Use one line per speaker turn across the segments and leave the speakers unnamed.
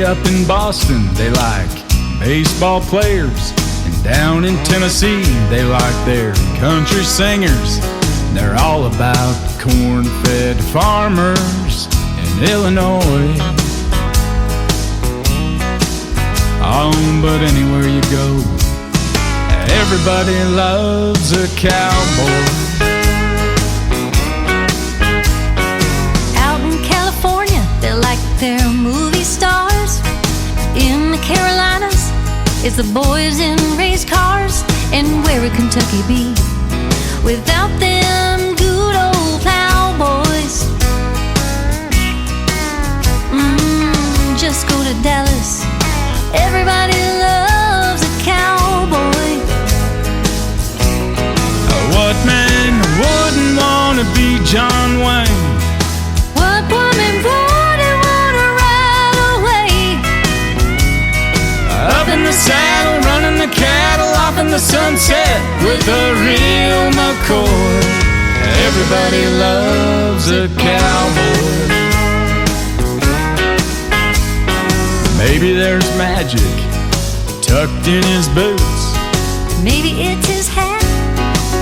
up in Boston, they like baseball players. And down in Tennessee, they like their country singers. They're all about corn-fed farmers in Illinois. Oh, but anywhere you go, everybody loves a cowboy.
Out in California, they're like their movie stars. In the Carolinas, it's the boys in race cars. And where would Kentucky be without them good old plowboys? Just go to Dallas, everybody loves a cowboy.
What man wouldn't want to be John Wayne?
What woman wouldn't want to ride away?
Up in the saddle, running the cattle off in the sunset with a real McCoy. Everybody loves a cowboy. Maybe there's magic tucked in his boots.
Maybe it's his hat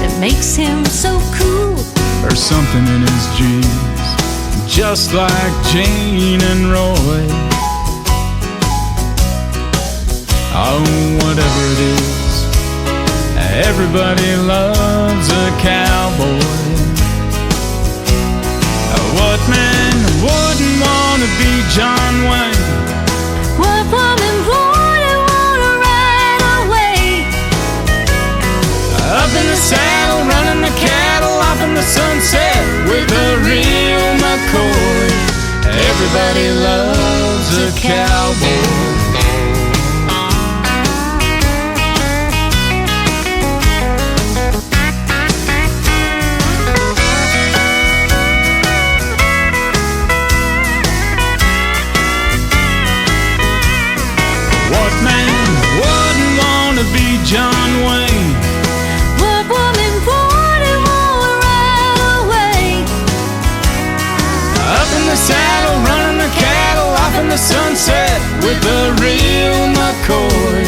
that makes him so cool.
Or something in his jeans, just like Jane and Roy. Oh, whatever it is, everybody loves a cowboy. What man wouldn't want to be John Wayne?
What woman wouldn't want to ride away?
Up in the saddle, running the cattle off in the sunset with a real McCoy. Everybody loves a cowboy. What man wouldn't want to be John Wayne?
What woman wouldn't want to ride away?
Up in the saddle, running the cattle off in the sunset with a real McCoy.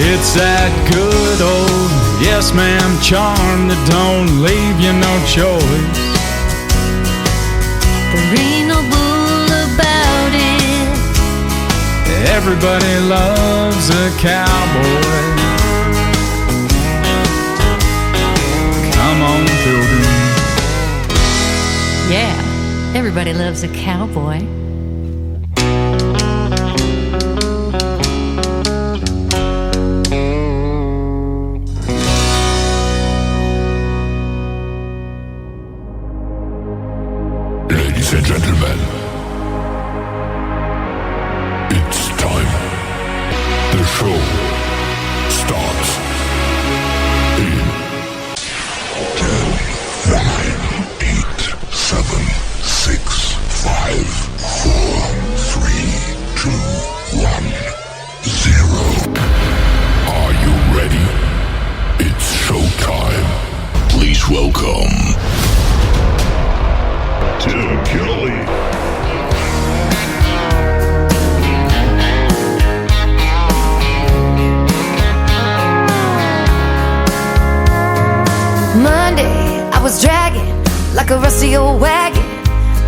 It's that good old yes ma'am charm that don't leave you no choice.
There ain't no bull about it.
Everybody loves a cowboy. Come on, pilgrim.
Yeah, everybody loves a cowboy.
Ladies and gentlemen, it's time. The show starts in 10, 9, 8, 7, 6, 5, 4, 3, 2, 1, 0. Are you ready? It's showtime. Please welcome Tim Kelly.
Monday, I was dragging like a rusty old wagon.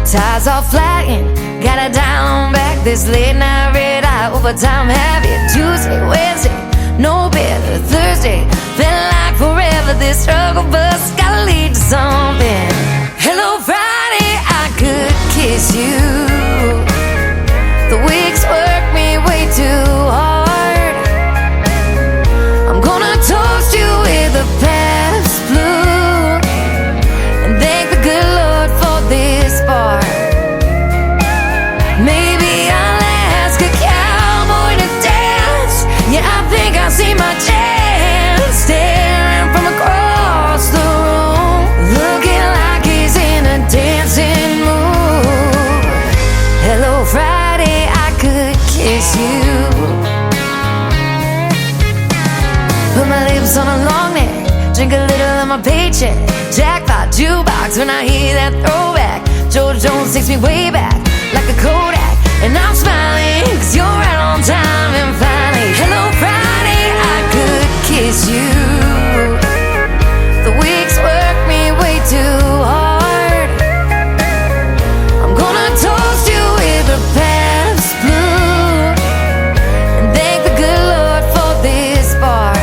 Tires all flagging, got it down back. This late night red eye overtime habit. Tuesday, Wednesday, no better. Thursday, felt like forever. This struggle bus gotta lead to something. Hello Friday, I could kiss you. The weeks work me way too hard. I'm gonna toast you with a past blue and thank the good Lord for this bar. Maybe I'll ask a cowboy to dance. Yeah, I think I see my chance. Staring from across the room, looking like he's in a dancing mood. Hello Friday, I could kiss you. Put my lips on a long neck, drink a little of my paycheck. Jackpot jukebox when I hear that throwback. George Jones takes me way back like a Kodak. And I'm smiling 'cause you're right on time. And finally, hello Friday, I could kiss you. The weeks work me way too hard. I'm gonna toast you with a Pabst Blue and thank the good Lord for this bar.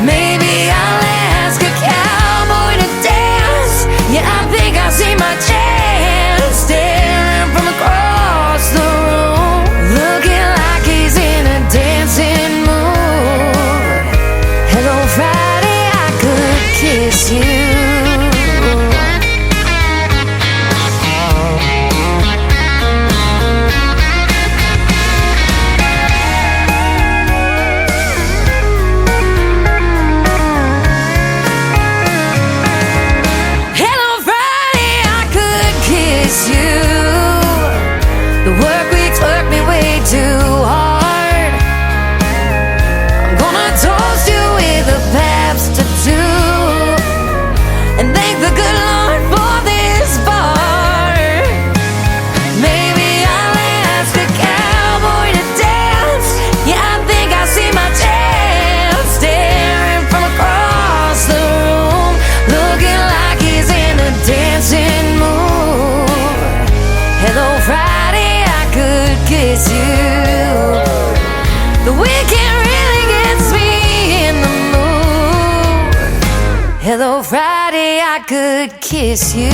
Maybe I'll ask a cowboy to dance. Yeah, I think I see my chance staring from across the room, looking like he's in a dancing mood. Hello Friday, I could kiss you. Hello Friday, I could kiss you. The work weeks work me way too hard. I'm gonna toast you with a Pabst tattoo and thank the good Lord for this bar. Maybe I'll ask a cowboy to dance. Yeah, I think I see my chance staring from across the room, looking like he's in a dancing mood. Hello Friday, I could kiss you. The weekend really gets me in the mood. Hello Friday, I could kiss you.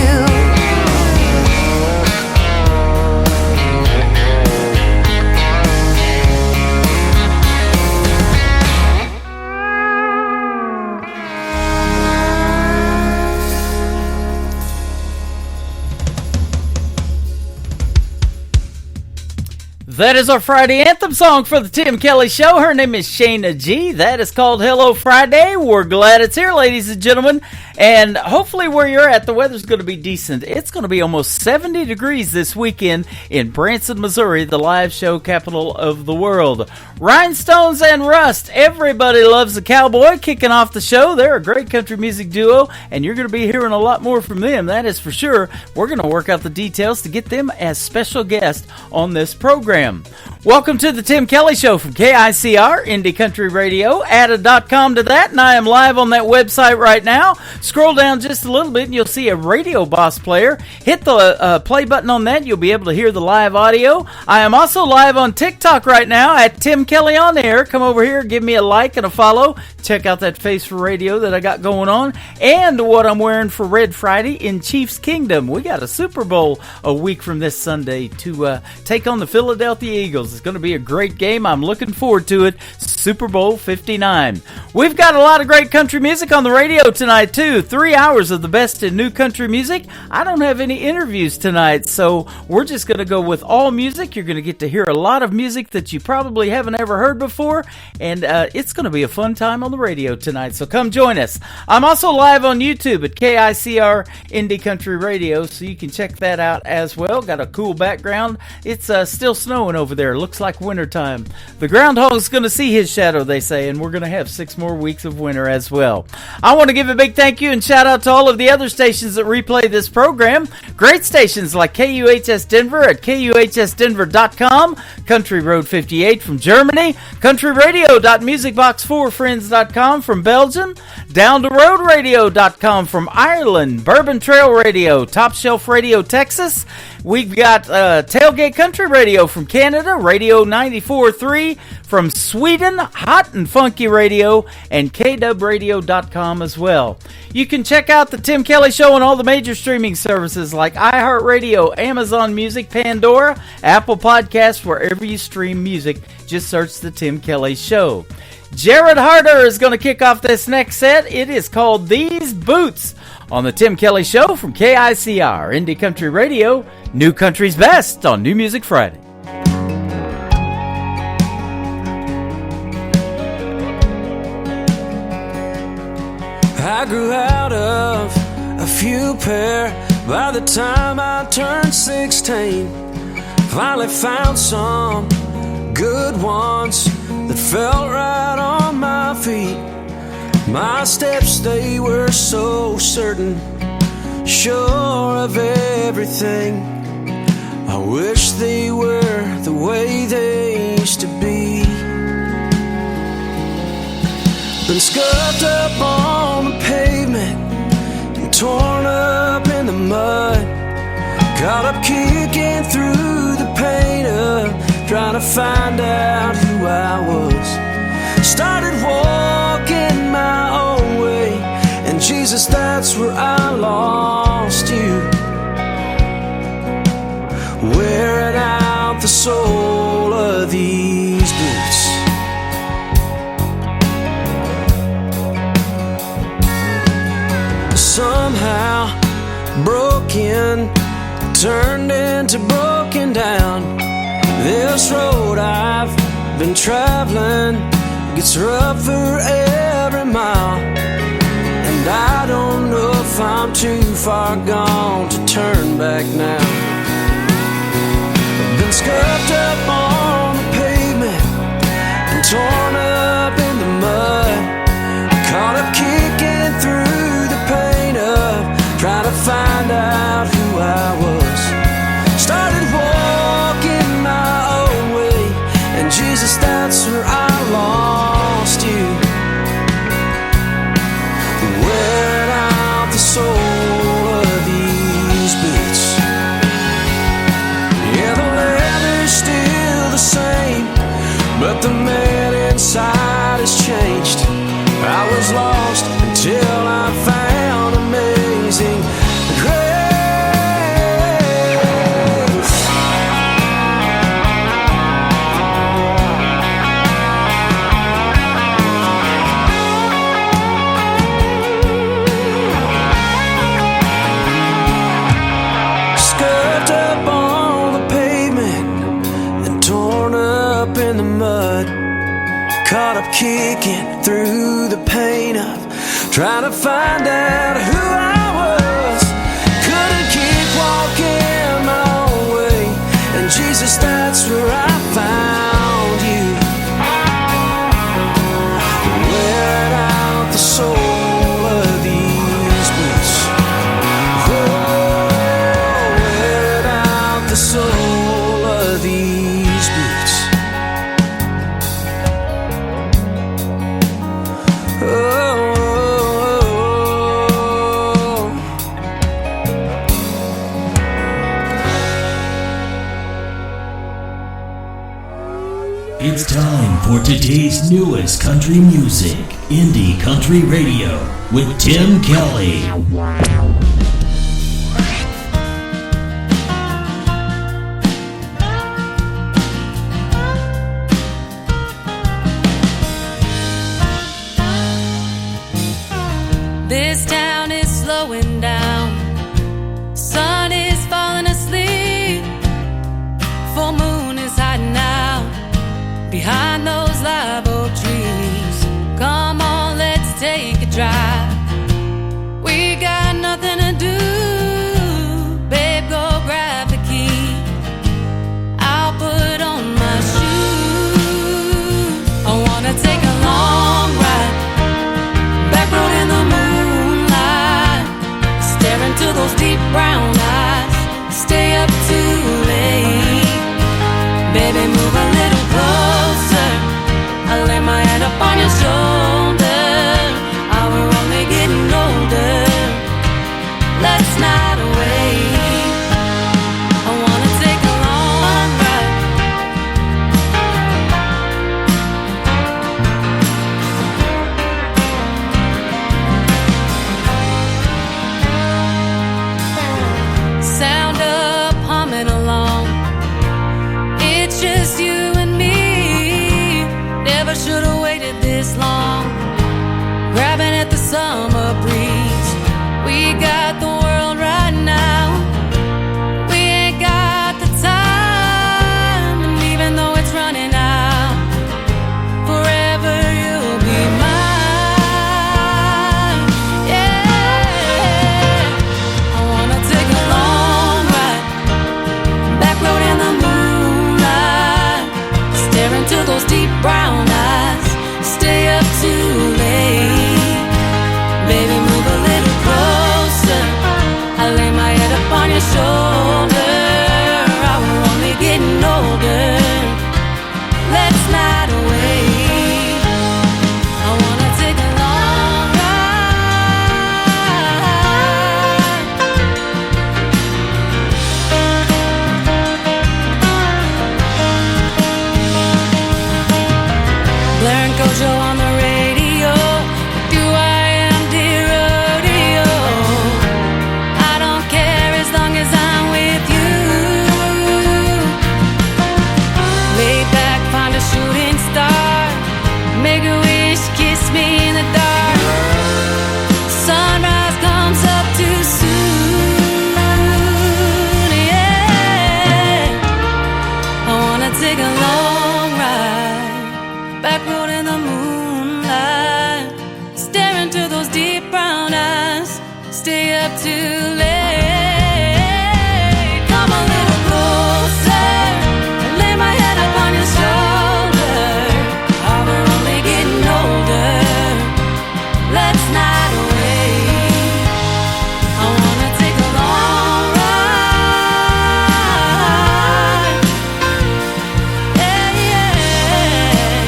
That is our Friday anthem song for the Tim Kelly Show. Her name is Shayna G. That is called Hello Friday. We're glad it's here, ladies and gentlemen. And hopefully where you're at, the weather's going to be decent. It's going to be almost 70 degrees this weekend in Branson, Missouri, the live show capital of the world. Rhinestones and Rust. Everybody loves the cowboy. Kicking off the show. They're a great country music duo, and you're going to be hearing a lot more from them. That is for sure. We're going to work out the details to get them as special guests on this program. Welcome to the Tim Kelly Show from KICR, Indie Country Radio. Add a .com to that, and I am live on that website right now. Scroll down just a little bit, and you'll see a Radio Boss player. Hit the play button on that. You'll be able to hear the live audio. I am also live on TikTok right now at Tim Kelly on Air. Come over here, give me a like and a follow. Check out that face for radio that I got going on, and what I'm wearing for Red Friday in Chiefs Kingdom. We got a Super Bowl a week from this Sunday to take on the Philadelphia Eagles. It's going to be a great game. I'm looking forward to it. Super Bowl 59. We've got a lot of great country music on the radio tonight, too. 3 hours of the best in new country music. I don't have any interviews tonight, so we're just going to go with all music. You're going to get to hear a lot of music that you probably haven't ever heard before, and it's going to be a fun time on the radio tonight, so come join us. I'm also live on YouTube at KICR Indie Country Radio, so you can check that out as well. Got a cool background. It's still snowing over there. Looks like wintertime. The groundhog's going to see his shadow, they say, and we're going to have 6 more weeks of winter as well. I want to give a big thank you and shout out to all of the other stations that replay this program. Great stations like KUHS Denver at KUHSdenver.com, Country Road 58 from Germany, countryradio.musicbox4friends.com from Belgium, downtheroadradio.com from Ireland, Bourbon Trail Radio, Top Shelf Radio Texas. We've got Tailgate Country Radio from Canada, Radio 94.3 from Sweden, Hot and Funky Radio, and KWradio.com as well. You can check out the Tim Kelly Show on all the major streaming services like iHeartRadio, Amazon Music, Pandora, Apple Podcasts, wherever you stream music. Just search the Tim Kelly Show. Jared Harder is going to kick off this next set. It is called These Boots on the Tim Kelly Show from KICR, Indie Country Radio, New Country's Best on New Music Friday.
I grew out of a few pair by the time I turned 16. Finally found some good ones that felt right on my feet. My steps, they were so certain, sure of everything. I wish they were the way they used to be. Been scuffed up on the pavement and torn up in the mud, caught up kicking through the pain of trying to find out who I was. Started walking my own way, and Jesus, that's where I lost you. Wearing out the sole of these boots. Somehow broken turned into broken down. This road I've been traveling gets rougher every mile, and I don't know if I'm too far gone to turn back now. I've been scuffed up on the pavement and torn up in the mud, caught up kicking through the pain of trying to find out who I was. Started walking my own way, and Jesus, that's where I lost you. Wearing out the sole of these boots. Yeah, the leather's still the same, but the man inside has changed. I was lost until I found amazing grace. Scuffed up on the pavement and torn up in the mud, caught up kicking through the pain of trying to find out who I was. Couldn't keep walking my own way, and Jesus, that's where I found you. Wearing out the sole of these boots. Oh, wearing out the sole of these boots.
It's time for today's newest country music, Indie Country Radio, with Tim Kelly.
This town is slowing down. Sun is falling asleep. Full moon is hiding out behind those live oak trees. Come on, let's take a drive. We got nothing to do. Babe, go grab the key. I'll put on my shoes. I wanna take a long ride, back road in the moonlight. stay up too late. Come a little closer and lay my head up on your shoulder. Oh, we're only getting older. Let's not wait. I wanna take a long ride. Yeah, yeah.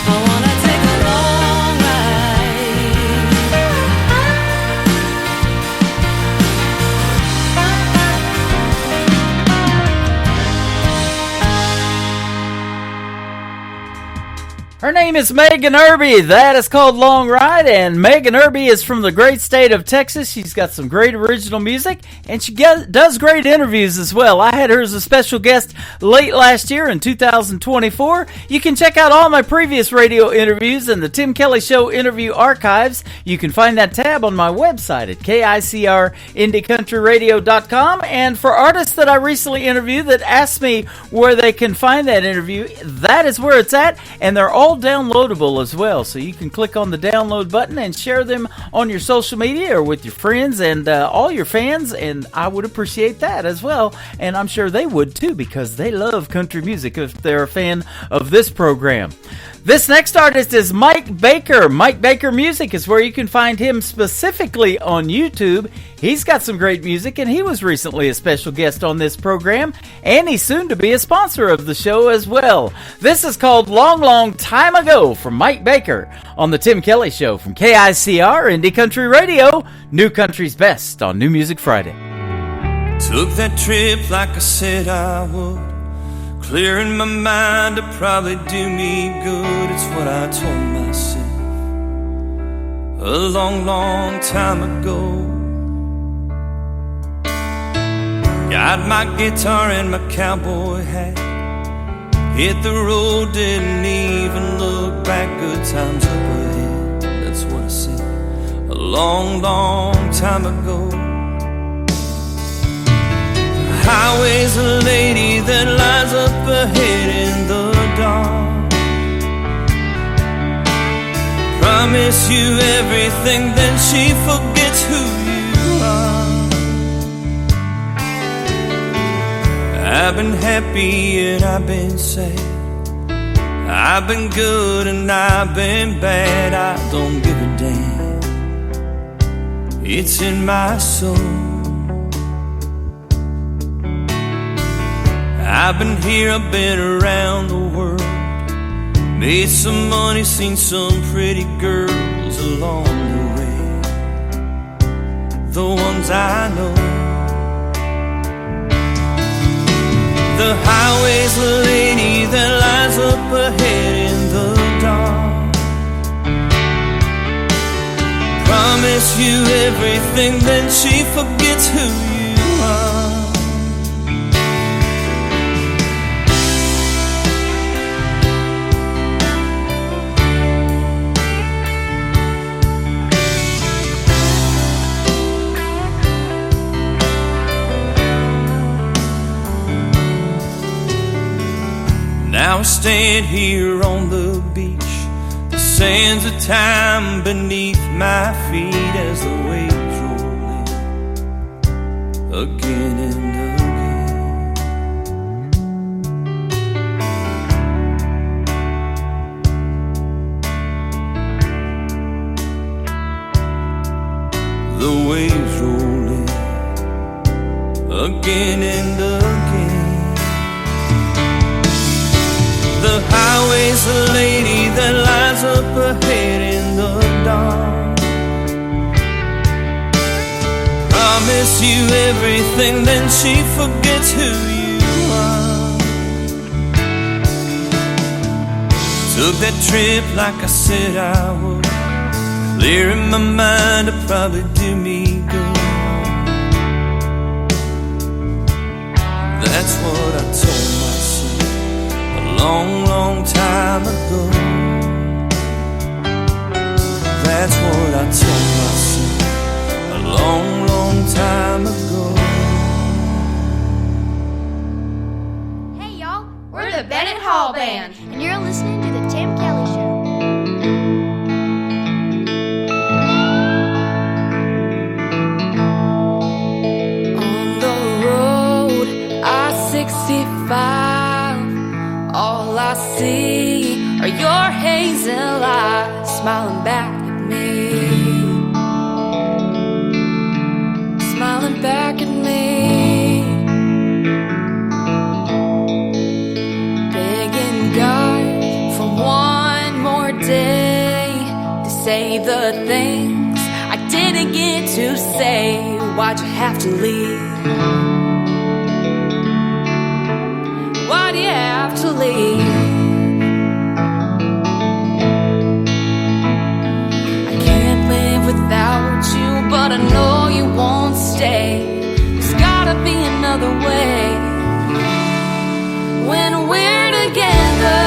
I wanna take a long
Her name is Megan Irby. That is called Long Ride, and Megan Irby is from the great state of Texas. She's got some great original music, and she does great interviews as well. I had her as a special guest late last year in 2024. You can check out all my previous radio interviews in the Tim Kelly Show interview archives. You can find that tab on my website at KICRIndieCountryRadio.com. And for artists that I recently interviewed that asked me where they can find that interview, that is where it's at, and they're all downloadable as well, so you can click on the download button and share them on your social media or with your friends and all your fans, and I would appreciate that as well, and I'm sure they would too, because they love country music if they're a fan of this program. This next artist is Mike Baker. Mike Baker Music is where you can find him specifically on YouTube. He's got some great music, and he was recently a special guest on this program, and he's soon to be a sponsor of the show as well. This is called Long, Long Time Ago from Mike Baker on the Tim Kelly Show from KICR Indie Country Radio, New Country's Best on New Music Friday.
Took that trip like I said I would. Clearing my mind to probably do me good. It's what I told myself a long, long time ago. Got my guitar and my cowboy hat. Hit the road, didn't even look back. Good times up ahead, that's what I said a long, long time ago. Highway's a lady that lies up ahead in the dark. Promise you everything, then she forgets who you are. I've been happy and I've been sad. I've been good and I've been bad. I don't give a damn. It's in my soul. I've been here, I've been around the world. Made some money, seen some pretty girls along the way. The ones I know. The highway's a lady that lies up ahead in the dark. Promise you everything, then she forgets who you are. Now I stand here on the beach, the sands of time beneath my feet as the waves roll in again and again. The waves roll in again and again. The highway's a lady that lies up ahead in the dark. Promise you everything, then she forgets who you are. Took that trip like I said I would. Clearing my mind to probably do me good. That's what I told myself a long, long time ago. That's what I told myself a long, long time ago.
Hey y'all, we're the Bennett Hall Band, and you're listening to the Tim Kelly Show.
All I see are your hazel eyes smiling back at me. Smiling back at me. Begging God for one more day to say the things I didn't get to say. Why'd you have to leave? Why do you have to leave? I can't live without you, but I know you won't stay. There's gotta be another way. When we're together,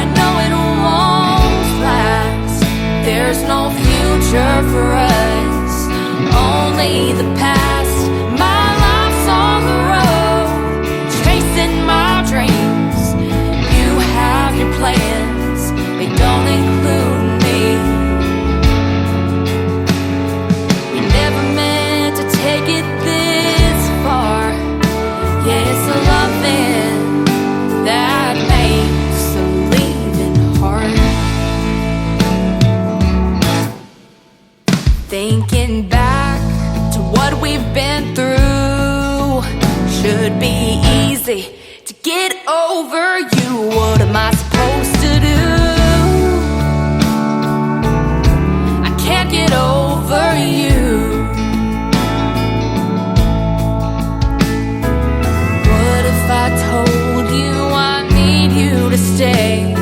I know it won't last. There's no future for us, only the past. My life's on the road, chasing my dreams. You have your plans, they don't include me. We never meant to take it this far. Yeah, it's a loving that makes the leaving hard. Thinking back to what we've been through should be easy to get over you. What am I supposed to do? I can't get over you. What if I told you I need you to stay?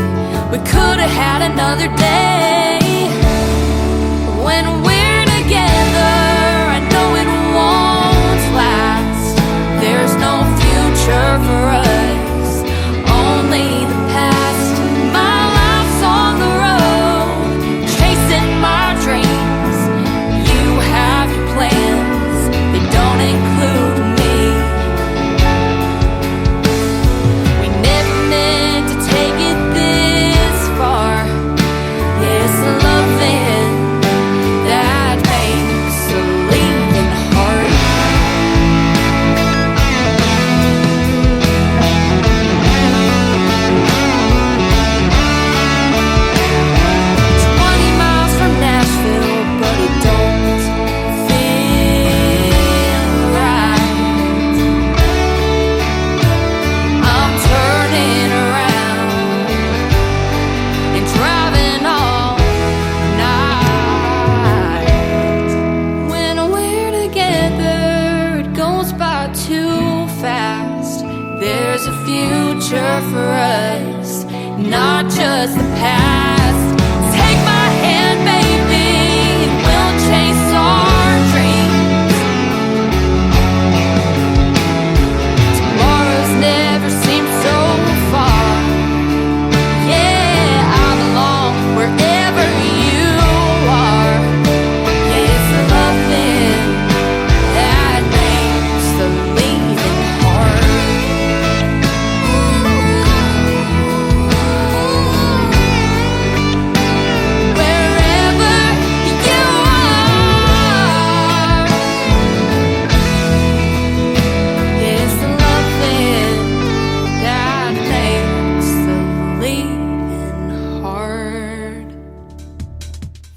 We could have had another day. When we're together, I know it won't last. There's no future for us, only the past. My life's on the road, chasing my dreams. You have your plans, they don't include me. We never meant to take it this far. Yes, loving that makes the leaving hard. 20 miles from Nashville, but it don't feel right. I'm turning around and driving all night. When we're together, it goes by too fast. There's a future for us, not just the past. Take my hand, baby, and we'll chase our dreams. Tomorrow's never seemed so far. Yeah, I belong wherever you are. Yeah, it's the loving that makes the leaving hard. Wherever you are, it's the loving that makes the leaving hard.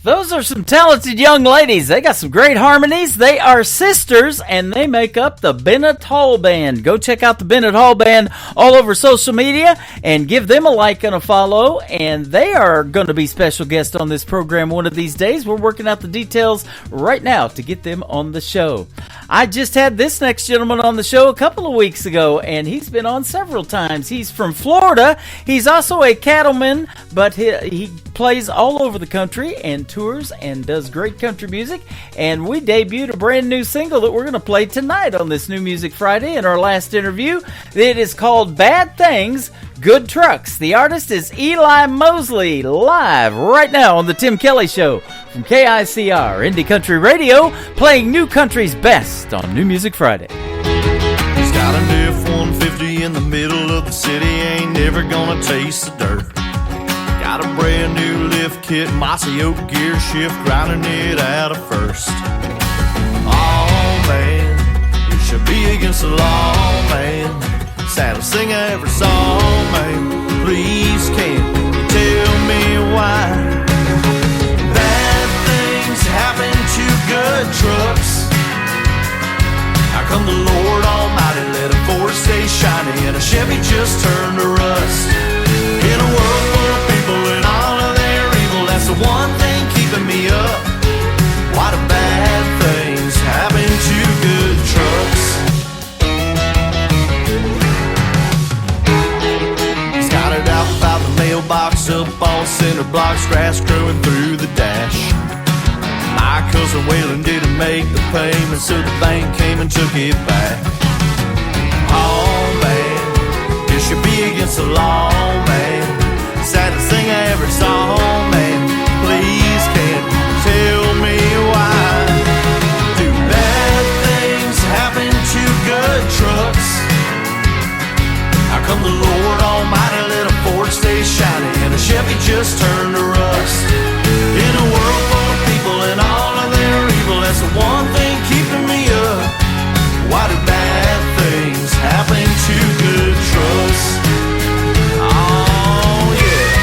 Those are some talented young ladies. They got some great harmonies. They are sisters, and they make up the Bennett Hall Band. Go check out the Bennett Hall Band all over social media and give them a like and a follow. And they are going to be special guests on this program one of these days. We're working out the details right now to get them on the show. I just had this next gentleman on the show a couple of weeks ago, and he's been on several times. He's from Florida. He's also a cattleman, but he plays all over the country and tours and does great country music. And we debuted a brand new single that we're going to play tonight on this New Music Friday in our last interview. It is called Bad Things, Good Trucks. The artist is Eli Mosley, live right now on the Tim Kelly Show from KICR Indie Country Radio, playing new country's best on New Music Friday.
He's got an F-150 in the middle of the city, ain't never gonna taste the dirt. Got a brand new lift kit, mossy oak gear shift, grinding it out of first. Oh man, you should be against the law, man. Sad to sing every song, man. Please can you tell me why? Bad things happen to good trucks. How come the Lord Almighty let a Ford stay shiny and a Chevy just turn to rust? In a world full of people and all of their evil, that's the one thing keeping me up. Why do bad things happen to good trucks? Scattered out without the mailbox, up on center blocks, grass growing through the dash. My cousin Waylon didn't make the payment, so the bank came and took it back. Oh man, it should be against the law, man. Saddest thing I ever saw, man. Please can you tell me why? Do bad things happen to good trucks? How come the Lord Almighty let a Ford stay shiny and a Chevy just turn to rust? In a world full of people and all of their evil, that's the one thing keeping me up. Why do bad things happen to good trucks? Oh yeah.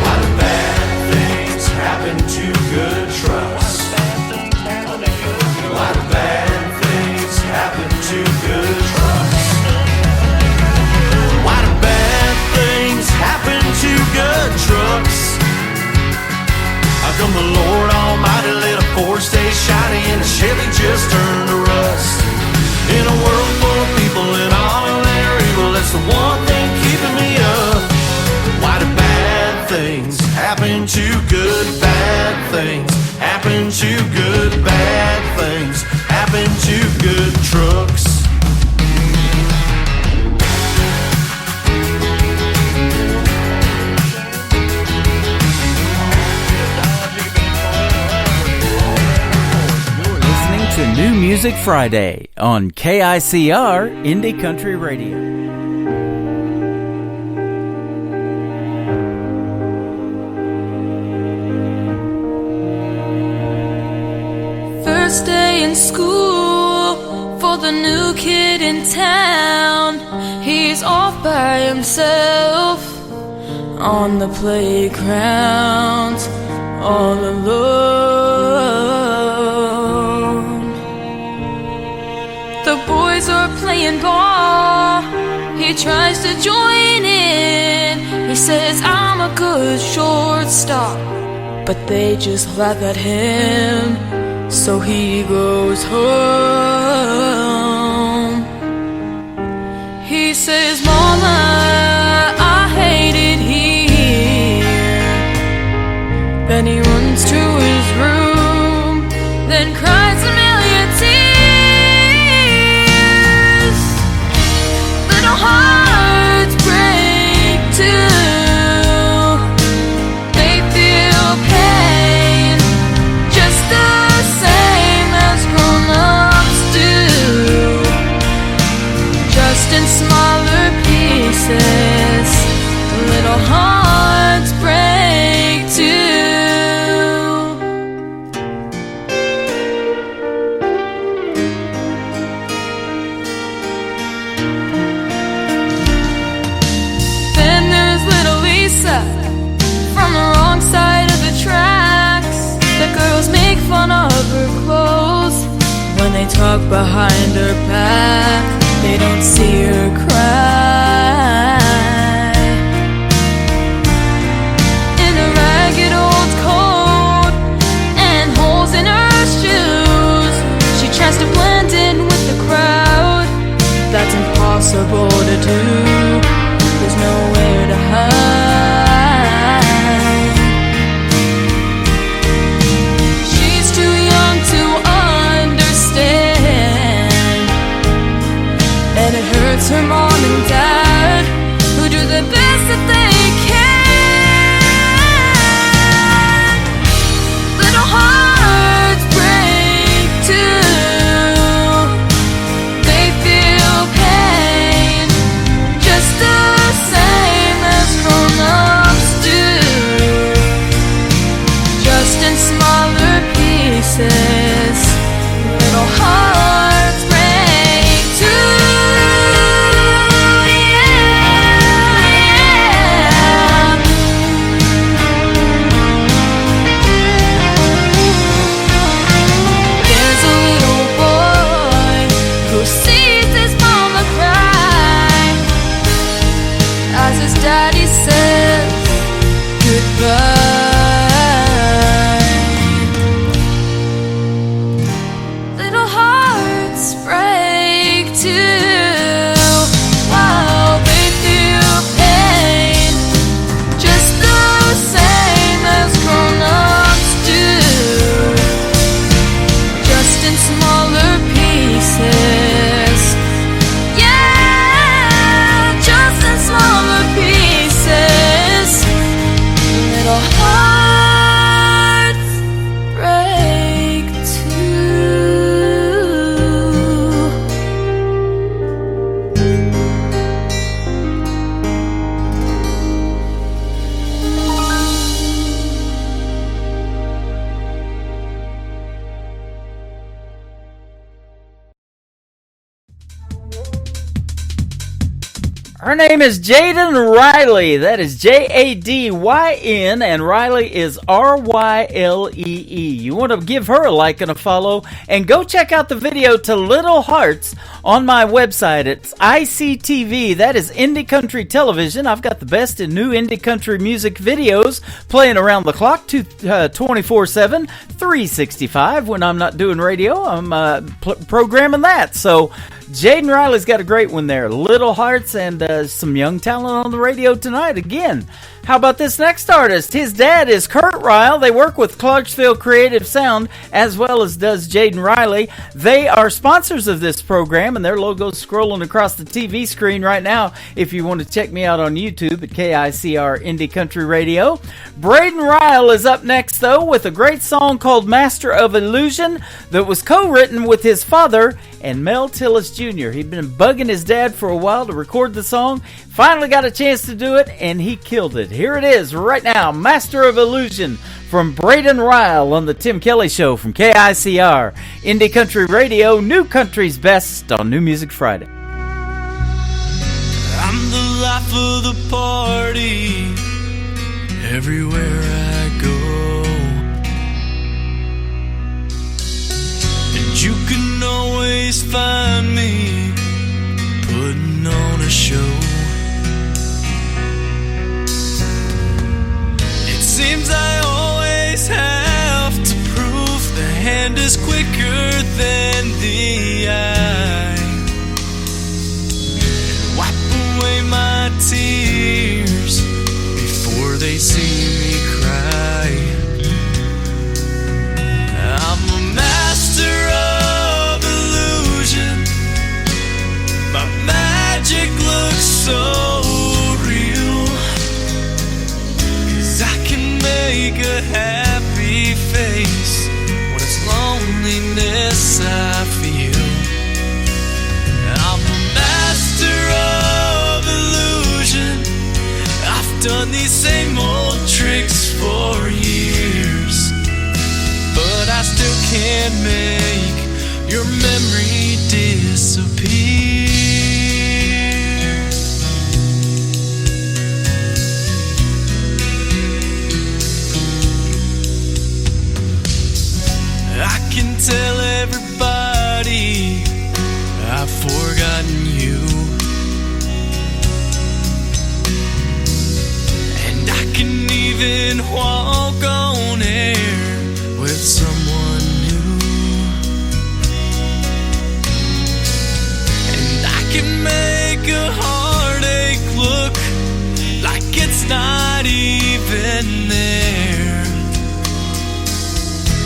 Why do bad things happen to good trucks? Why do bad things happen to good trucks? Why do bad things happen to good trucks? How come the Lord Almighty let a Ford stay shiny and a Chevy just turn to rust? In a world full of people and all of their evil, that's the one thing keeping me up. Why do bad things happen to good? Bad things happen to good. Bad things happen to good trucks.
You're listening to New Music Friday on KICR Indie Country Radio.
First day in school for the new kid in town. He's off by himself on the playground, all alone. The boys are playing ball. He tries to join in. He says, I'm a good shortstop, but they just laugh at him. So he goes home. He says, Mama, I hate it here. Then he runs to his room, then cries a million tears. Little hearts break too. They feel pain just the same as grown-ups do, just in smaller pieces. Little hearts break too. Then there's little Lisa from the wrong side of the tracks. The girls make fun of her clothes when they talk behind her back. They don't see her cry. In a ragged old coat and holes in her shoes, she tries to blend in with the crowd. That's impossible to do. There's nowhere to hide. She's too young to understand, and it hurts her mom and
Her name is Jaden Riley. That is Jadyn, and Riley is Ryle. You want to give her a like and a follow, and go check out the video to Little Hearts on my website. It's ICTV. That is Indie Country Television. I've got the best in new indie country music videos playing around the clock, 24/7, 365. When I'm not doing radio, I'm programming that. So Jaden Riley's got a great one there. Little Hearts, and some young talent on the radio tonight again. How about this next artist? His dad is Kurt Ryle. They work with Clarksville Creative Sound, as well as does Jaden Riley. They are sponsors of this program, and their logo's scrolling across the TV screen right now if you want to check me out on YouTube at KICR Indie Country Radio. Braden Ryle is up next, though, with a great song called Master of Illusion that was co-written with his father and Mel Tillis Jr. He'd been bugging his dad for a while to record the song. Finally got a chance to do it, and he killed it. Here it is right now, Master of Illusion from Braden Ryle on the Tim Kelly Show from KICR Indie Country Radio, New Country's Best on New Music Friday.
I'm the life of the party everywhere I go, and you can always find me putting on a show. It seems I always have to prove the hand is quicker than the eye, and wipe away my tears before they see me cry. I'm a master of illusion. My magic looks so real, 'cause I can make a happy face when it's loneliness I feel. I'm a master of illusion. I've done these same old tricks for years, but I still can't make your memory disappear. I can tell everybody I've forgotten you, and I can even walk on air with someone new, and I can make a heartache look like it's not even there,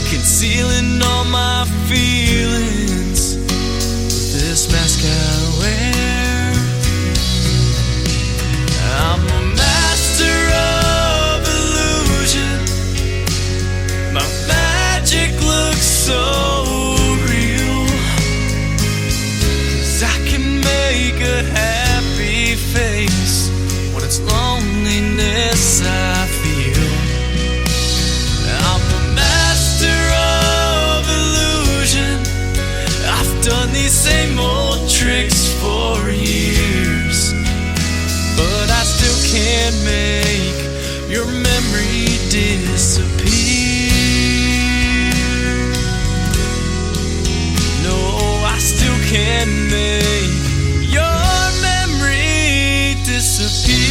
concealing all my feelings with this mask I wear. I'm a master of illusion. My magic looks so real, 'cause I can make a happy face when it's loneliness I feel. I'm a master of illusion. I've done these same old tricks for years, but I still can't make your memory disappear. No, I still can't make your memory disappear.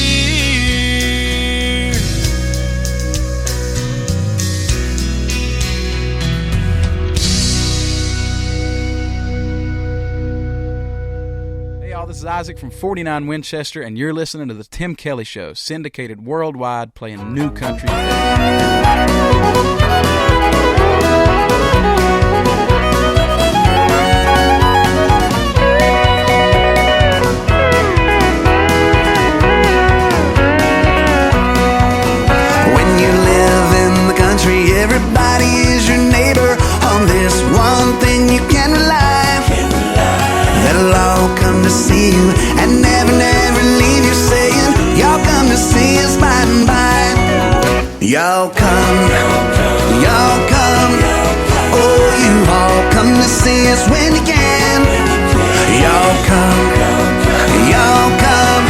This is Isaac from 49 Winchester, and you're listening to the Tim Kelly Show, syndicated worldwide, playing new country.
When you live in the country, everybody is your neighbor. On this one thing you can rely. They'll all come to see you and never, never leave you, saying, y'all come to see us by and by. Y'all come, y'all come. Oh, you all come to see us when you can. Y'all come, y'all come.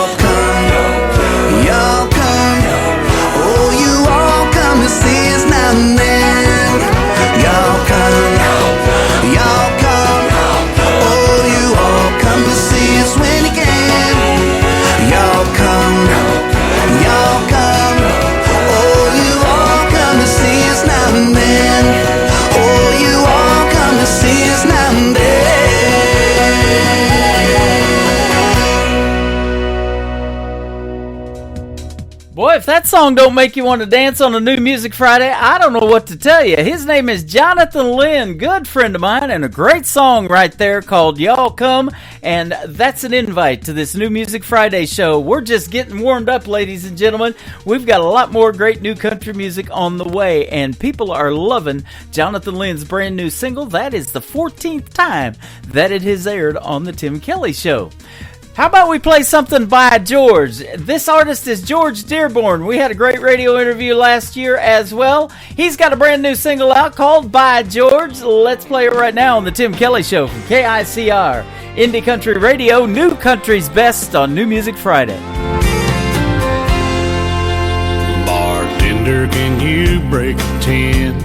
y'all come, y'all come. Oh, you all come to see us now and then. Y'all come, y'all come. Oh, you all come to see us when you can. Y'all come, y'all come. Oh, you all come to see us now and then. Oh, you all come to see us now and then.
Boy, if that song don't make you want to dance on a New Music Friday, I don't know what to tell you. His name is Jonathan Lynn, good friend of mine, and a great song right there called Y'all Come, and that's an invite to this New Music Friday show. We're just getting warmed up, ladies and gentlemen. We've got a lot more great new country music on the way, and people are loving Jonathan Lynn's brand new single. That is the 14th time that it has aired on the Tim Kelly Show. How about we play something by George? This artist is George Dearborn. We had a great radio interview last year as well. He's got a brand new single out called By George. Let's play it right now on the Tim Kelly Show from KICR. Indie Country Radio, New Country's Best on New Music Friday.
Bartender, can you break a 10?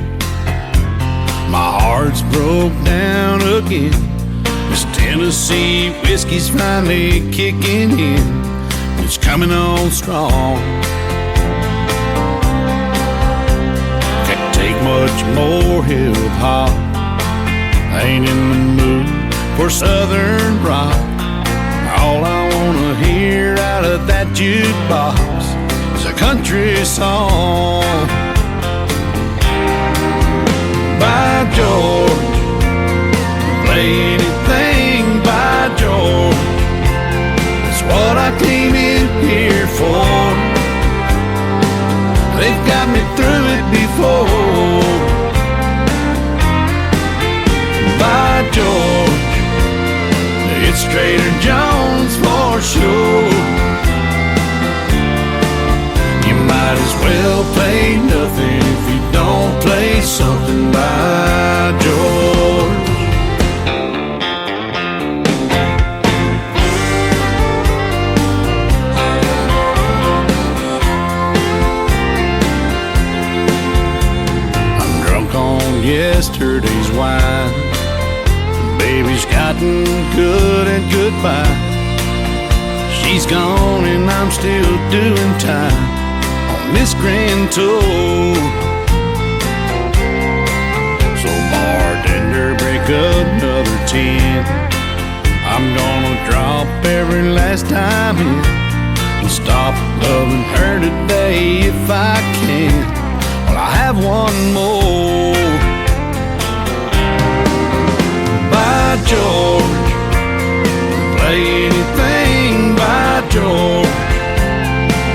My heart's broke down again. This Tennessee whiskey's finally kicking in. It's coming on strong. Can't take much more hip-hop. Ain't in the mood for southern rock. All I wanna hear out of that jukebox is a country song. By George, play anything by George. That's what I came in here for. They've got me through it before. By George, it's Trader Jones for sure. You might as well play nothing if you don't play something by George. Yesterday's wine, baby's gotten good and goodbye. She's gone and I'm still doing time on this grand tour. So bartender, break another 10. I'm gonna drop every last time in and stop loving her today if I can. Well, I have one more. By George, play anything by George.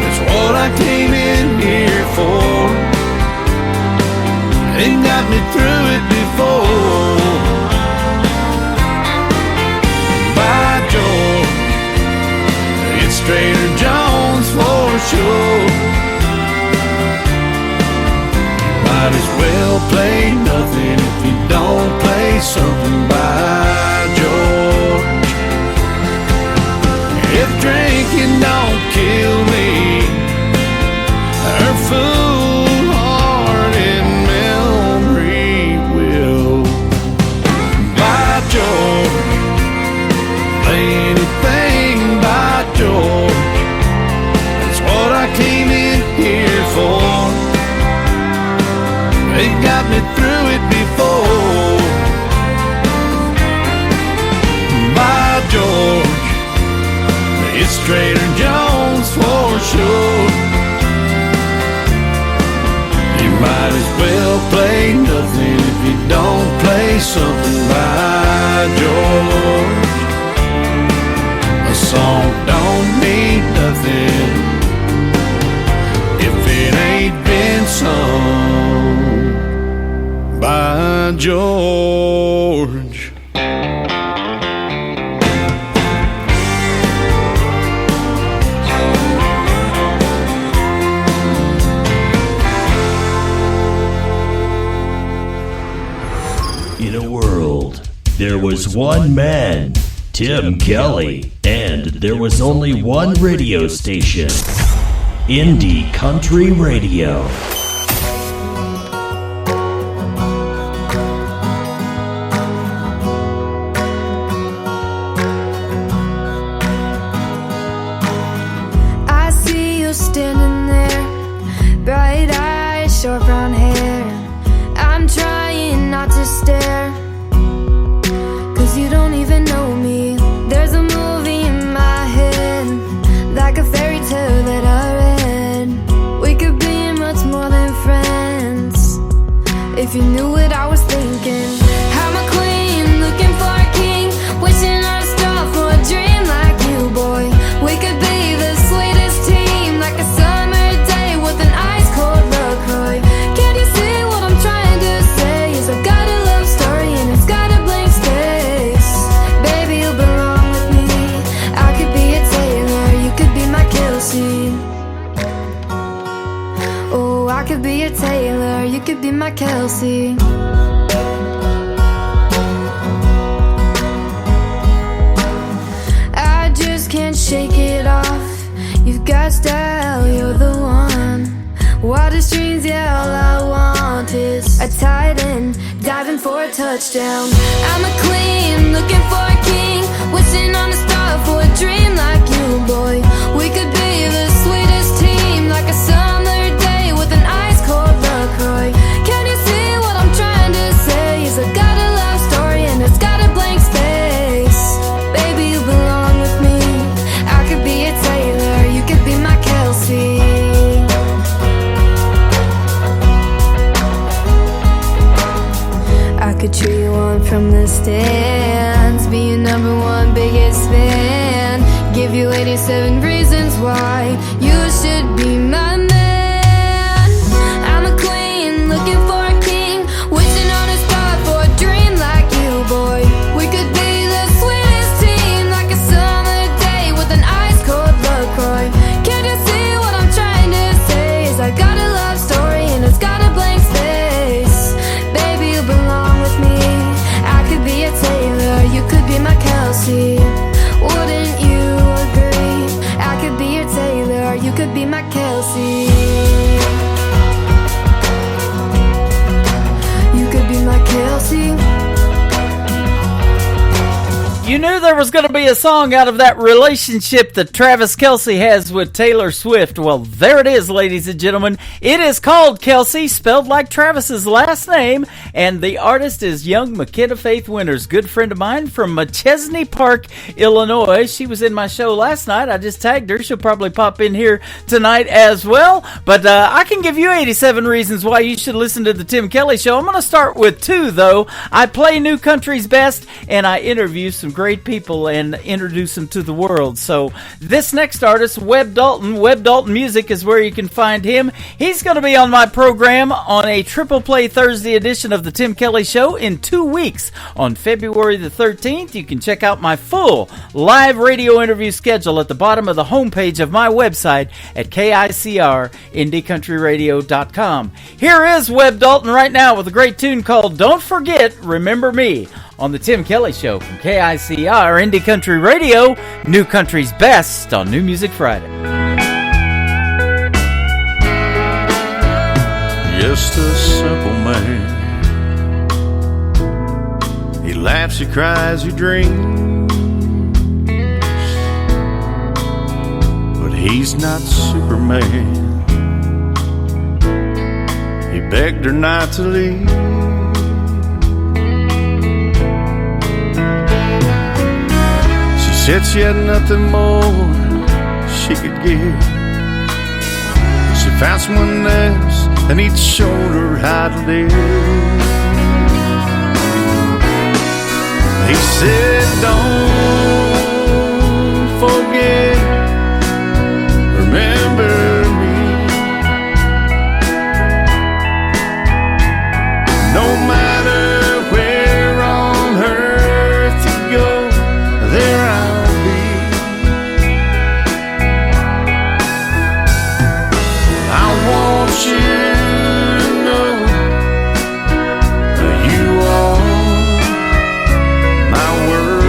That's what I came in here for. They got me through it before. By George, it's Trader Jones for sure. Might as well play nothing if you don't play something by George. If drinking don't kill me, her foolhardy memory will. By George, play anything by George. That's what I came in here for. They got me through it before. By George, it's Trader Jones for sure. You might as well play nothing if you don't play something by George. A song don't mean nothing if it ain't been sung by George.
In a world, there was one man, Tim Kelly, and there was only one radio station, Indie Country Radio.
I see you standing there, bright eyes, short brown hair. I'm trying not to stare, 'cause you don't even know me. There's a movie in my head, like a fairy tale that I read. We could be much more than friends, if you knew what I was thinking. I'm a queen, looking for a king, wishing on a star for a dream like you, boy. We could be the sweetest team, like a summer day with an ice cold LaCroix. Can you see what I'm trying to say? Is I've got a love story and it's got a blank space. Baby, you belong with me. I could be a Taylor, you could be my Kelsey. Oh, I could be a Taylor, you could be my Kelsey. I just can't shake it off. You've got style, you're the one. Water streams, yeah, all I want is a tight end, diving for a touchdown. I'm a queen, looking for a king, wishing on a star for a dream like you, boy. We could be the sweetest team, like a summer day with an ice cold LaCroix. Can you see what I'm trying to say? Is I've got a love story and it's got a blank space. Baby, you belong with me. I could be a Taylor, you could be my Kelsey. I could cheer you on from the stands, be your number one biggest fan, give you 87 reasons why you should be my man. I'm a queen, looking for a king, wishing on a star for a dream like you, boy. We could be the sweetest team, like a summer day with an ice cold LaCroix. Can you see what I'm trying to say? Is I got a love story and it's got a blank space. Baby, you belong with me. I could be a Taylor, you could be my Kelsey. Wouldn't you agree? I could be a Taylor, you could be my Kelsey. You could be my Kelsey.
You knew there was going to be a song out of that relationship that Travis Kelce has with Taylor Swift. Well, there it is, ladies and gentlemen. It is called Kelce, spelled like Travis's last name, and the artist is young McKenna Faith Winters, good friend of mine from Chesney Park, Illinois. She was in my show last night. I just tagged her. She'll probably pop in here tonight as well. But I can give you 87 reasons why you should listen to the Tim Kelly Show. I'm going to start with 2, though. I play New Country's Best, and I interview some great people and introduce them to the world. So this next artist, Webb Dalton Music is where you can find him. He's going to be on my program on a triple play Thursday edition of the Tim Kelly Show in 2 weeks on February the 13th. You can check out my full live radio interview schedule at the bottom of the homepage of my website at KICRIndieCountryRadio.com. Here is Webb Dalton right now with a great tune called Don't Forget, Remember Me on the Tim Kelly Show from KICR Indie Country Radio, New Country's Best on New Music Friday.
Just a simple man. He laughs, he cries, he dreams, but he's not Superman. He begged her not to leave. Said she had nothing more she could give. She found someone else and he'd showed her how to live. He said, don't forget, remember me. No matter where on earth you go, there I'll be. I want you to know that you are my world.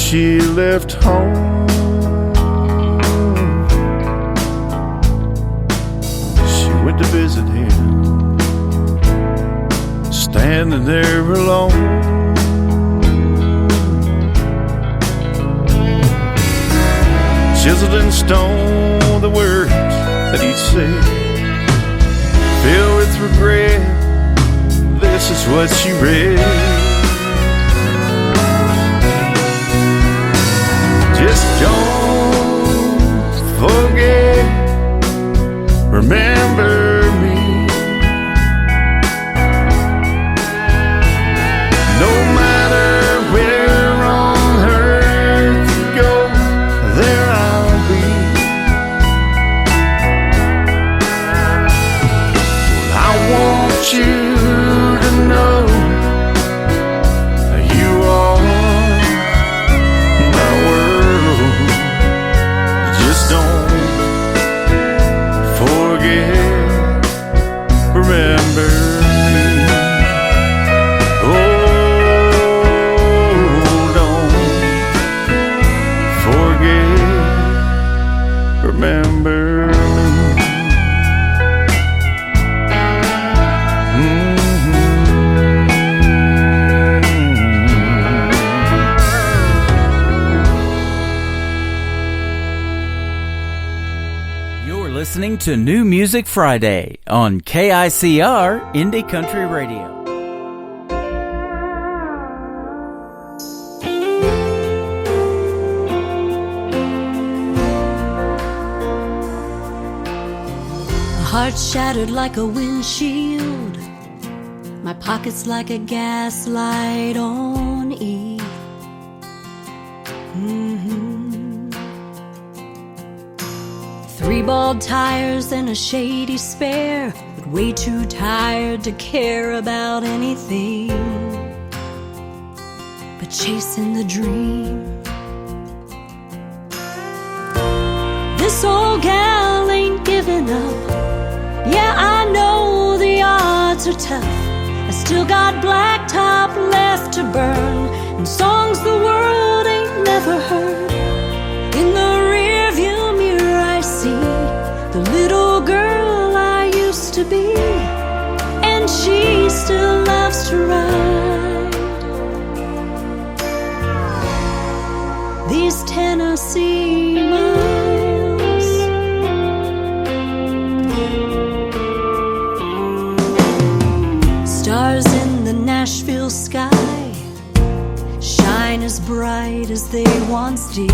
she left home. She went to visit him, standing there alone. Chiseled in stone the words that he'd said, filled with regret, this is what she read. Just don't forget, remember me. No matter where on earth you go, there I'll be. Well, I want you to know you are my world. Just don't forget, remember me. Oh, don't forget, remember me.
You're listening to New Music Friday on KICR Indie Country Radio.
My heart shattered like a windshield, my pockets like a gaslight on E. Three bald tires and a shady spare, but way too tired to care about anything but chasing the dream. This old gal ain't giving up. Yeah, I know the odds are tough. I still got blacktop left to burn and songs the world ain't never heard. In the rearview mirror I see the little girl I used to be, and she still loves to ride these Tennessee miles. Stars in the Nashville sky shine as bright as they once did.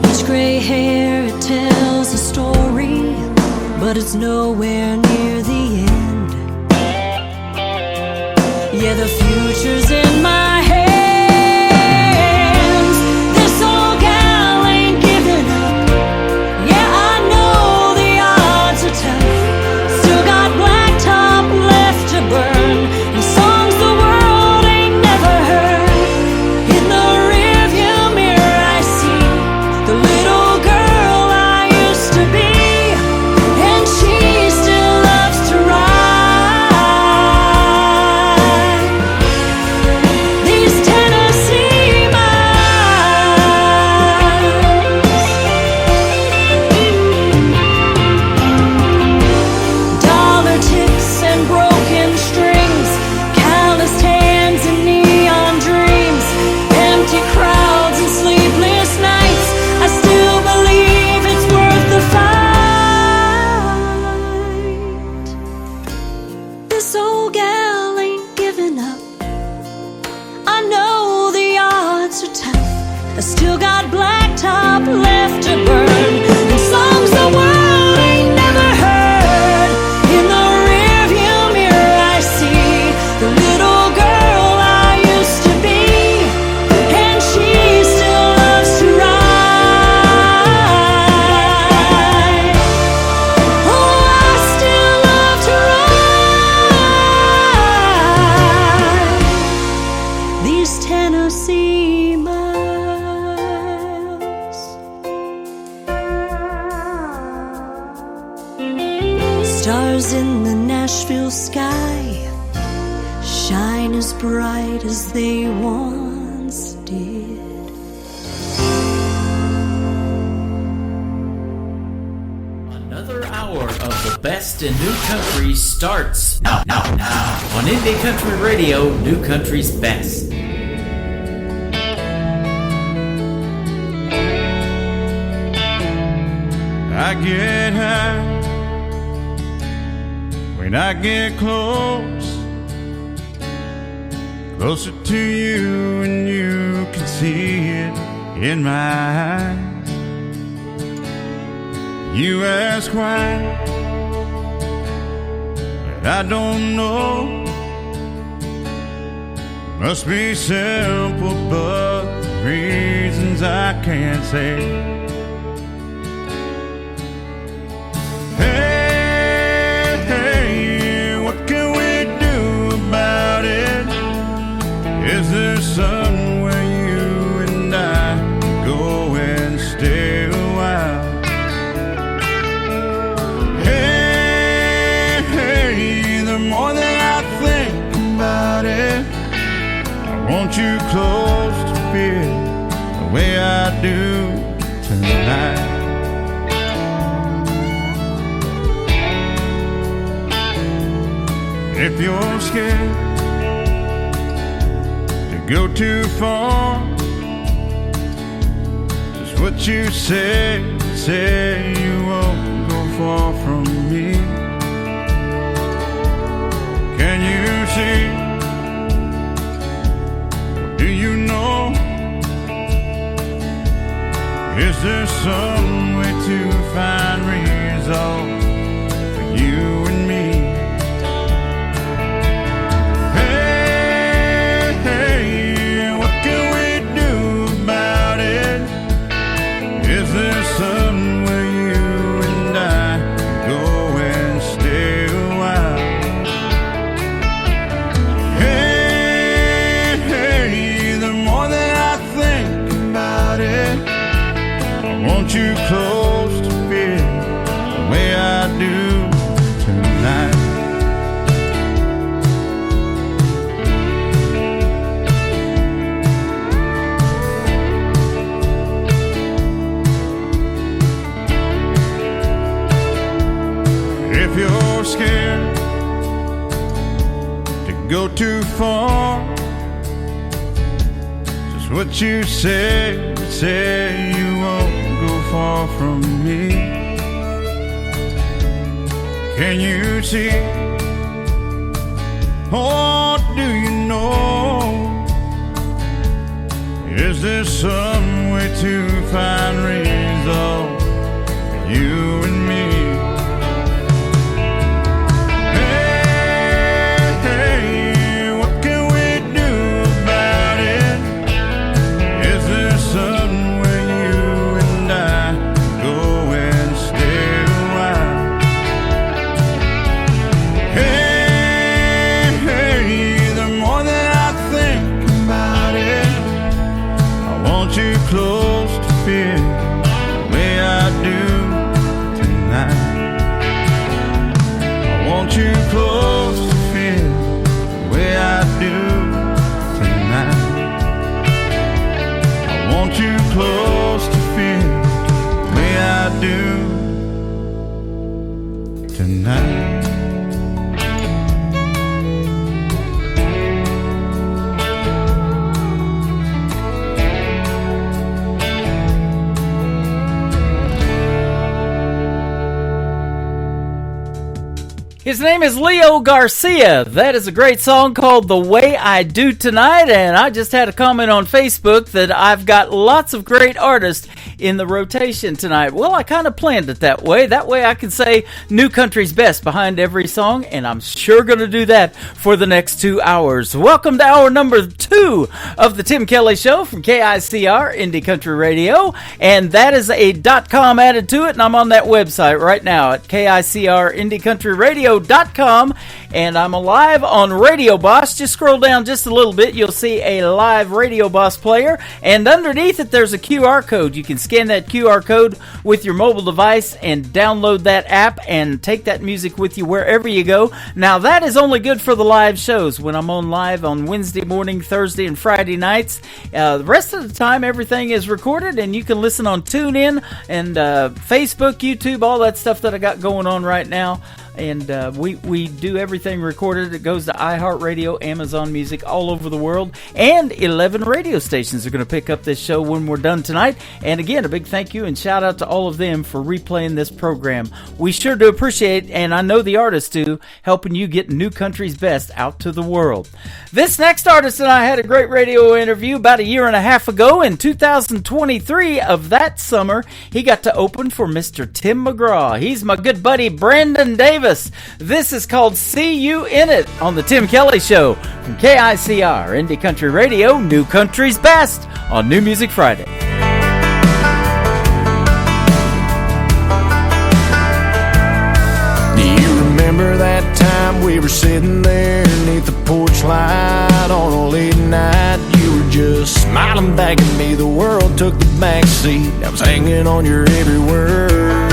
Each gray hair, it tells a story, but it's nowhere near the end. Yeah, the future's in my hands. This old gal ain't giving up. Yeah, I know the odds are tough. Still got blacktop left to burn and songs the world ain't never heard. In the rearview mirror I see the little girl I used to be, and she still loves to ride
Stars in the Nashville sky shine as bright as they once did.
Another hour of the best in new country starts now on Indie Country Radio, New Country's Best.
I get high when I get closer to you, and you can see it in my eyes. You ask why, but I don't know. Must be simple, but reasons I can't say. Is there somewhere you and I go and stay a while? Hey, the more that I think about it, I want you close to feel the way I do tonight. If you're scared go too far, just what you say you won't go far from me. Can you see, do you know, is there some way to find resolve for you and me? Somewhere you and I go and stay a while. Hey, the more that I think about it, I want you close to feel the way I do tonight. If you're scared to go too far, just what you say you won't go far from me. Can you see, or do you know, is there some way to find resolve for you and me? Close to feel the way I do tonight. I want you close to feel the way I do tonight. I want you close to feel the way I do tonight.
His name is Leo Garcia. That is a great song called The Way I Do Tonight, and I just had a comment on Facebook that I've got lots of great artists in the rotation tonight. Well, I kind of planned it that way. That way I can say New Country's Best behind every song, and I'm sure going to do that for the next 2 hours. Welcome to hour number 2 of the Tim Kelly Show from KICR, Indie Country Radio, and that is a .com added to it, and I'm on that website right now at KICR, Indie Country Radio. TimKellyShow.com. And I'm live on Radio Boss. Just scroll down just a little bit. You'll see a live Radio Boss player. And underneath it, there's a QR code. You can scan that QR code with your mobile device and download that app and take that music with you wherever you go. Now, that is only good for the live shows when I'm on live on Wednesday morning, Thursday, and Friday nights. The rest of the time, everything is recorded, and you can listen on TuneIn and Facebook, YouTube, all that stuff that I got going on right now. And we do everything recorded. It goes to iHeartRadio, Amazon Music, all over the world. And 11 radio stations are going to pick up this show when we're done tonight. And again, a big thank you and shout out to all of them for replaying this program. We sure do appreciate, and I know the artists do, helping you get New Country's best out to the world. This next artist and I had a great radio interview about a year and a half ago. In 2023 of that summer, he got to open for Mr. Tim McGraw. He's my good buddy Brandon Davis. This is called See You In It on the Tim Kelly Show from KICR, Indie Country Radio, New Country's Best on New Music Friday.
Do you remember that time we were sitting there beneath the porch light on a late night? You were just smiling back at me, the world took the back seat. I was hanging on your every word.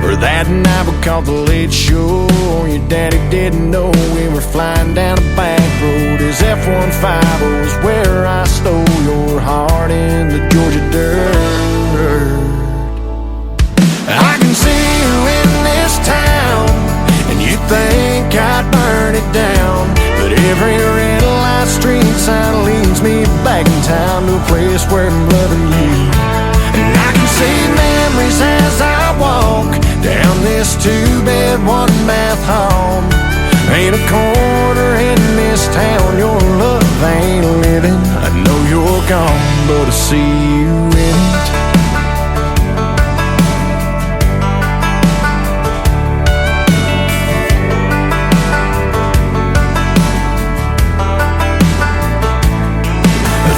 Or that night we caught the late show, your daddy didn't know we were flying down a back road. His F-150 was where I stole your heart in the Georgia dirt. I can see you in this town, and you think I'd burn it down, but every red light street sign leads me back in town to a place where I'm loving you. And I can see memories as I walk down this two-bed, one-bath home. Ain't a corner in this town your love ain't living. I know you're gone, but I see you in it.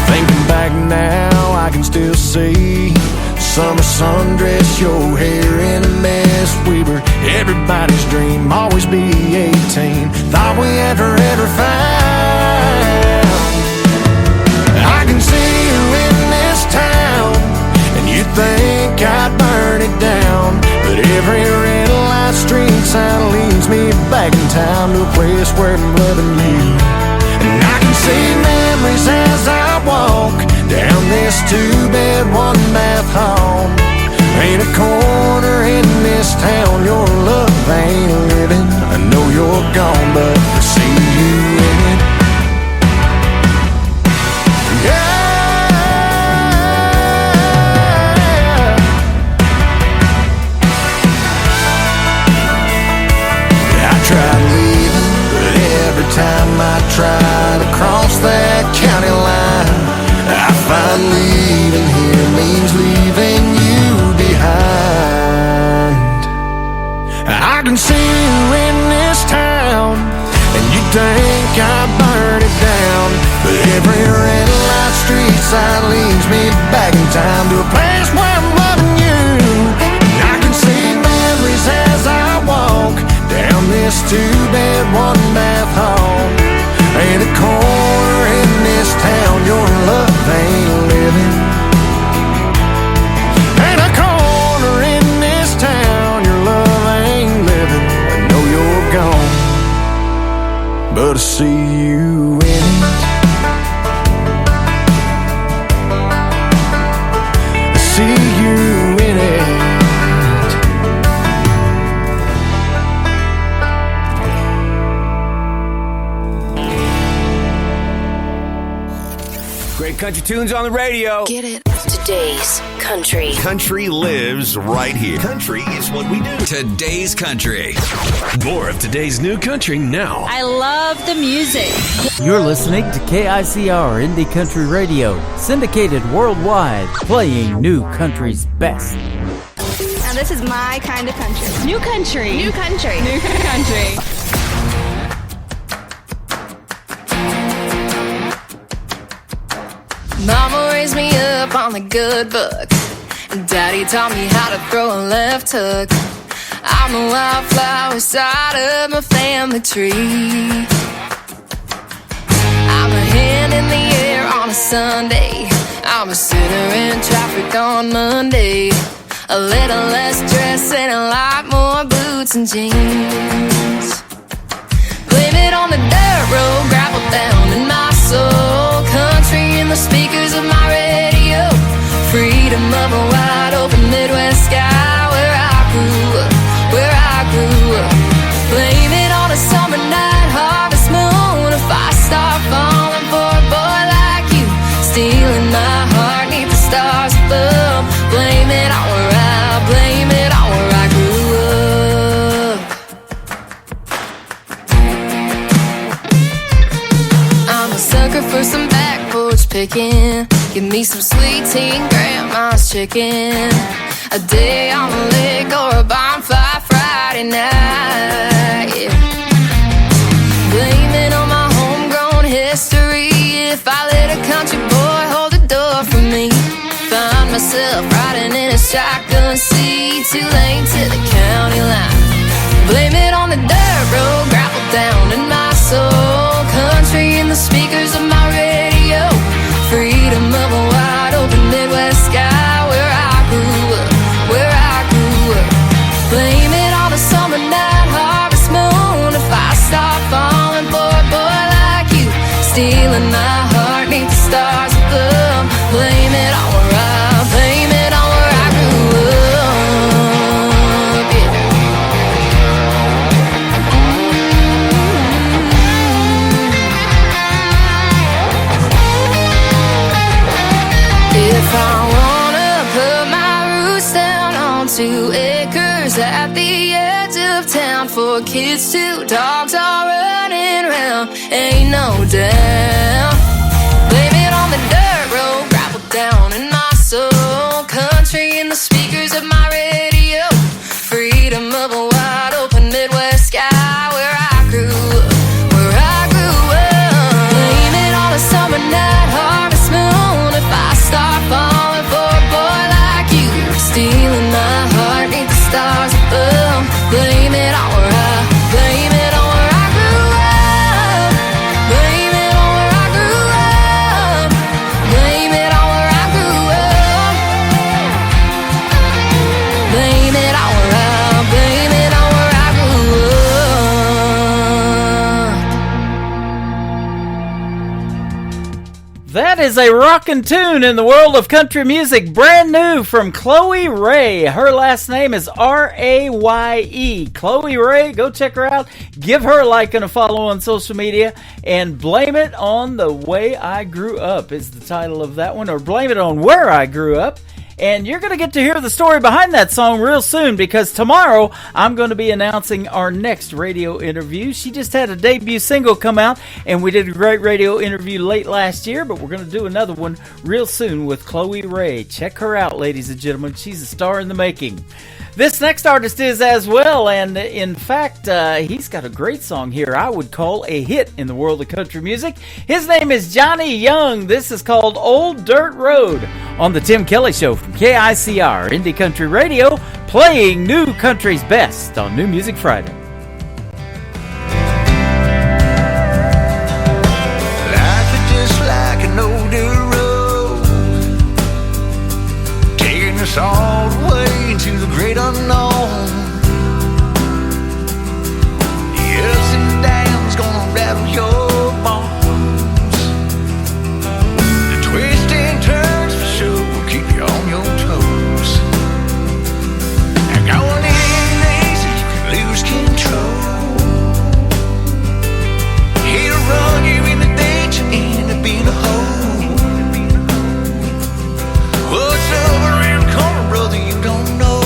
Thinking back now, I can still see summer sundress, your hair in a mess. We were everybody's dream, always be 18. Thought we had forever found. I can see you in this town, and you think I'd burn it down, but every red light street sign leads me back in town to a place where I'm loving you. And I can see memories as I walk down this two-bed, one-bath home. Ain't a corner in this town your love ain't living. I know you're gone, but I see you in it. I tried leaving, but every time I try to cross that county line, I find leaving here means leaving you behind. I can see you in this town, and you think I burn it down, but every red light street sign leads me back in time to a place where I'm loving you. And I can see memories as I walk down this two-bed, one-bath home. Ain't a corner in this town your love ain't living. Ain't a corner in this town your love ain't living. I know you're gone, but I see you in it. I see you in it.
Great country tunes on the radio.
Get it? Today's country.
Country lives right here. Country is what we do.
Today's country. More of today's new country now.
I love the music.
You're listening to KICR Indie Country Radio, syndicated worldwide, playing New Country's best.
Now this is my kind of country.
New country.
New country.
New country.
Mama raised me up on the good books, and Daddy taught me how to throw a left hook. I'm the wildflower side of my family tree. I'm a hand in the air on a Sunday. I'm a sinner in traffic on Monday. A little less dress and a lot more boots and jeans. Blame it on the dirt road, gravel down in my soul. Country in the speakers of my radio. Freedom of a wide open Midwest sky. Where I grew up, where I grew up. Blame it on a summer night harvest moon. If I start falling for a boy like you, stealing my heart neath the stars above. Blame it on where blame it on where I grew up. I'm a sucker for some back porch picking. Give me some sweet tea and grandma's chicken. A day on the lake or a bonfire Friday night, yeah. Blame it on my homegrown history. If I let a country boy hold the door for me, find myself riding in a shotgun seat, too late to the county line. Blame it on the dirt road, gravel down in my soul. Country in the speakers of my radio. Freedom of a wide open Midwest sky. Where I grew up, where I grew up. Blame it on a summer night harvest moon. If I start falling for a boy like you, stealing my heart neath the stars above. Blame it on where blame it on where I grew up, yeah. If I wanna put my roots down on 2 acres at the edge of town, 4 kids, 2 dogs all running around, ain't no doubt. Blame it on the dirt road, gravel down in my soul. Country in the speakers of my radio. Freedom of a wide open Midwest sky. Where I grew up, where I grew up. Blame it on a summer night harvest moon. If I start falling for a boy like you, stealing my heart neath the stars above. Blame it on where blame it on where I grew up. Blame it on where I grew up. Blame it on where I grew up. Blame it on where blame it on where I grew up.
That is a rockin' tune in the world of country music, brand new from Chloe Ray. Her last name is R-A-Y-E. Chloe Ray, go check her out. Give her a like and a follow on social media. And Blame It on the Way I Grew Up is the title of that one, or Blame It on Where I Grew Up. And you're going to get to hear the story behind that song real soon, because tomorrow I'm going to be announcing our next radio interview. She just had a debut single come out, and we did a great radio interview late last year, but we're going to do another one real soon with Chloe Ray. Check her out, ladies and gentlemen. She's a star in the making. This next artist is as well, and in fact, he's got a great song here I would call a hit in the world of country music. His name is Johnny Young. This is called Old Dirt Road on the Tim Kelly Show from KICR, Indie Country Radio, playing New Country's Best on New Music Friday.
Life is just like an old dirt road, taking us all the way into the great unknown. The ups and downs gonna rattle your bones. The twists and turns for sure will keep you on your toes. And going in easy, you can lose control. Hit a run you in the ditch and end up in a hole. What's over in the corner, brother, you don't know.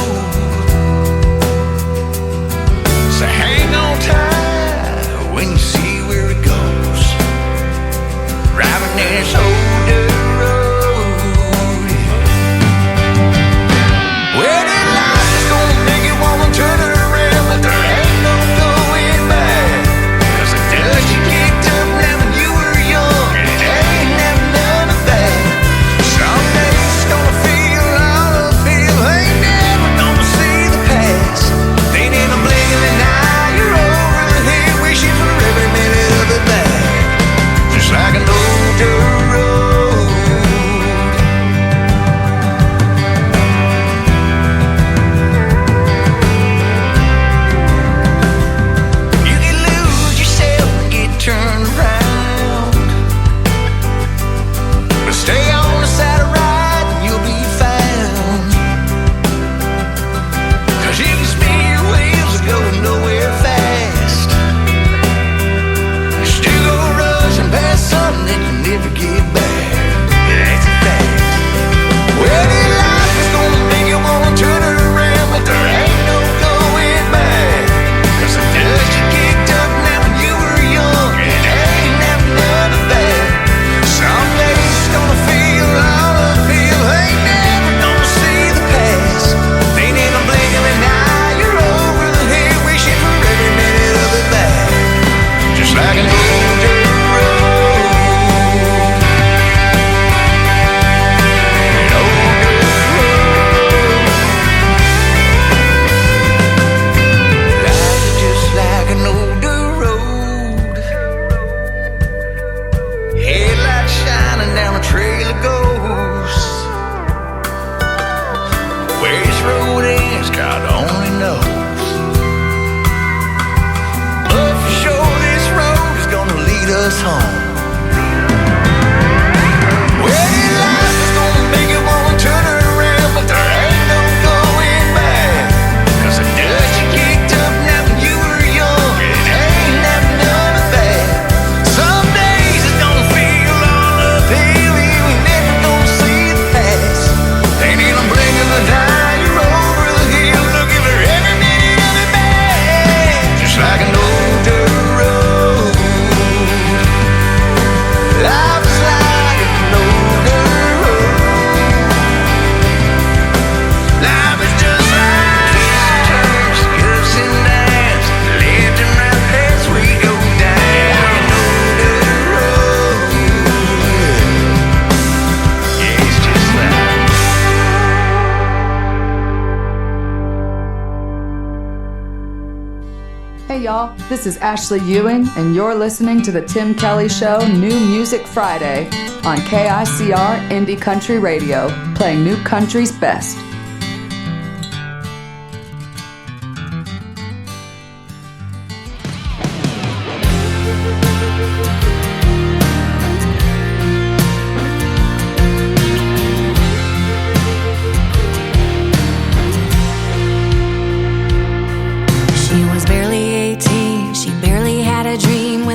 Hey y'all, this is Ashley Ewing, and you're listening to The Tim Kelly Show New Music Friday on KICR Indie Country Radio, playing new country's best.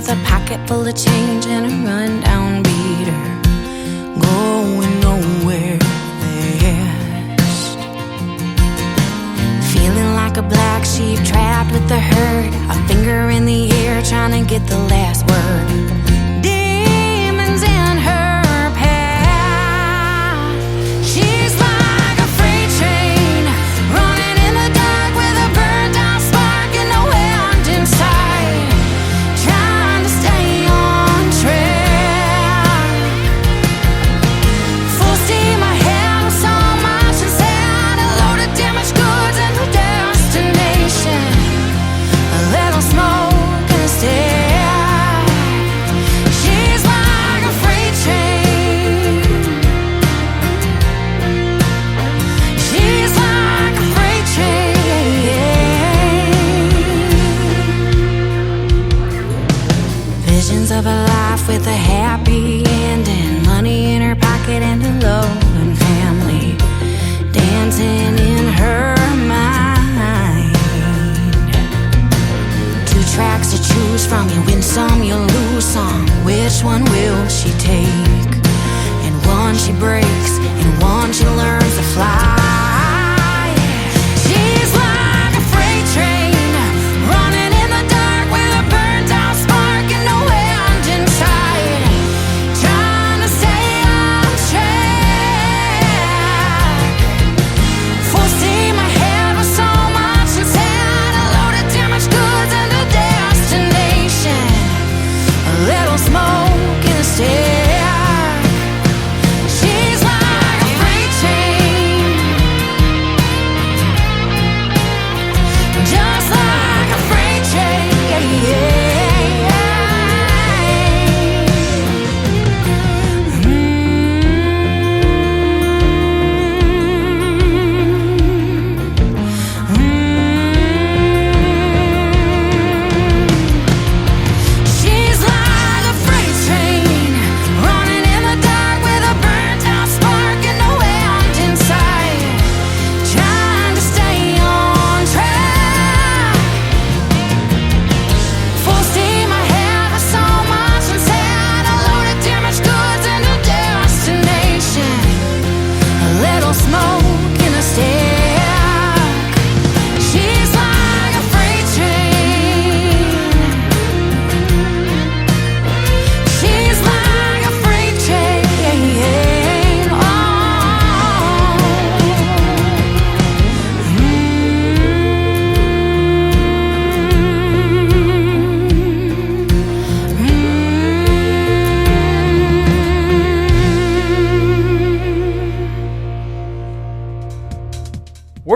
A pocket full of change and a rundown beater, going nowhere fast. Feeling like a black sheep trapped with the herd, a finger in the air trying to get the last word. Demons in her path. She's like a freight train running in the dark with a burned out spark and no end in sight. Of a life with a happy ending, money in her pocket and a loving family dancing in her mind. 2 tracks to choose from, you win some, you lose some. Which one will she take? And one she breaks, and one she learns to fly. She's like a freight train running in the dark with a burnt out spark and no inside, trying to stay on track. Full steam ahead with so much inside, a load of damaged goods and a destination, a little smoke in the stack. She's like a freight train, just like a freight train, yeah.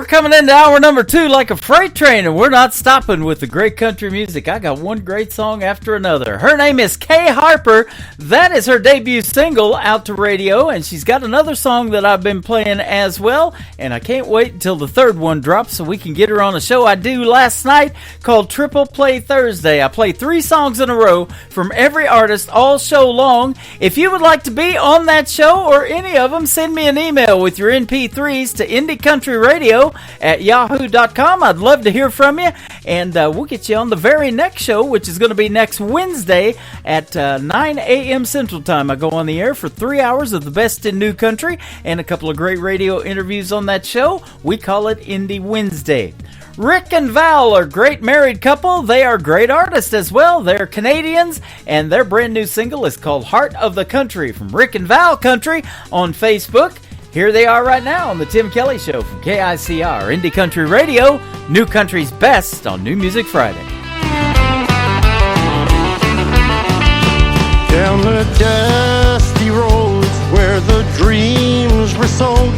Coming into hour number 2 like a freight train, and we're not stopping with the great country music. I got one great song after another. Her name is Kay Harper. That is her debut single out to radio, and she's got another song that I've been playing as well, and I can't wait until the third one drops so we can get her on a show I do last night called Triple Play Thursday. I play 3 songs in a row from every artist all show long. If you would like to be on that show or any of them, send me an email with your MP3s to indiecountryradio@yahoo.com. I'd love to hear from you, and we'll get you on the very next show, which is going to be next Wednesday at 9 a.m. Central Time. I go on the air for 3 hours of the best in new country and a couple of great radio interviews on that show. We call it Indie Wednesday. Rick and Val are a great married couple. They are great artists as well. They're Canadians, and their brand new single is called Heart of the Country from Rick and Val Country on Facebook. Here they are right now on the Tim Kelly Show from KICR, Indie Country Radio, New Country's best on New Music Friday.
Down the dusty roads where the dreams were sold,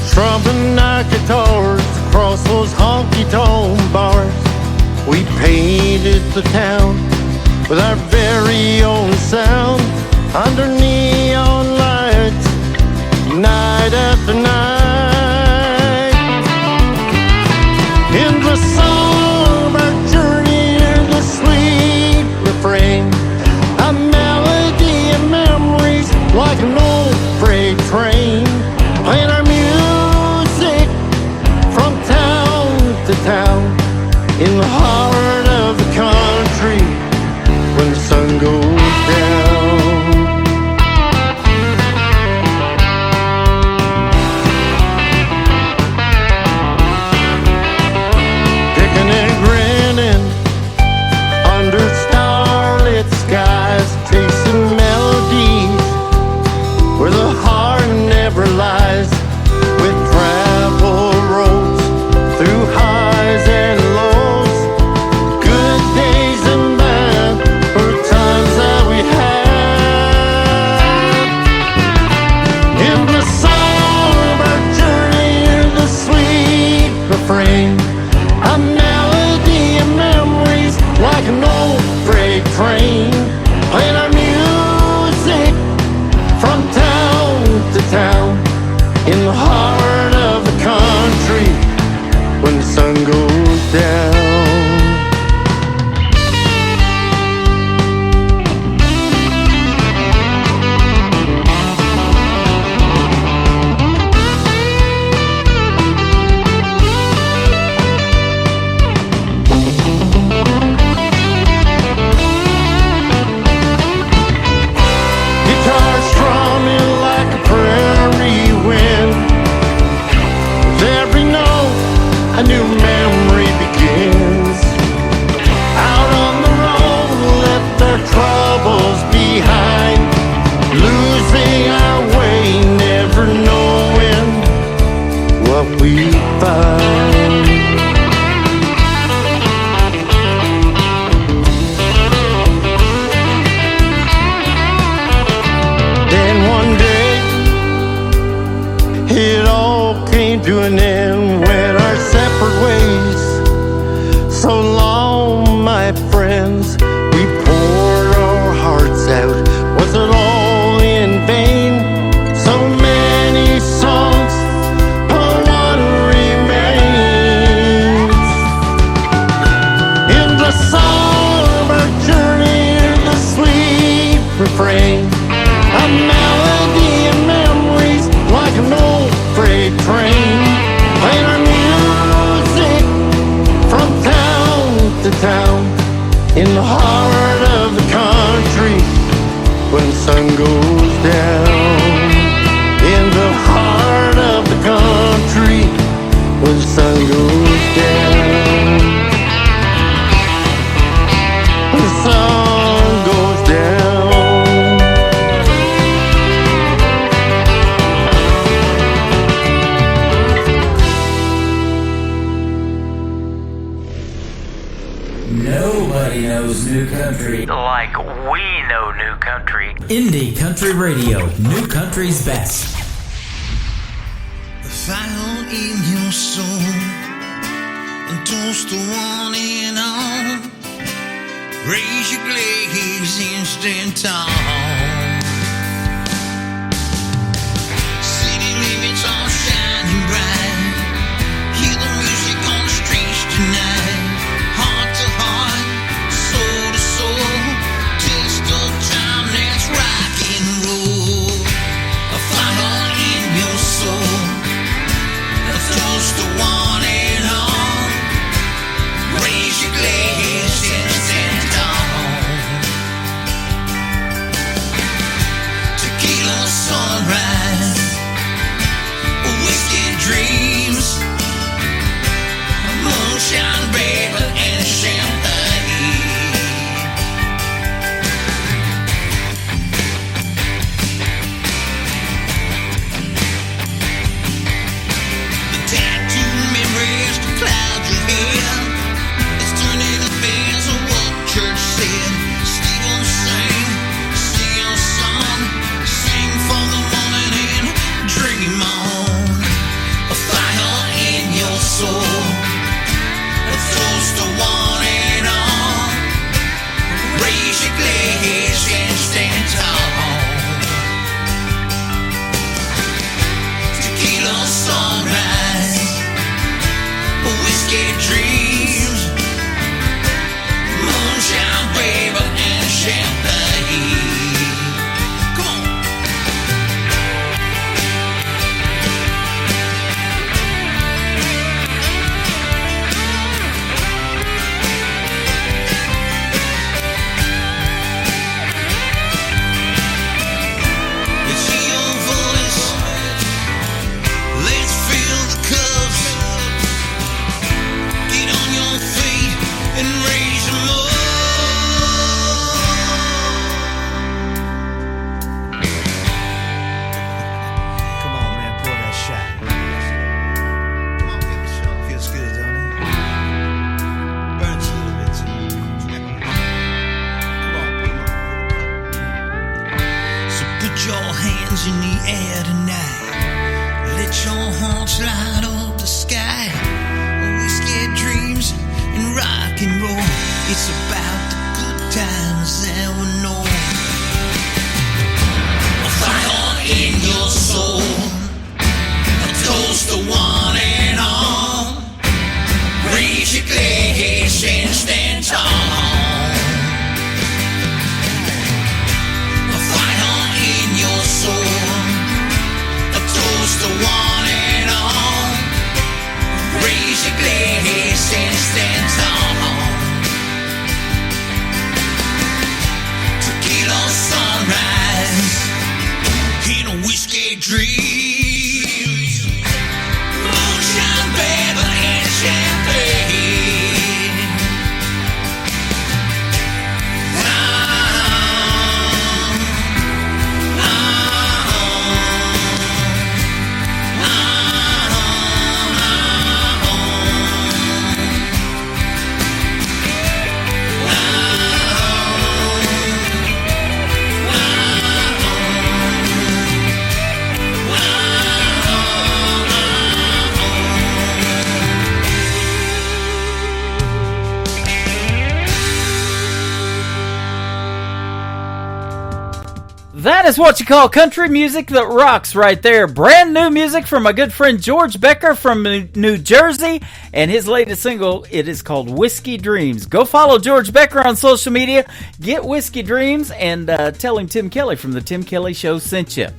strumming night guitars across those honky-tonk bars. We painted the town with our very own sound under neon lights, night after night. In the song of our journey, in the sweet refrain, a melody of memories like an old freight train, playing our music from town to town, in the heart of the country when the sun goes down. Picking and grinning under starlit skies, chasing melodies where the heart never lies, with travel roads through highs and lows, good days and bad, for times that we had. In the song of our journey, in the sweet refrain, a melody of memories like an old freight train, playing our music from town to town, in the heart of the country when the sun goes down. Guitar strumming like a prairie wind, with every note a new memory begins. Out on the road, left their troubles behind, losing our way, never knowing what we find. Then one day, it all came to an end, went our separate ways. So long, my friends, we poured our hearts out. Was it all in vain? So many songs, but one remains. In the song of our journey, in the sweet refrain, a melody of memories like an old freight train, playing our music from town to town, in the heart of the country when the sun goes down. In the heart of the country when the sun goes down. When the sun goes down.
Nobody knows new country like we know new country. Indie Country Radio, new country's best.
The fire in your soul and toast the one and all. Raise your glaze and stand tall. City limits all shining bright. Hear the music on the streets tonight. Heart to heart, soul to soul. Taste of time, let's rock and roll. A fire in your soul. A toast to one and all. Raise your glass and stand tall. and raise them up. Come on, man, pour that shot. Come on, give it a shot. Feels good, don't it? Burns a little bit too. Come on, put 'em up. So put your hands in the air tonight. Let your hearts light up the sky. Whiskey dreams and rock and roll. It's about the good times that we know. A fire in your soul. A toast to one and all. Raise your glass and stand tall. A fire in your soul. A toast to one and all. Raise your glass and stand tall. Tequila sunrise in a whiskey dreams. Moonshine, baby, and champagne.
That is what you call country music that rocks right there. Brand new music from my good friend George Becker from New Jersey, and his latest single, it is called Whiskey Dreams. Go follow George Becker on social media, get Whiskey Dreams, and tell him Tim Kelly from the Tim Kelly Show sent you.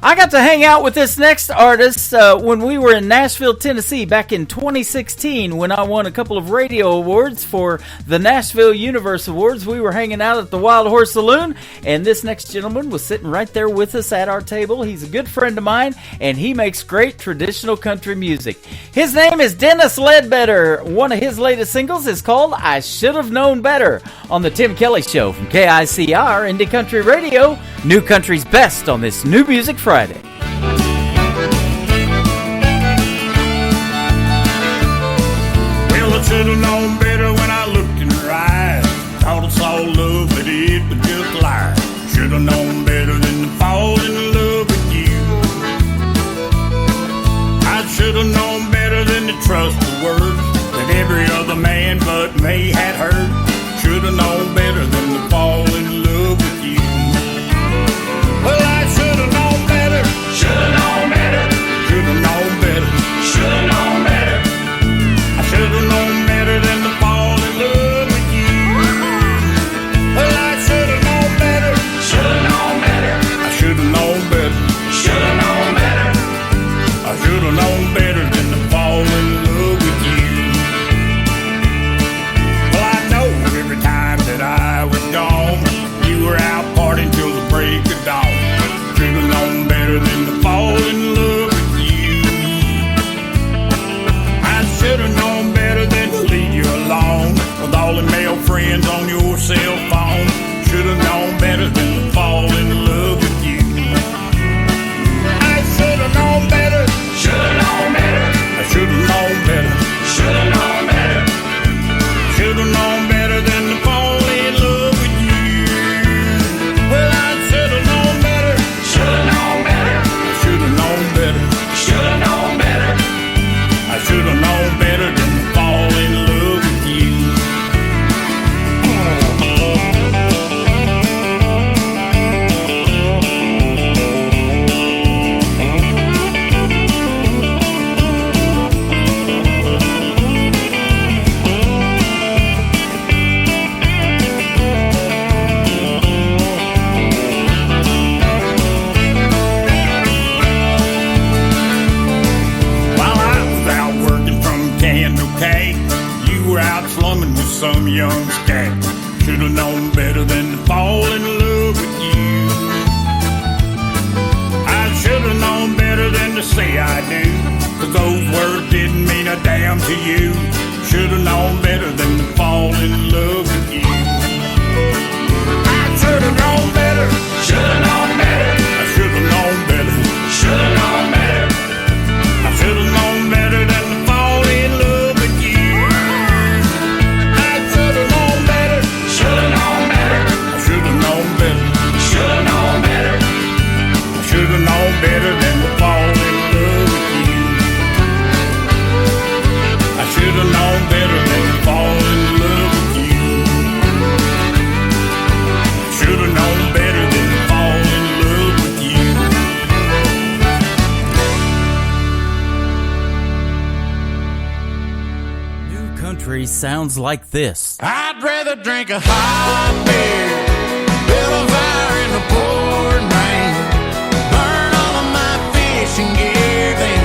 I got to hang out with this next artist when we were in Nashville, Tennessee back in 2016 when I won a couple of radio awards for the Nashville Universe Awards. We were hanging out at the Wild Horse Saloon, and this next gentleman was sitting right there with us at our table. He's a good friend of mine, and he makes great traditional country music. His name is Dennis Ledbetter. One of his latest singles is called I Should Have Known Better on the Tim Kelly Show from KICR Indie Country Radio, New Country's best on this New Music Friday.
Well, I should have known better when I looked in her eyes. Thought I saw love, but it was just a lie. Should have known better than to fall in love with you. I should have known better than to trust the words that every other man but me had heard. Should have known better than to fall in love with you. Well, I should have known better. Should have known better. Should have known better. Should have known better. I should have known better than to fall in love with you. Well, I should have known better. Should have known better. I should have known better. Should have known better. I should have known better than to fall in love with you. Well, I know every time that I was gone, you were out partying till the break of dawn. Should have known better than to fall in love with you. I should have known better than to leave you alone with all the male friends on your cell phone. Should have known better than to fall in love with you. I should have known better. Should have known better. I should have known better. Should have known better. Should have known better than to fall in love with you. Well, I should have known better. Should have known better. I should have known better. Should have known better. I should have known better than to fall in love with you. While I was out working from Candle-K, you were out slumming with some young scat. Should have known better than to fall in love with you. I should have known better than to say I do, 'cause those words didn't mean a damn to you. should've known better than to fall in love with you. I should've known better. Should've known better. I should've known better. Should've known better. I should've known better than to fall in love with you. I should've known better. Should've known better. I should've known better. Should've known better. I should've known better than to fall in love with you. I should've known better than to fall in love with you. Should've known better than to fall in love with you.
New country sounds like this.
I'd rather drink a hot beer, build a fire in the pouring rain, burn all of my fishing gear, then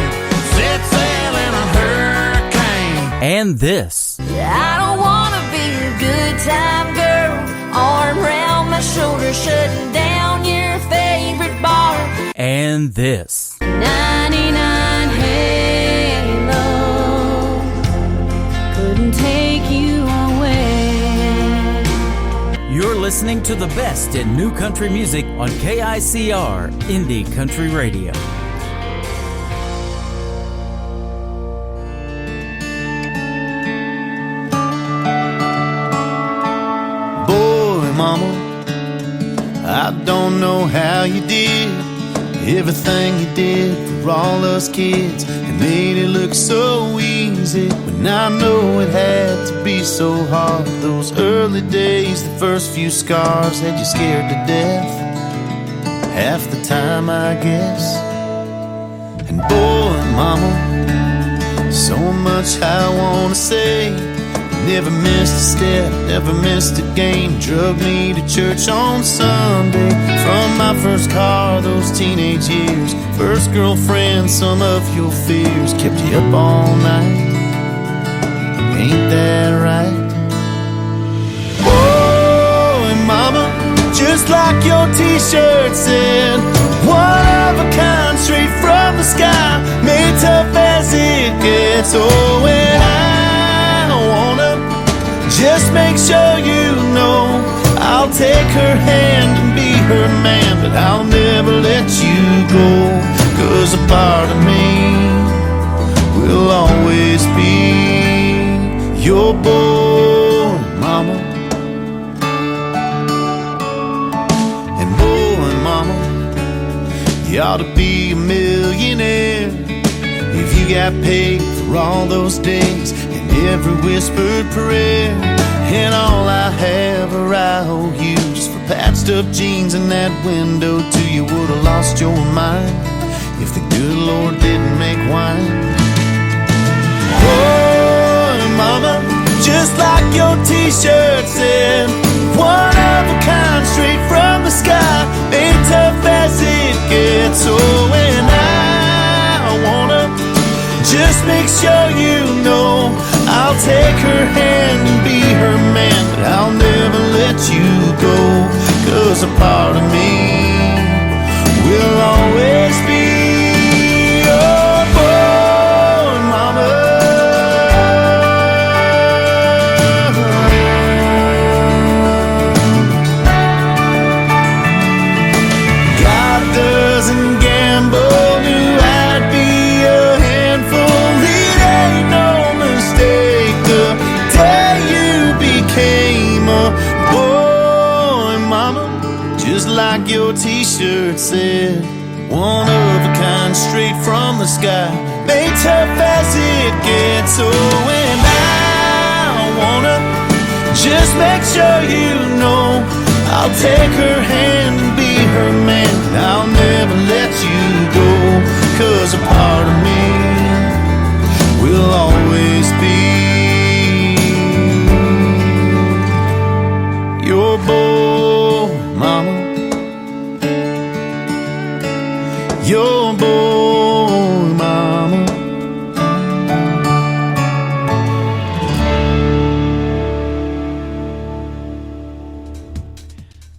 set sail in a hurricane.
And this.
I don't wanna be a good time girl, arm around my shoulder, shutting down your favorite bar.
And this.
99 Halo couldn't take you away.
You're listening to the best in new country music on KICR Indie Country Radio.
Boy, mama, I don't know how you did everything you did for all us kids and made it look so easy when I know it had to be so hard. Those early days, the first few scars had you scared to death half the time, I guess. And boy, mama, so much I wanna say. Never missed a step, never missed a game. Drug me to church on Sunday. From my first car, those teenage years. First girlfriend, some of your fears. Kept you up all night. Ain't that right? Oh, and mama, just like your t-shirt said, one of a kind, straight from the sky, made tough as it gets. Oh, and I wanna just make sure you know I'll take her hand and be her man, but I'll never let you go, 'cause a part of me will always be your boy, mama. And boy, mama, you ought to be a millionaire if you got paid for all those days and every whispered prayer. And all I have are IOUs for patched up jeans and that window till you would have lost your mind if the good Lord didn't make wine. Oh, mama, just like your t-shirt said, one of a kind, straight from the sky, ain't tough as it gets. Oh, and I wanna just make sure you know I'll take her hand and be her man, but I'll never let you go, 'cause a part of me will always be your boy, mama. God doesn't gamble, knew I'd be a handful. It ain't no mistake the day you became a boy, mama. Just like your t-shirt said, one of a kind, straight from the sky, made tough as it gets. Oh, and I wanna just make sure you know I'll take her hand and be her man. I'll never let you go, 'cause a part of me will always be your boy, mama. Your boy, mama.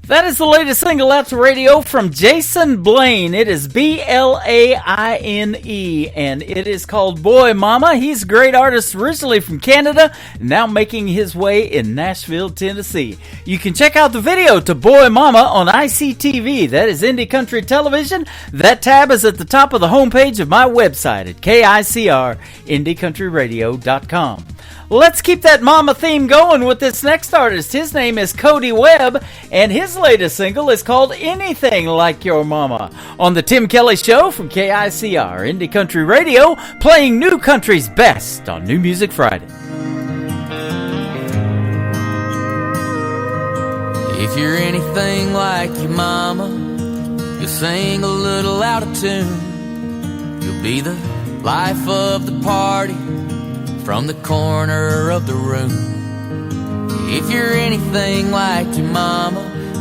That is the latest single out to radio from Jason Blaine. It is Blaine, and it is called Boy Mama. He's a great artist originally from Canada, now making his way in Nashville, Tennessee. You can check out the video to Boy Mama on ICTV. That is Indie Country Television. That tab is at the top of the homepage of my website at KICR, IndieCountryRadio.com. Let's keep that mama theme going with this next artist. His name is Cody Webb, and his latest single is called Anything Like Your Mama. On the Tim Kelly Show from KICR, Indie Country Radio, playing new country's best on New Music Friday.
If you're anything like your mama, you'll sing a little out of tune. You'll be the life of the party from the corner of the room. If you're anything like your mama,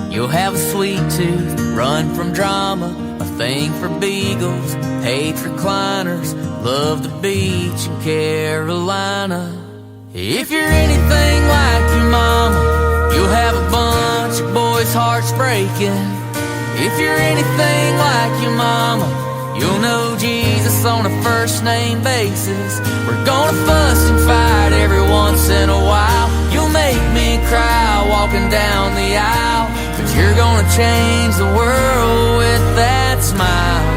you'll have a sweet tooth, run from drama, a thing for beagles, hate recliners, love the beach in Carolina. If you're anything like your mama, you'll have a bunch of boys' hearts breaking. If you're anything like your mama, you'll know Jesus on a first-name basis. We're gonna fuss and fight every once in a while. You'll make me cry walking down the aisle, but you're gonna change the world with that smile.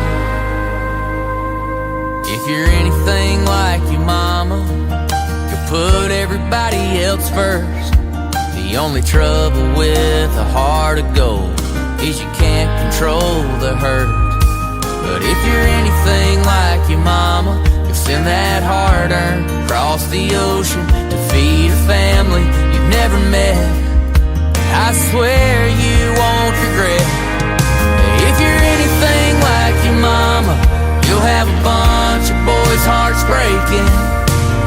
If you're anything like your mama, you'll put everybody else first. The only trouble with a heart of gold is you can't control the hurt. But if you're anything like your mama, you'll send that hard-earned across the ocean to feed a family you've never met. I swear you won't regret. If you're anything like your mama, you'll have a bunch of boys' hearts breaking.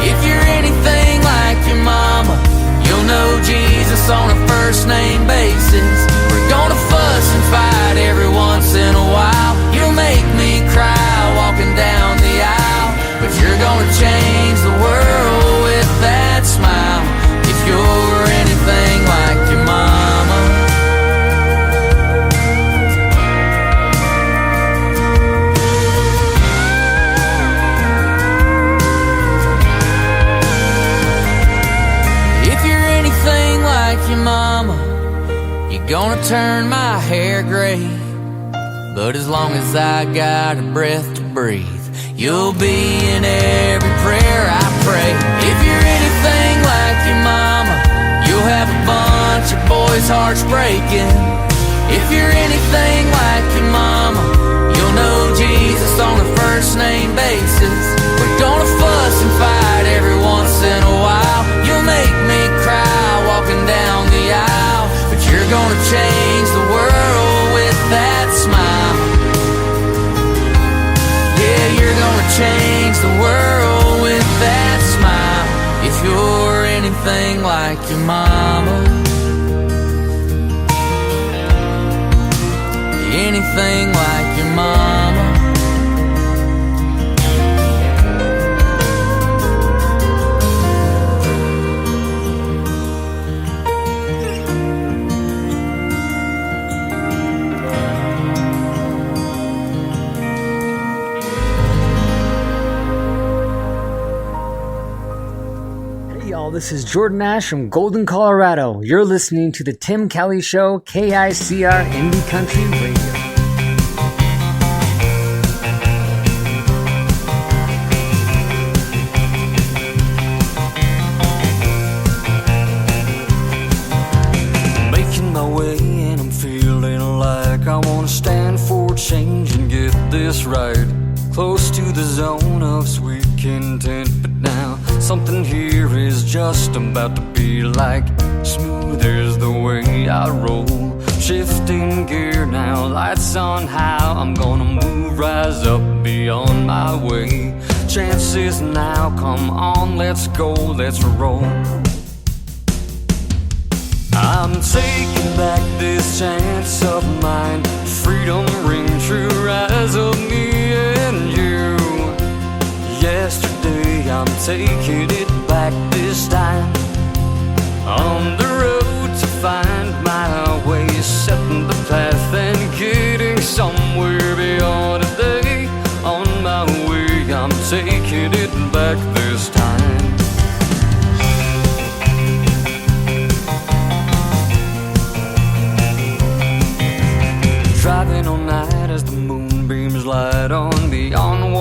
If you're anything like your mama, you'll know Jesus on a first-name basis. We're gonna fuss and fight every once in a while. You'll make me cry walking down the aisle, but you're gonna change the world with that smile. If you're anything like your mama. If you're anything like your mama, you're gonna turn my hair gray. But as long as I got a breath to breathe, you'll be in every prayer I pray. If you're anything like your mama, you'll have a bunch of boys' hearts breaking. If you're anything like your mama, you'll know Jesus on a first-name basis. We're gonna fuss and fight every once in a while. You'll make me cry walking down the aisle, but you're gonna change the world with that smile. Yeah, you're gonna change the world with that smile. If you're anything like your mama, anything like your mama.
This is Jordan Ash from Golden, Colorado. You're listening to the Tim Kelly Show, KICR Indie Country Radio.
Making my way and I'm feeling like I want to stand for change and get this right. Close to the zone of sweet content, but now something here is just about to be like smooth as the way I roll. Shifting gear now, lights on how I'm gonna move, rise up beyond my way. Chances now, come on, let's go, let's roll. I'm taking back this chance of mine. Freedom ring true, rise of me and you. Yesterday I'm taking it back this time. On the road to find my way, setting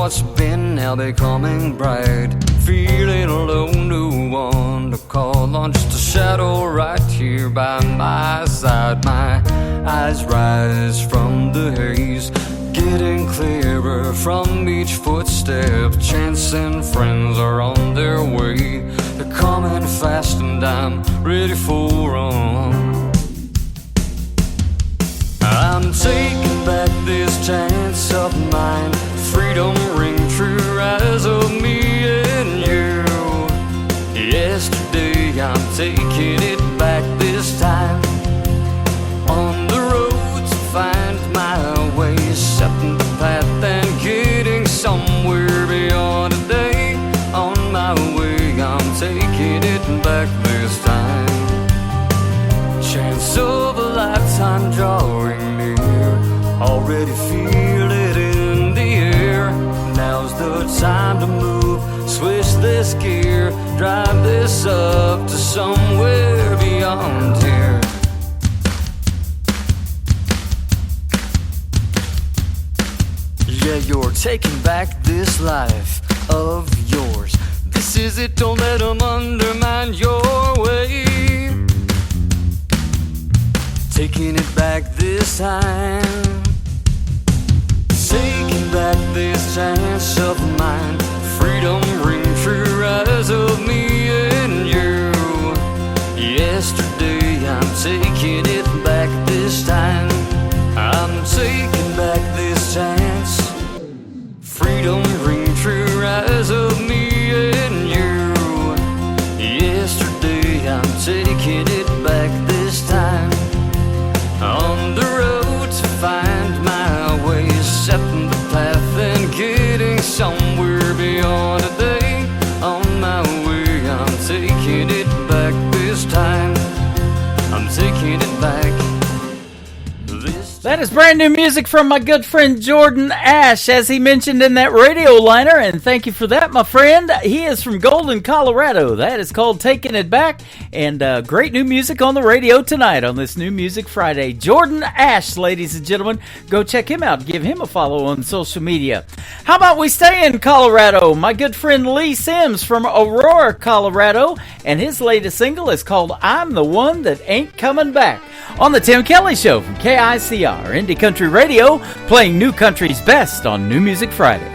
what's been now becoming bright. Feeling alone, no one to call on, just a shadow right here by my side. My eyes rise from the haze, getting clearer from each footstep. Chance and friends are on their way. They're coming fast and I'm ready for 'em. I'm taking back this chance of mine. Freedom ring true as of me and you. Yesterday I'm taking it back this time. On the road to find my way, setting the path and getting somewhere beyond today. On my way, I'm taking it back this time. Chance of a lifetime drawing near, already feel it in the air. Now's the time to move, switch this gear, drive this up to somewhere beyond here. Yeah, you're taking back this life of yours. This is it, don't let them undermine your way. Taking it back this time. Taking back this chance of mine. Freedom ring true as of me and you. Yesterday I'm taking it back this time. I'm taking back this chance. Freedom ring true as of me and you. Yesterday I'm taking it back this time. On the road to find my way, setting the path and getting somewhere beyond today. On my way, I'm taking it back this time. I'm taking it back.
That is brand new music from my good friend Jordan Ash, as he mentioned in that radio liner, and thank you for that, my friend. He is from Golden, Colorado. That is called Taking It Back, and great new music on the radio tonight on this New Music Friday. Jordan Ash, ladies and gentlemen, go check him out. Give him a follow on social media. How about we stay in Colorado? My good friend Lee Sims from Aurora, Colorado, and his latest single is called I'm the One That Ain't Coming Back. On the Tim Kelly Show from KICR, Indie Country Radio, playing new country's best on New Music Friday.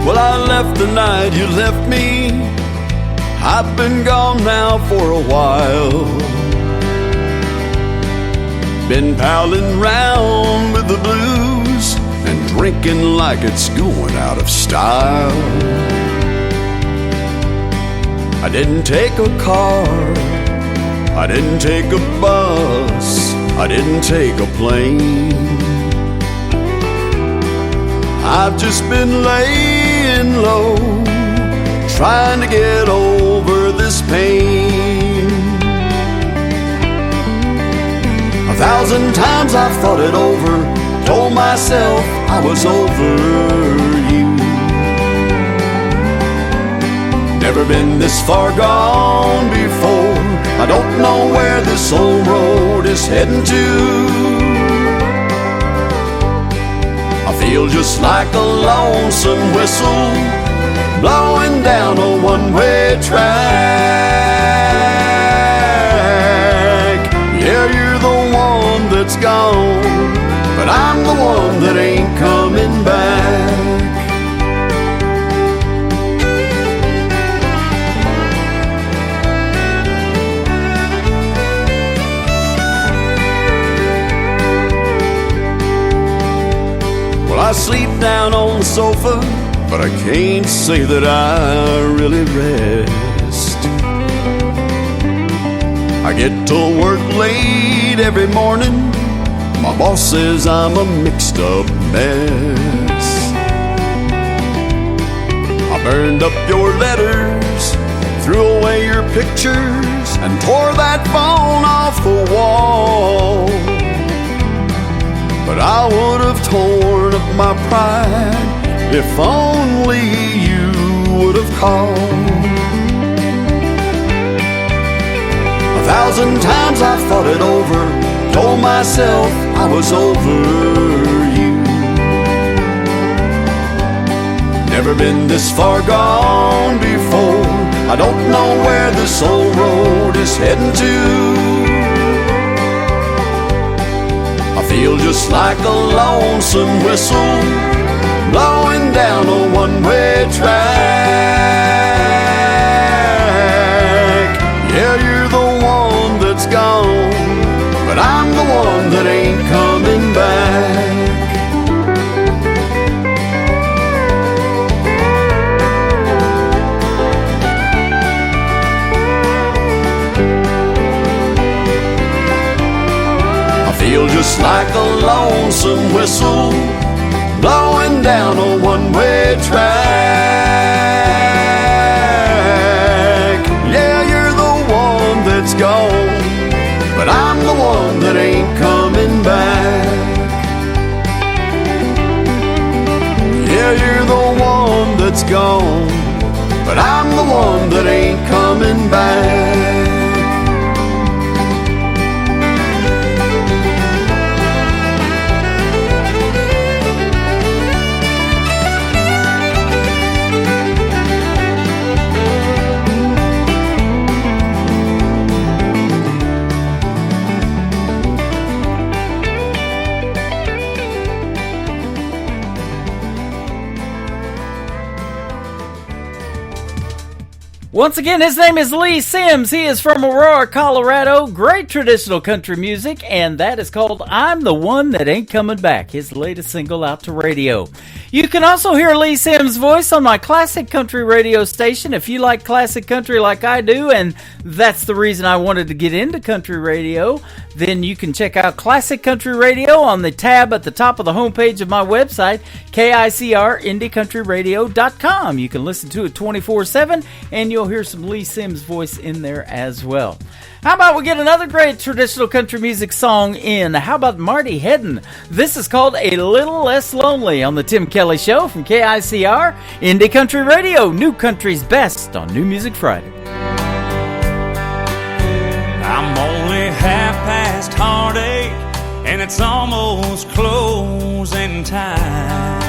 Well, I left the night you left me. I've been gone now for a while. Been palling round with the blues and drinking like it's going out of style. I didn't take a car, I didn't take a bus, I didn't take a plane. I've just been laying low, trying to get over this pain. 1,000 times I've thought it over, told myself I was over you. Never been this far gone before, I don't know where this old road is heading to. I feel just like a lonesome whistle blowing down a one-way track. Yeah, you're the one that's gone, but I'm the one that ain't coming back. Well, I sleep down on the sofa, but I can't say that I really rest. I get to work late every morning. My boss says I'm a mixed up mess. I burned up your letters, threw away your pictures, and tore that phone off the wall. But I would have torn up my pride if only you would have called. 1,000 times I thought it over, told myself I was over you. Never been this far gone before. I don't know where this old road is heading to. I feel just like a lonesome whistle blowing down a one-way track. Yeah, you're the one that's gone, but I'm the one that ain't coming back. Feel just like a lonesome whistle blowing down a one-way track. Yeah, you're the one that's gone, but I'm the one that ain't coming back. Yeah, you're the one that's gone, but I'm the one that ain't coming back.
Once again, his name is Lee Sims. He is from Aurora, Colorado. Great traditional country music, and that is called I'm the One That Ain't Coming Back, his latest single out to radio. You can also hear Lee Sims' voice on my classic country radio station if you like classic country like I do, and that's the reason I wanted to get into country radio. Then you can check out Classic Country Radio on the tab at the top of the homepage of my website, KICRIndieCountryRadio.com. You can listen to it 24/7, and you'll hear some Lee Sims' voice in there as well. How about we get another great traditional country music song in? How about Marty Heddon? This is called A Little Less Lonely on the Tim Kelly Show from KICR, Indie Country Radio, New Country's best on New Music Friday.
I'm only half past heartache, and it's almost closing time.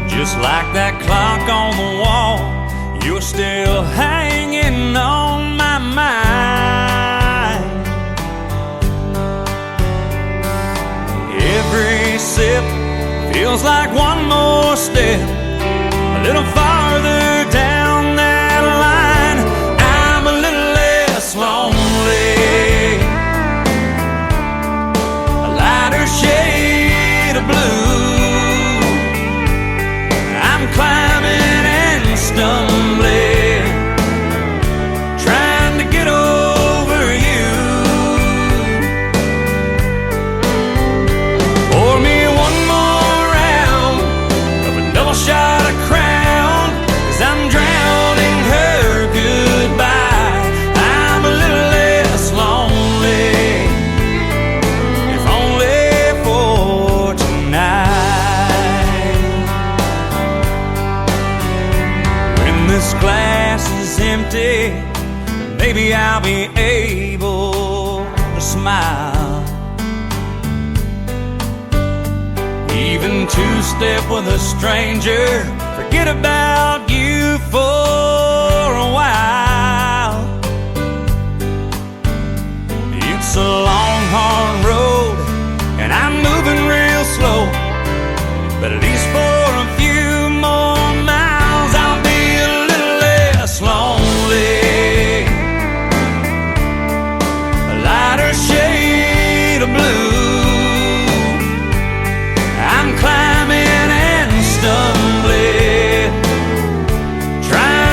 Just like that clock on the wall, you're still hanging on my mind. Every sip feels like one more step, a little farther down that line. I'm a little less lonely, a lighter shade of blue. I'm climbing and stumbling, trying to get over you. Pour me one more round of a double shot of Crown, 'cause I'm drowning her goodbye. I'm a little less lonely, if only for tonight. When this glass is empty, maybe I'll be able to smile. Even two-step with a stranger, forget about you for a while. It's a long, hard road, and I'm moving real slow, but at least for a few more miles I'll be a little less lonely, a lighter shade of blue. I'm climbing and stumbling, trying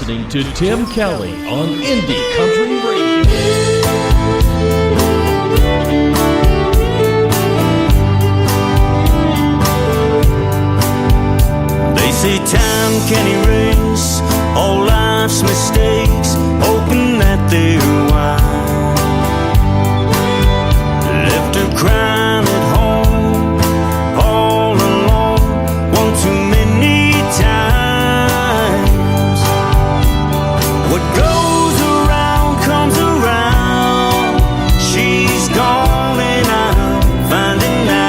listening to Tim Kelly on Indie Country Radio.
They say time can erase all life's mistakes, hoping that they're wise. Left her crying at home, all alone, one too many times. What goes around comes around. She's gone and I'm finding out.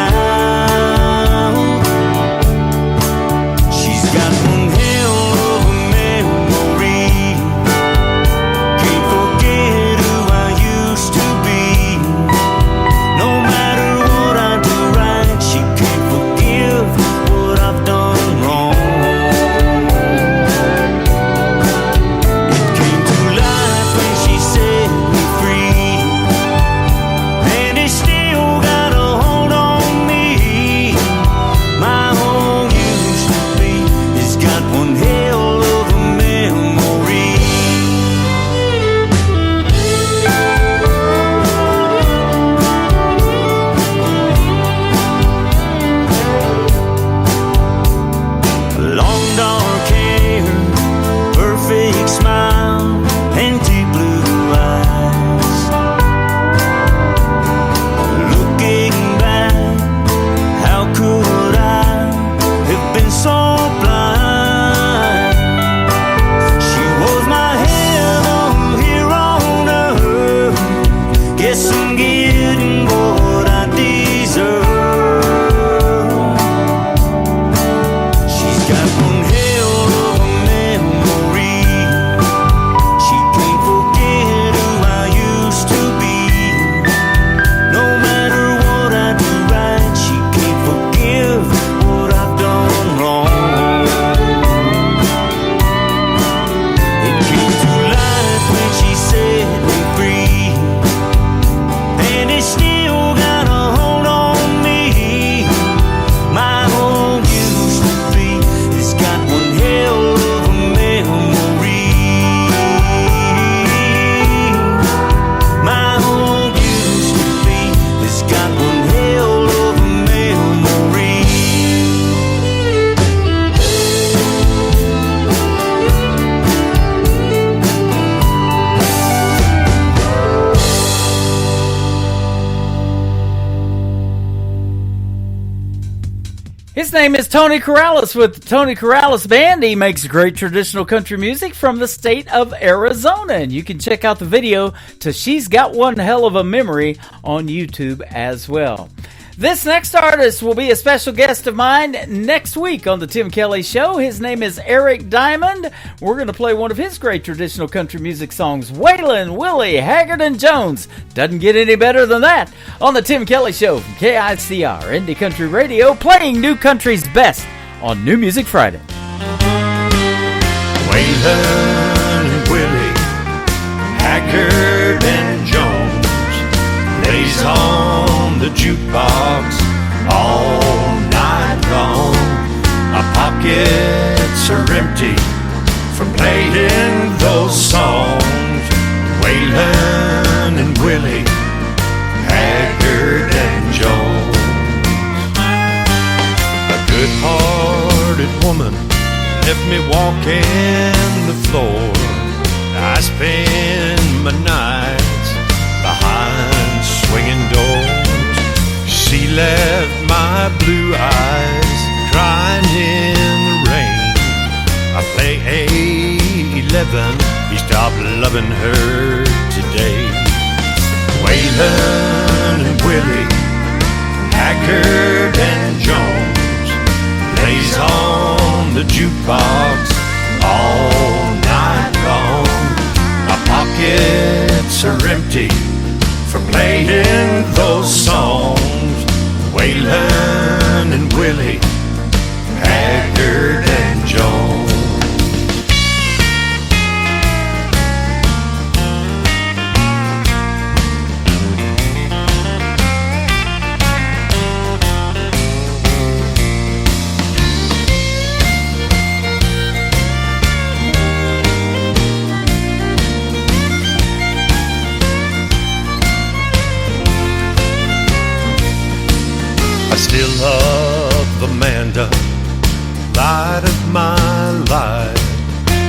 She's got one hell of a memory. Can't forget who I used to be. No matter what I do right, she can't forgive what I've done wrong. It came to life when she set me free, and it still got a hold on me. My home used to be, it's got one hell of a memory. Long dark hair, perfect smile, and deep blue eyes. Looking back, how could I have been so blind? She was my heaven here on earth. Guess I'm getting what I deserve. She's got one hell of a memory. She can't forget who I used to be. No matter what I do right, she can't forgive what I've done wrong. It came to life when she set me free, and it still got a hold on me. My home used to be, it's got one hell of a memory. My home used to be, it's got one hell of a memory.
His name is Tony Corrales with the Tony Corrales Band. He makes great traditional country music from the state of Arizona. And you can check out the video to She's Got One Hell of a Memory on YouTube as well. This next artist will be a special guest of mine next week on the Tim Kelly Show. His name is Eric Diamond. We're going to play one of his great traditional country music songs, Waylon Willie Haggard and Jones. Doesn't get any better than that on the Tim Kelly Show from KICR Indie Country Radio, playing new country's best on New Music Friday.
Waylon and Willie Haggard and Jones lays on the jukebox all night long. Our pockets are empty from playing those songs. Waylon and Willie Haggard and Jones. A good-hearted woman left me walking the floor. I spend my nights behind swinging doors. She left my blue eyes crying in the rain. I play 11, he stopped loving her today. Waylon and Willie Haggard and Jones lays on the jukebox all night long. My pockets are empty from playing those songs. Waylon and Willie Haggard and Jones.
still love Amanda, light of my life.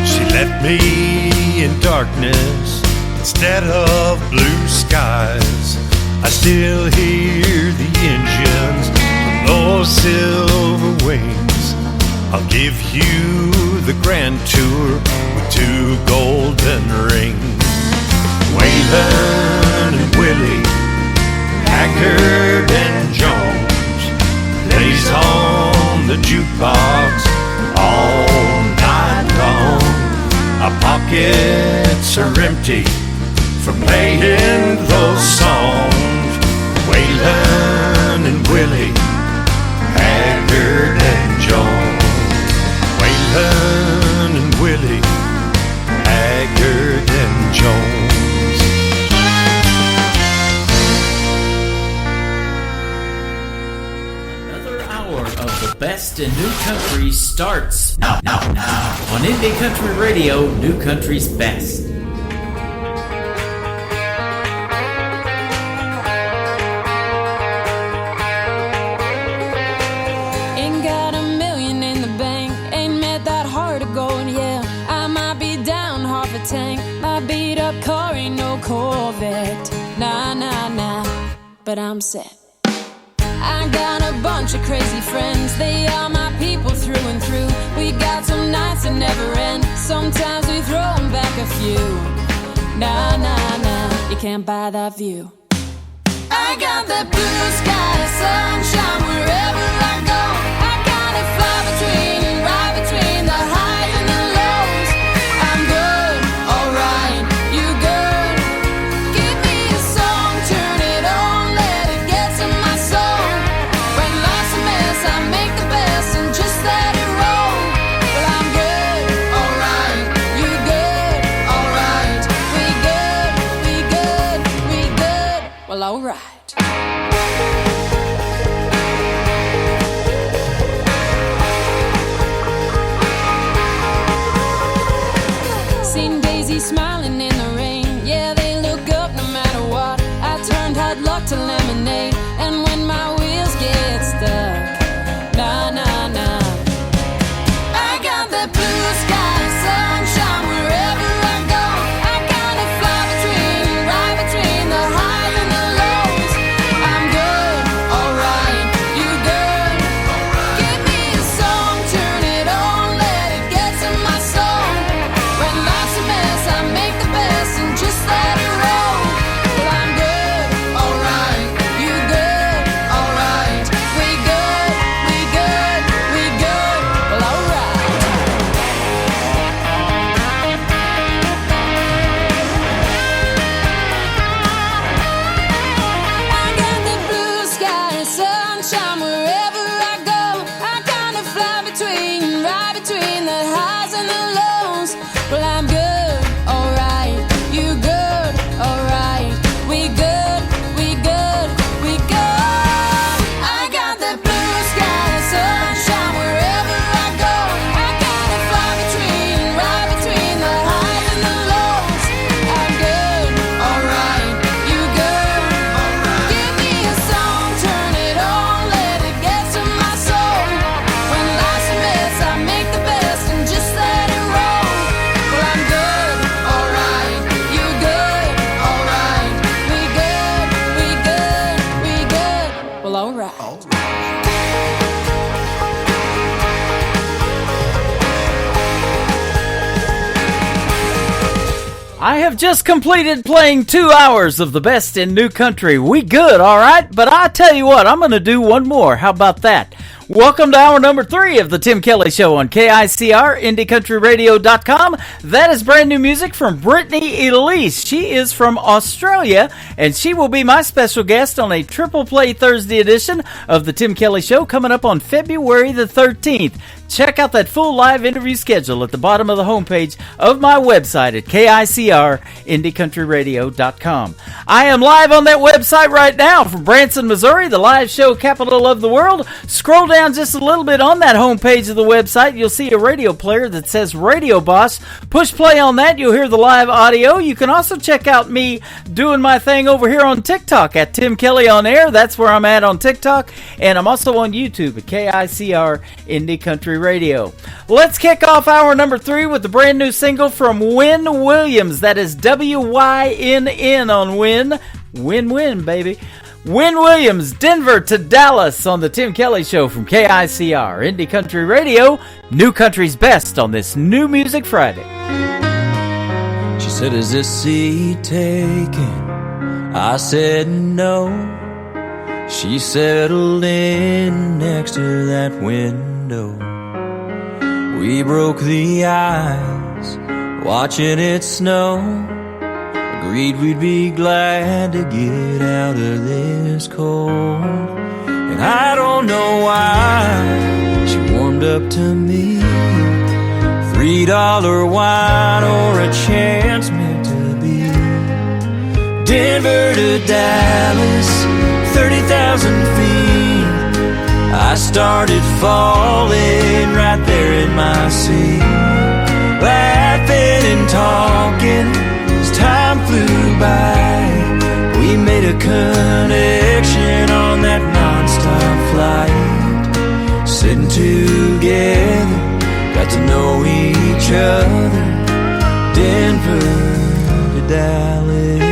She left me in darkness instead of blue skies. I still hear the engines from those silver wings. I'll give you the grand tour with 2 golden rings. Waylon and Willie, Haggard and Jones, plays on the jukebox all night long. Our pockets are empty from playing those songs. Waylon and Willie, Haggard and Jones. Waylon and Willie, Haggard and Jones.
Another hour of the best in new country starts now on Indie Country Radio, New Country's Best.
Ain't got $1 million in the bank, ain't met that hard of gold, yeah. I might be down half a tank, my beat up car ain't no Corvette. Nah, but I'm set. I got a bunch of crazy friends, they are my people through and through. We got some nights that never end, sometimes we throw them back a few. Nah, you can't buy that view. I got that blue sky, sunshine wherever I go. I gotta fly right between the highs and the lows. I'm good, alright, you good? Give me a song, turn it on, let it get to my soul. When life's a mess, I make the best and just let it roll. Well, I'm good, alright, you good, alright. We good, well, alright. Seen Daisy smiling in the rain, yeah, they look up no matter what. I turned hard luck to lemonade, and when my wheels get stuck, nah. I got that blue sky, sunshine wherever I go. I gotta fly right between the highs and the lows. I'm good, alright, you good? Give me a song, turn it on, let it get to my soul. When life's a mess, I make the best and just let it roll. Well, I'm good, alright, you good, alright. We good, well, alright. I got the blue sky, sunshine wherever I go. I kinda fly right between the highs and the lows. Well, I'm good, alright, you good, alright. We good. I got the blue sky, sunshine wherever I go. I gotta fly right between the highs and the lows. I'm good, alright, you good, alright. Give me a song, turn it on, let it get to my soul. When life's a mess, I make the best and just let it roll. Well, I'm good, alright, you good, alright. We good, well, alright.
I have just completed playing 2 hours of the best in new country. We good, all right? But I tell you what, I'm going to do one more. How about that? Welcome to hour number 3 of the Tim Kelly Show on KICR, IndieCountryRadio.com. That is brand new music from Brittany Elise. She is from Australia, and she will be my special guest on a Triple Play Thursday edition of the Tim Kelly Show coming up on February the 13th. Check out that full live interview schedule at the bottom of the homepage of my website at KICR, IndieCountryRadio.com. I am live on that website right now from Branson, Missouri, the live show capital of the world. Scroll down down just a little bit on that homepage of the website, you'll see a radio player that says Radio Boss. Push play on that, you'll hear the live audio. You can also check out me doing my thing over here on TikTok at Tim Kelly On Air. That's where I'm at on TikTok. And I'm also on YouTube at KICR Indie Country Radio. Let's kick off hour number 3 with the brand new single from Wynn Williams. That is WYNN on Win. Win-win, baby. Wynn Williams, Denver to Dallas on the Tim Kelly Show from KICR Indie Country Radio. New country's best on this New Music Friday.
She said, is this seat taken? I said no. She settled in next to that window. We broke the ice, watching it snow. Agreed we'd be glad to get out of this cold. And I don't know why she warmed up to me. $3 wine or a chance meant to be. Denver to Dallas, 30,000 feet. I started falling right there in my seat. Laughing and talking as time flew by. We made a connection on that non-stop flight. Sitting together, got to know each other. Denver to Dallas.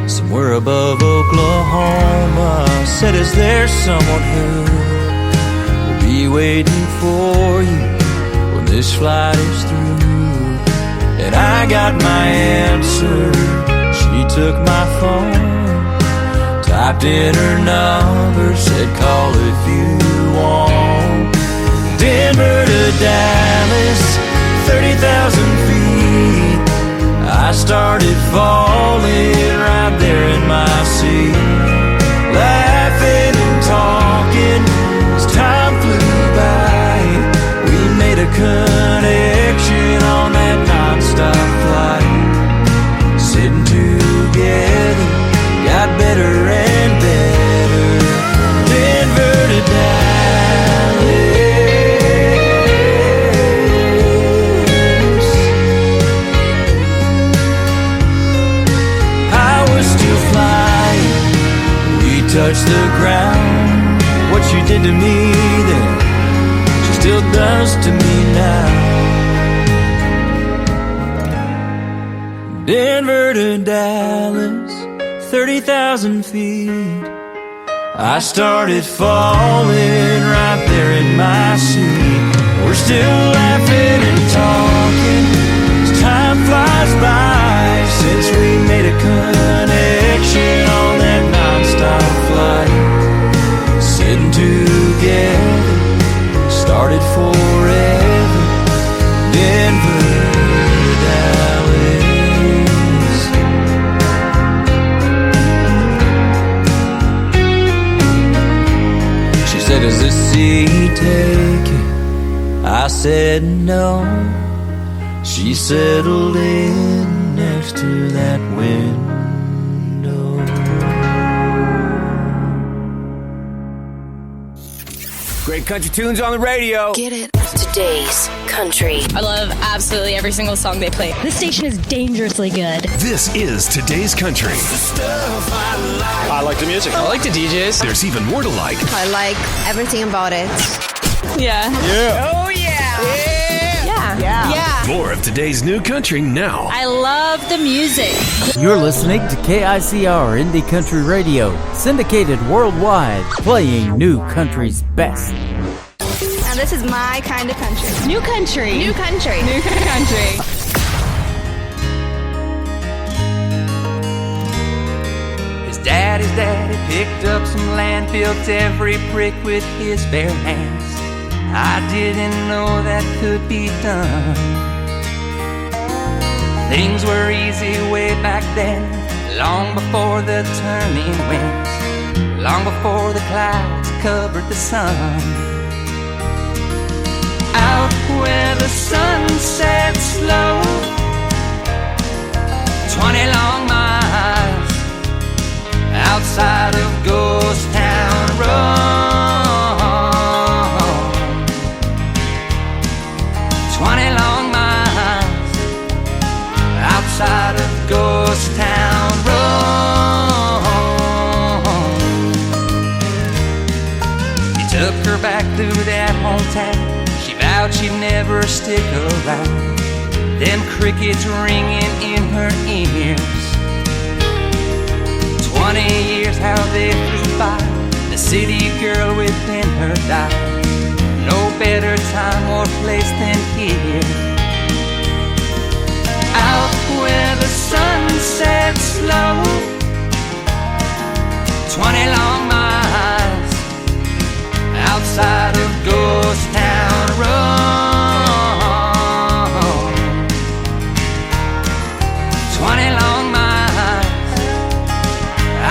Somewhere above Oklahoma, said, is there someone who will be waiting for you when this flight is through? And I got my answer. She took my phone, typed in her number, said call if you want. Denver to Dallas, 30,000 feet. I started falling right there in my seat. Laughing and talking as time flew by. We made a connection on that non-stop flight. Sitting together, got better and better. Denver to Dallas. I was still flying, we touched the ground. What she did to me then, she still does to me now. Denver to Dallas, 30,000 feet. I started falling right there in my seat. We're still laughing and talking as time flies by. Since we made a connection on that non-stop flight. Sitting together, started forever. Denver to Dallas. She said, is this seat taken? I said no. She settled in next to that window.
Great country tunes on the radio.
Get it? Today's country.
I love absolutely every single song they play. This station is dangerously good.
This is Today's Country.
I like the music.
I like the DJs.
There's even more to like.
I like everything about it.
Yeah.
Yeah.
Oh, yeah. Yeah.
More of today's new country now.
I love the music.
You're listening to KICR Indie Country Radio, syndicated worldwide, playing new country's best.
Now this is my kind of country.
New country.
New country.
New country.
His daddy's daddy picked up some land, built every brick with his bare hands. I didn't know that could be done. Things were easy way back then, long before the turning winds, long before the clouds covered the sun. Out where the sun sets low, 20 long miles
she'd never stick around. Them crickets ringing in her ears. 20 years how they flew by. The city girl within her died. No better time or place than here, out where the sun sets slow. 20 long miles outside of Ghost Town Road. 20 long miles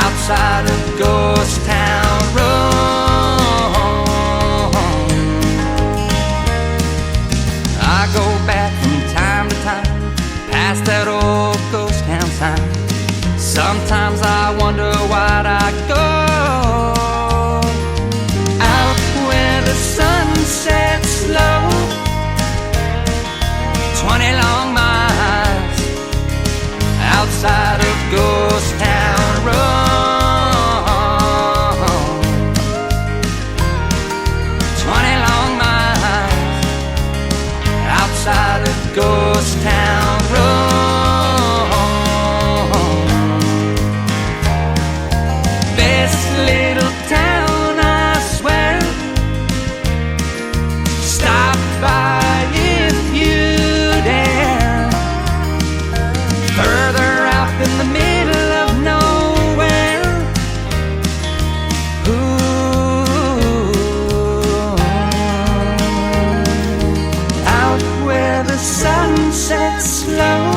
outside of Ghost Town Road. I go back from time to time past that old ghost town sign. Sometimes I wonder why'd I go out where the sun sets slow. 20 long miles outside of Ghost Town Road. 20 long miles outside of Ghost Town Road. Best little town, I swear. Stop by if you dare. Further out in the middle of nowhere. Ooh. Out where the sun sets slow.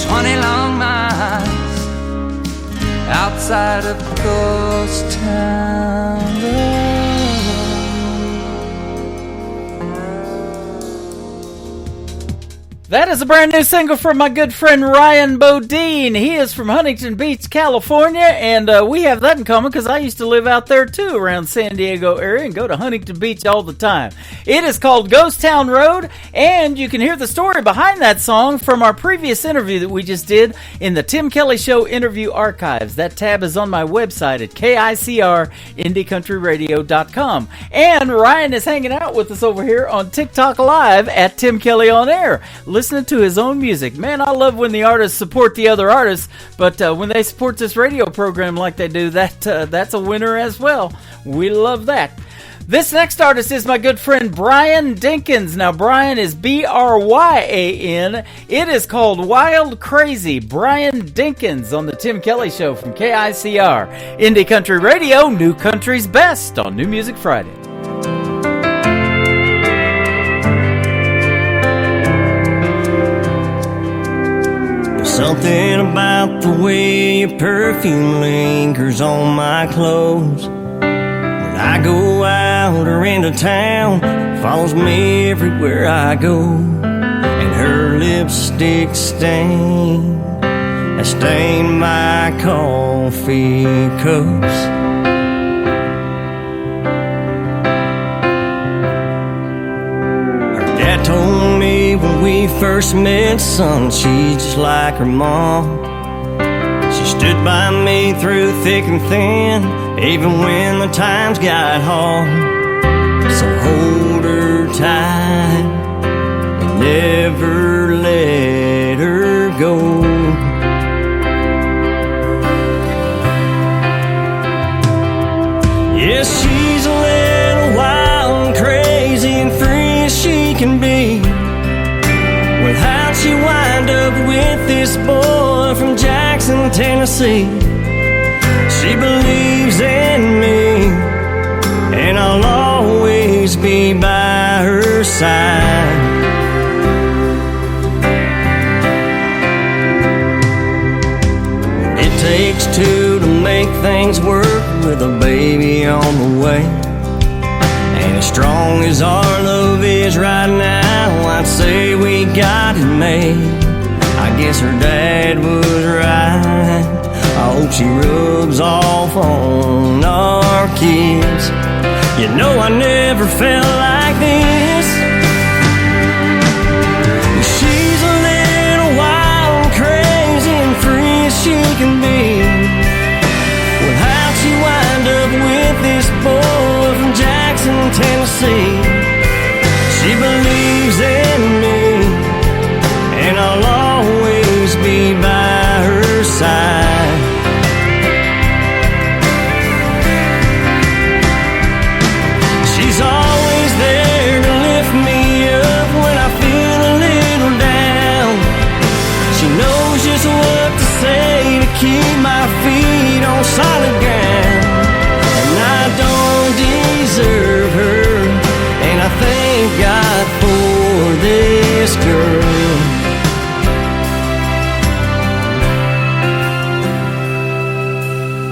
20 long miles outside of Ghost Town Road.
That is a brand new single from my good friend Ryan Bodine. He is from Huntington Beach, California, and we have that in common because I used to live out there too, around San Diego area, and go to Huntington Beach all the time. It is called Ghost Town Road, and you can hear the story behind that song from our previous interview that we just did in the Tim Kelly Show interview archives. That tab is on my website at KICRIndieCountryRadio.com. And Ryan is hanging out with us over here on TikTok Live at Tim Kelly On Air, listening to his own music. Man, I love when the artists support the other artists, but when they support this radio program like they do, that's a winner as well. We love that. This next artist is my good friend Brian Dinkins. Now, Brian is Bryan. It is called Wild Crazy. Brian Dinkins on the Tim Kelly Show from KICR. Indie Country Radio, New Country's Best on New Music Friday.
Something about the way your perfume lingers on my clothes. When I go out or into town, follows me everywhere I go. And her lipstick stain has stained my coffee cups. Her dad told me when we first met, son, she's just like her mom. She stood by me through thick and thin, even when the times got hard. So hold her tight and never let her go. Yes, she's a little wild and crazy and free as she can be. Well, how'd she wind up with this boy from Jackson, Tennessee? She believes in me, and I'll always be by her side. It takes two to make things work with a baby on the way. And as strong as our love is right now, I'd say we got it made. I guess her dad was right. I hope she rubs off on our kids. You know I never felt like this. She's a little wild and crazy and free as she can be. Well, how'd she wind up with this boy from Jackson, Tennessee? keep my feet on solid ground. And I don't deserve her, and I thank God for this girl.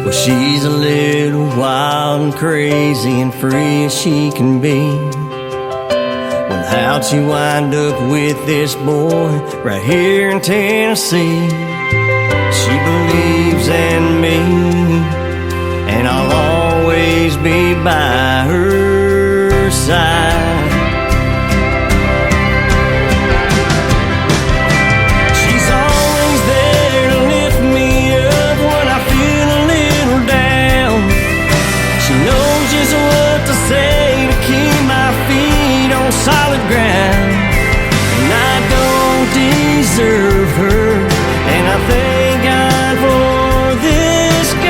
Well, she's a little wild and crazy and free as she can be. Well, how'd she wind up with this boy right here in Tennessee? She believes in me, and I'll always be by her side. She's always there to lift me up when I feel a little down. She knows just what to say to keep my feet on solid ground. And I don't deserve her, and I thank God for this girl.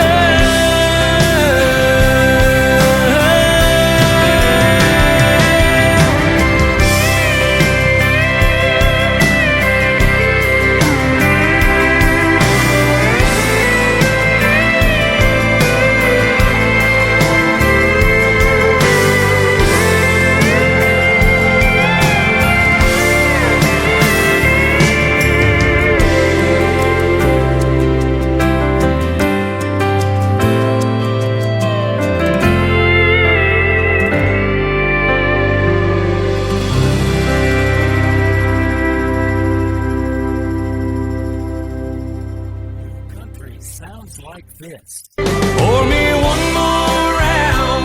Sounds like this.
Pour me one more round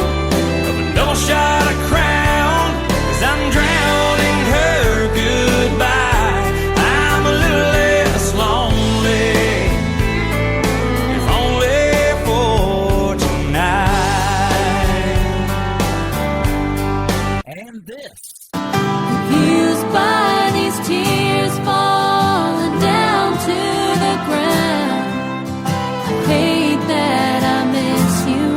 of a double shot of Crown, 'cause I'm drowning her goodbye. I'm a little less lonely, if only for tonight.
And this.
Confused by these tears falling down to the ground. I hate that I miss you,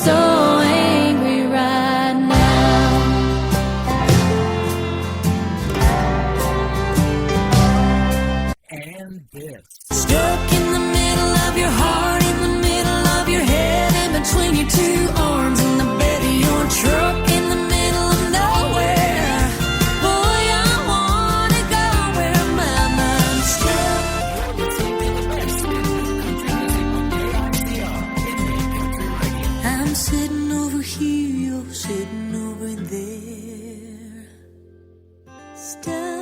so angry right now.
And this.
Stuck in the middle of your heart, in the middle of your head, in between your two arms, in the bed of your truck, in the middle of nowhere. Boy, I wanna go where my mind's stuck. I'm sitting over here, you're sitting over there. Stuck.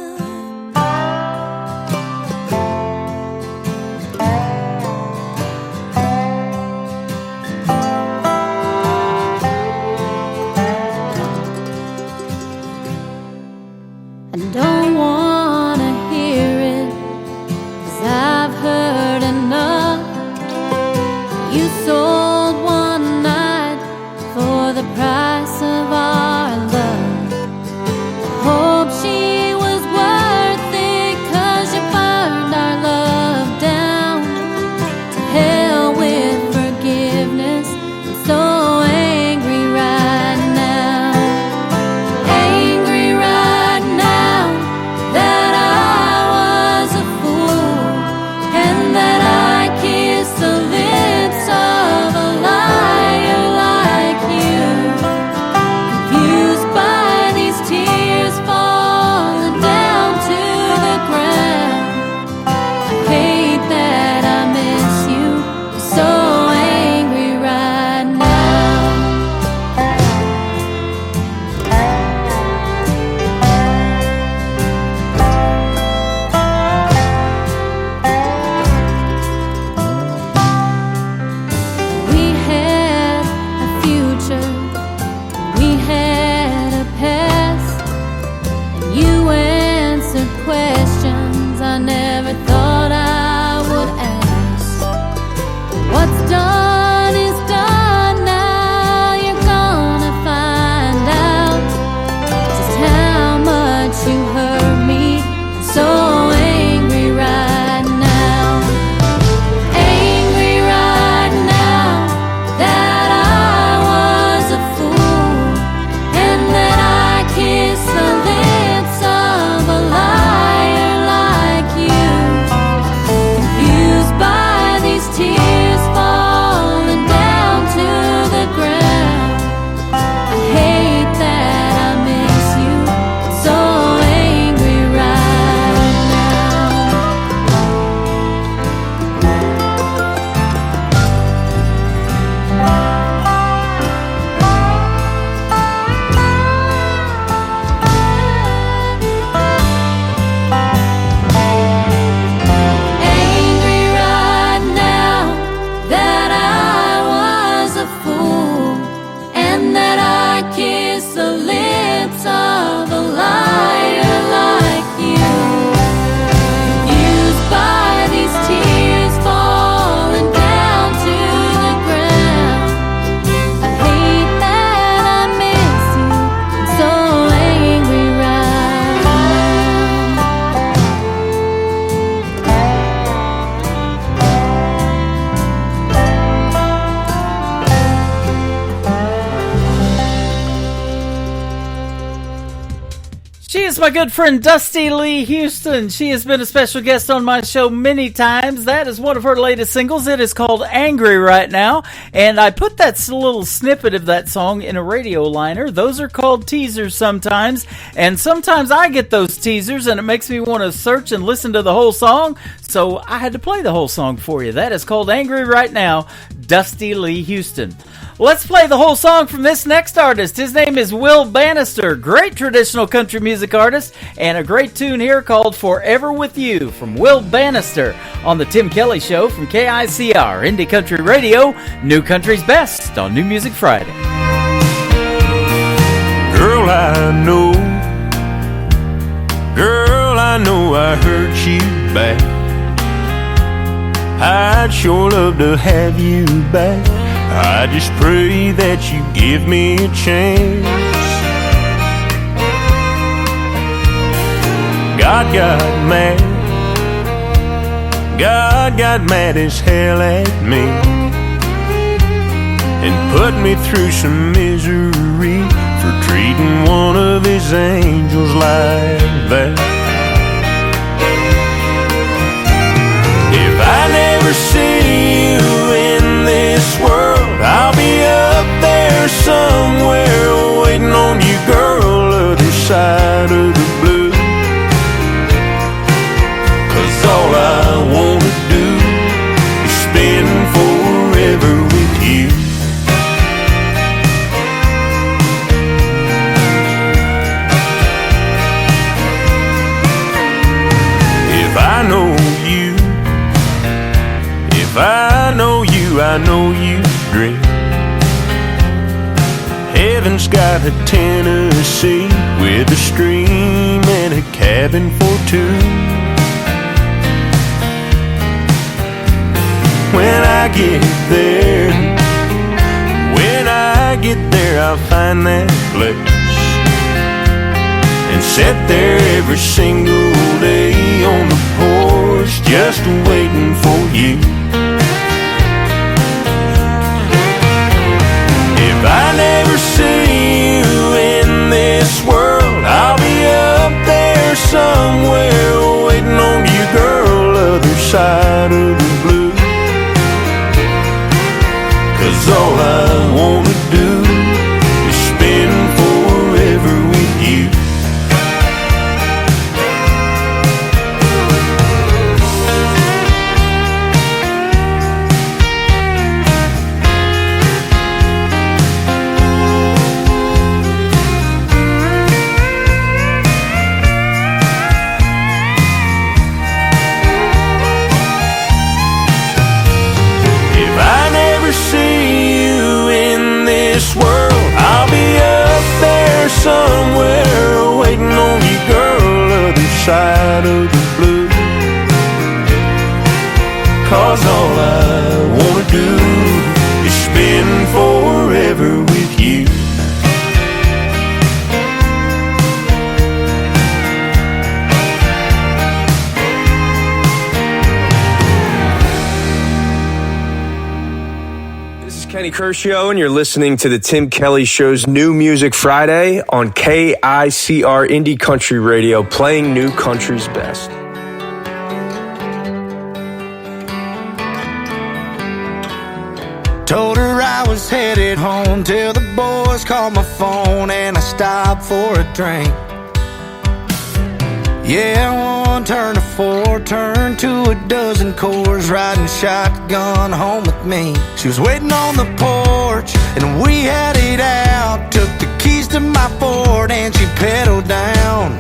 my good friend Dusty Lee Houston. She has been a special guest on my show many times. That is one of her latest singles. It is called Angry right now. And I put that little snippet of that song in a radio liner. Those are called teasers sometimes. And sometimes I get those teasers and it makes me want to search and listen to the whole song. So I had to play the whole song for you. That is called Angry right now, Dusty Lee Houston. Let's play the whole song from this next artist. His name is Will Bannister, great traditional country music artist, and a great tune here called Forever With You from Will Bannister on the Tim Kelly Show from KICR, Indie Country Radio, New Country's Best on New Music Friday.
Girl, I know I hurt you bad. I'd sure love to have you back. I just pray that you give me a chance. God got mad as hell at me and put me through some misery for treating one of his angels like that. If I never see you in this world, I'll be up there somewhere waiting on you, girl, other side of the blue. 'Cause all I wanna do is spend forever with you. If I know you, I know you drink. Heaven's got a Tennessee with a stream and a cabin for two. When I get there, I'll find that place and sit there every single day on the porch just waiting for you. If I never see you in this world, I'll be up there somewhere waiting on you, girl, other side of the blue. 'Cause all I wanna do is spend forever with you. Somewhere waiting on you, girl, other side of the blue. 'Cause all I wanna do is spend forever with you.
Kenny Kershaw, and you're listening to the Tim Kelly Show's New Music Friday on KICR Indie Country Radio, playing New Country's best.
Told her I was headed home till the boys called my phone and I stopped for a drink. Yeah, one turned to four, turned to a dozen Coors, riding shotgun home with me. She was waiting on the porch, and we had it out. Took the keys to my Ford, and she pedaled down.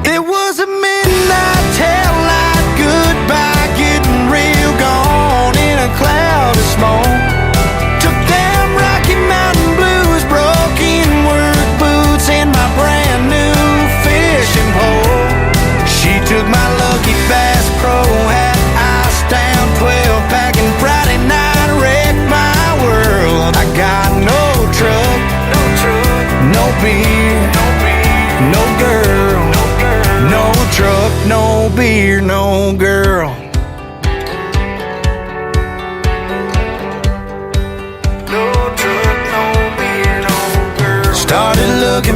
It was a midnight taillight goodbye, getting real gone in a cloud of smoke. Took them Rocky Mountain blues, broken work boots, and my brand new fishing pole. She took my lucky Bass Pro, had ice down 12-pack, and Friday night wrecked my world. I got no truck, no beer, no girl, no truck, no beer, no girl.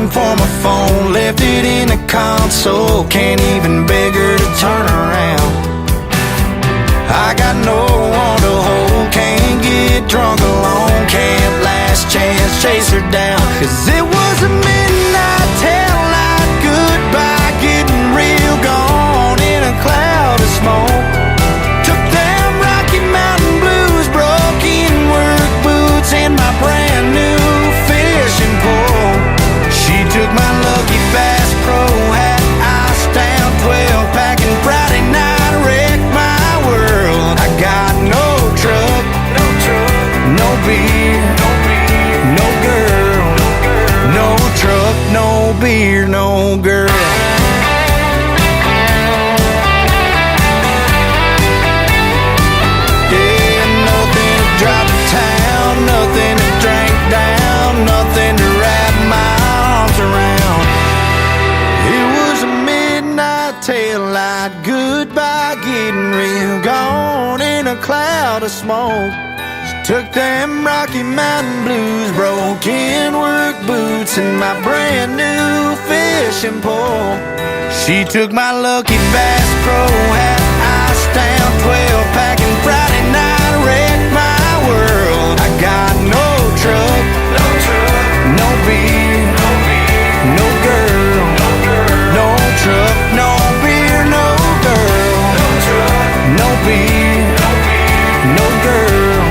looking for my phone, left it in the console. Can't even beg her to turn around. I got no one to hold, can't get drunk alone, can't last chance chase her down. Cause it was a midnight taillight goodbye, getting real gone in a cloud of smoke. Took them Rocky Mountain blues, broke in work boots, and my brand new fishing pole. She took my lucky Bass Pro hat, iced down 12 pack, and Friday night wrecked my world. I got no truck, no beer, no girl, no truck, no beer, no girl. Yeah, nothing to drive to town, nothing to drink down, nothing to wrap my arms around. It was a midnight taillight goodbye, getting real gone in a cloud of smoke. Took them Rocky Mountain blues, broke in work boots, and my brand new fishing pole. She took my lucky Bass Pro hat, iced down 12 pack, and Friday night wrecked my world. I got no truck, no beer, no girl, no truck, no beer, no girl, no beer, no girl.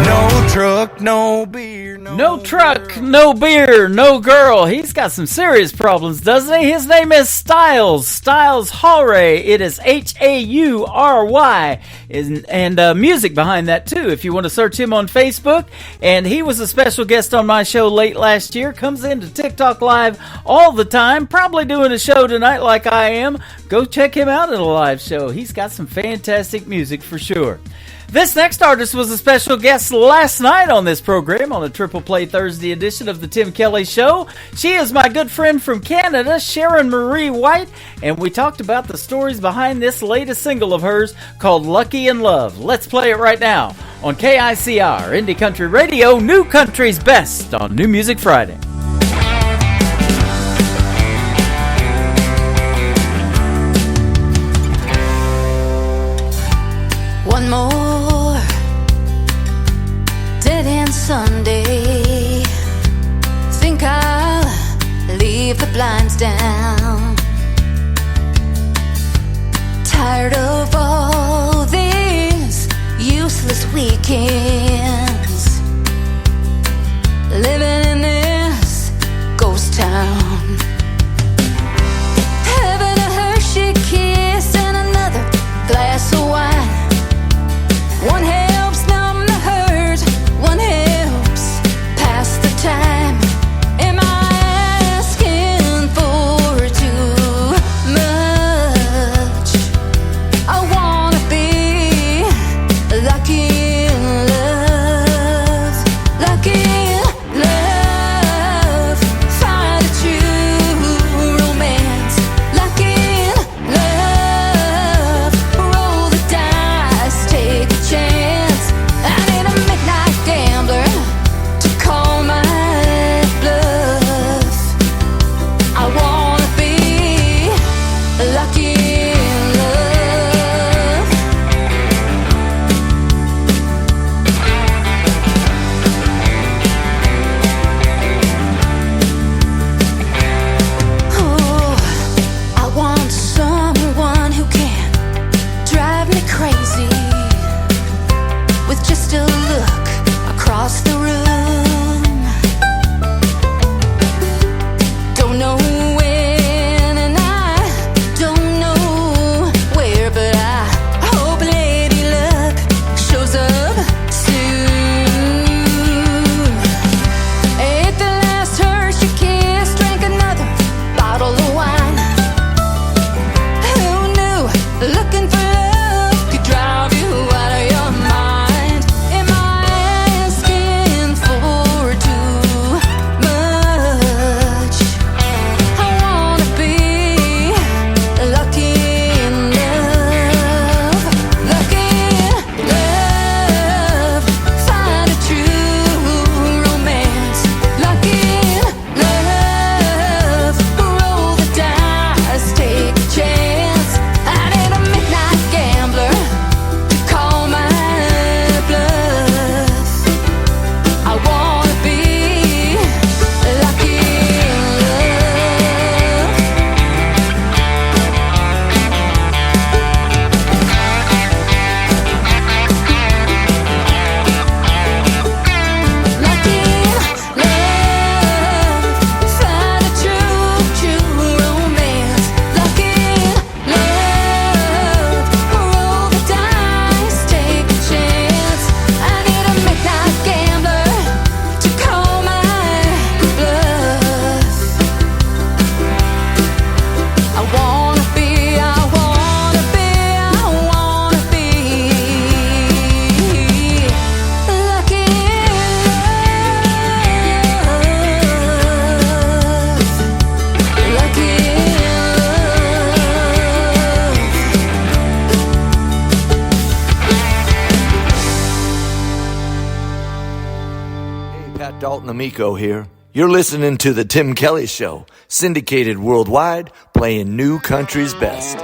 No truck, no beer,
no truck, no beer, no girl. He's got some serious problems, doesn't he? His name is Styles Haury. It is Haury, and music behind that too. If you want to search him on Facebook, and he was a special guest on my show late last year. Comes into TikTok Live all the time. Probably doing a show tonight like I am. Go check him out at a live show. He's got some fantastic music for sure. This next artist was a special guest last night on this program on the Triple Play Thursday edition of the Tim Kelly Show. She is my good friend from Canada, Sharon Marie White, and we talked about the stories behind this latest single of hers called Lucky in Love. Let's play it right now on KICR, Indie Country Radio, New Country's Best on New Music Friday.
One more dead-end Sunday. Think I'll leave the blinds down. Tired of all these useless weekends, living in this ghost town. Having a Hershey kiss and another glass of wine. One helps numb the hurt, one helps pass the time. Am I asking for too much? I wanna be lucky in love.
Dalton Amico here. You're listening to The Tim Kelly Show, syndicated worldwide, playing new country's best.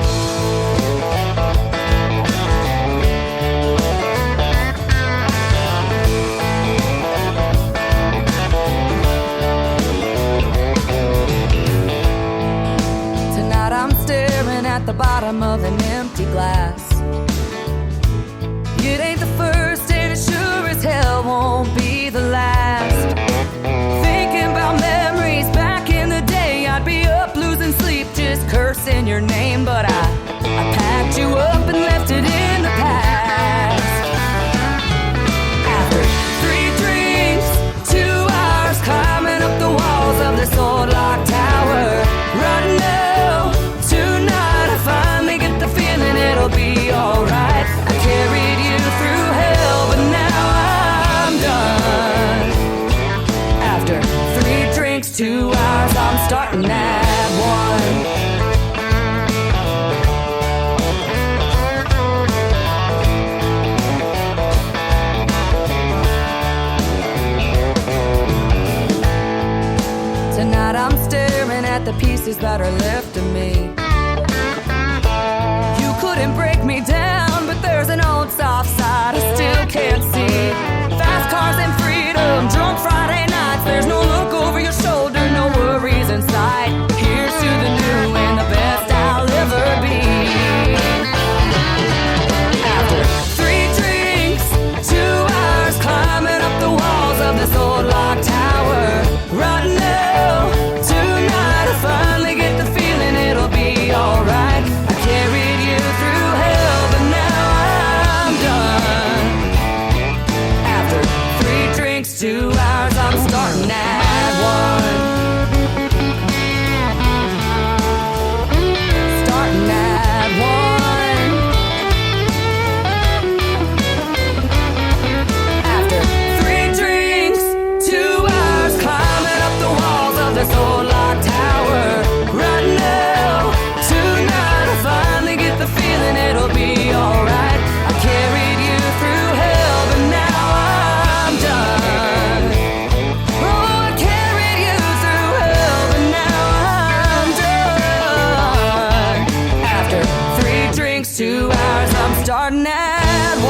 Tonight I'm staring at the bottom of an empty glass. It ain't the first and it sure as hell won't be the last. Thinking about memories back in the day, I'd be up losing sleep just cursing your name. But I packed you up and left it in the past. After 3 drinks, 2 hours climbing up the walls of this old locked tower. Right now, tonight I finally get the feeling it'll be alright. I carried you through hell, but now I'm done. After 3 drinks, 2 hours, I'm starting at 1. Tonight I'm staring at the pieces that are left of me. You couldn't break me down, but there's an old soft side I still can't see. Fast cars and freedom, drunk Friday nights. There's no look over your shoulder, no worries in sight. Here's to the new and the best I'll ever be. After 3 drinks, 2 hours climbing up the walls of this old locked tower. Right now, tonight I finally get the feeling it'll be alright. I carried you through hell, but now I'm done. After 3 drinks, 2 hours, I'm starting at 1. Starting at 1. After 3 drinks, 2 hours climbing up the walls of this old locked tower. Right now, tonight I finally get the feeling it'll be alright. I carried you through hell, but now I'm done. Oh, I carried you through hell, but now I'm done. After 3 drinks, 2 hours, I'm starting at 1.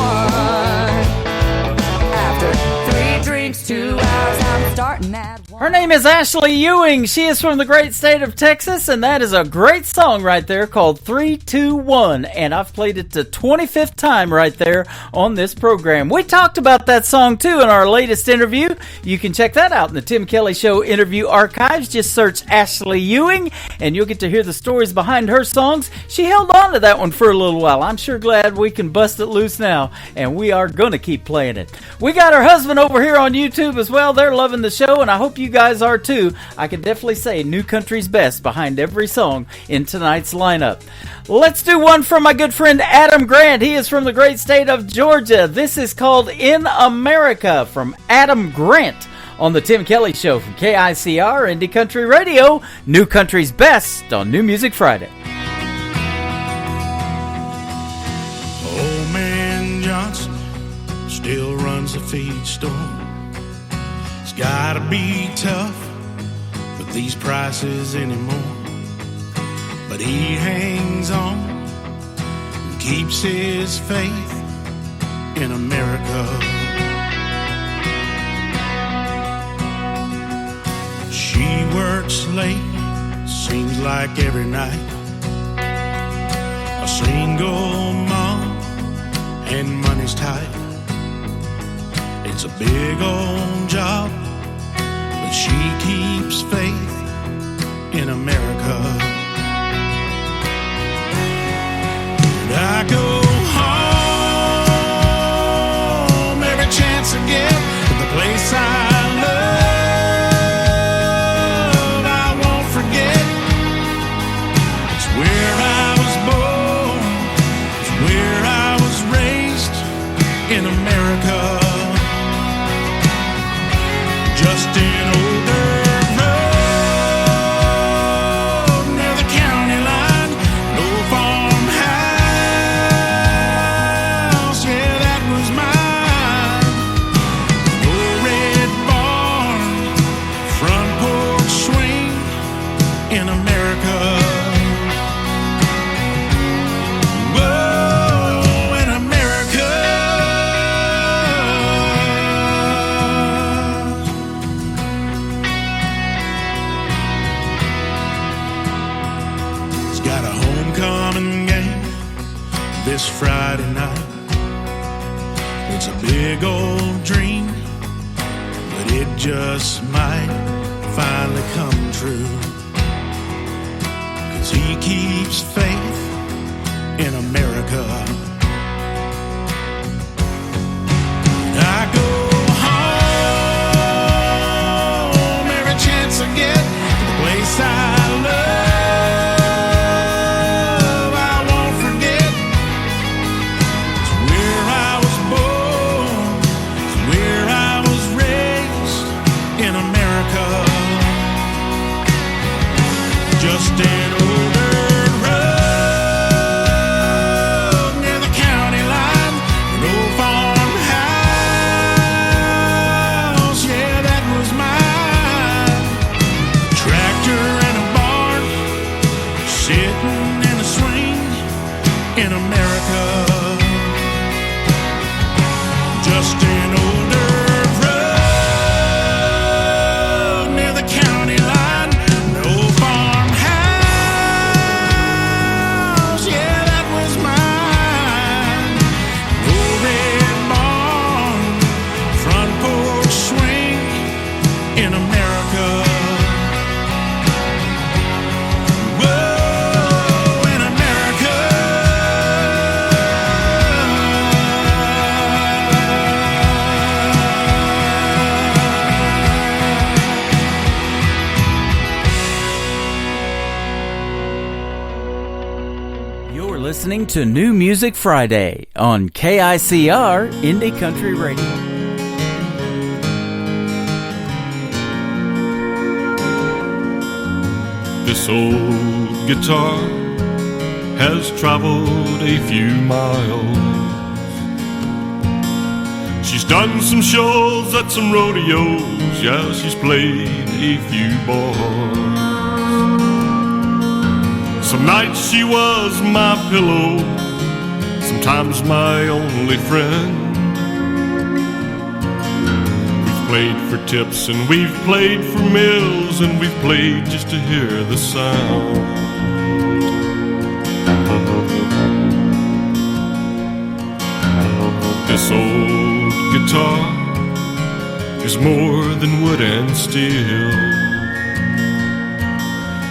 After 3 drinks, 2 hours, I'm starting at 1.
Her name is Ashley Ewing. She is from the great state of Texas, and that is a great song right there called 3-2-1. And I've played it the 25th time right there on this program. We talked about that song too in our latest interview. You can check that out in the Tim Kelly Show interview archives. Just search Ashley Ewing, and you'll get to hear the stories behind her songs. She held on to that one for a little while. I'm sure glad we can bust it loose now, and we are going to keep playing it. We got her husband over here on YouTube as well. They're loving the show, and I hope you guys are too. I can definitely say New Country's best behind every song in tonight's lineup. Let's do one from my good friend Adam Grant. He is from the great state of Georgia. This is called In America from Adam Grant on the Tim Kelly Show from KICR Indie Country Radio. New Country's best on New Music Friday.
Old man Johnson still runs the feed store. It's gotta be tough with these prices anymore. But he hangs on and keeps his faith in America. She works late, seems like every night. A single mom and money's tight. It's a big old job, but she keeps faith in America. And I go home every chance I get to the place I love. I won't forget. It's where I was born. It's where I was raised in America. Just an older road near the county line. No farmhouse, yeah, that was mine. No red barn It's a big old dream, but it just might finally come true. 'Cause he keeps faith in America. I go home every chance I get to the place I love. I won't forget. It's where I was born. It's where I was raised in America. Just an older road near the county line, an old farmhouse, yeah, that was mine. Tractor and a barn, sitting in a swing in America. Just an older road near the county line, an old farmhouse, yeah, that was mine. Old red barn, front porch swing in America. Whoa, in America.
You're listening to New Music Friday on KICR Indie Country Radio.
This old guitar has traveled a few miles. She's done some shows at some rodeos. Yeah, she's played a few bars. Some nights she was my pillow, sometimes my only friend. We've played for tips and we've played for meals, and we've played just to hear the sound. This old guitar is more than wood and steel.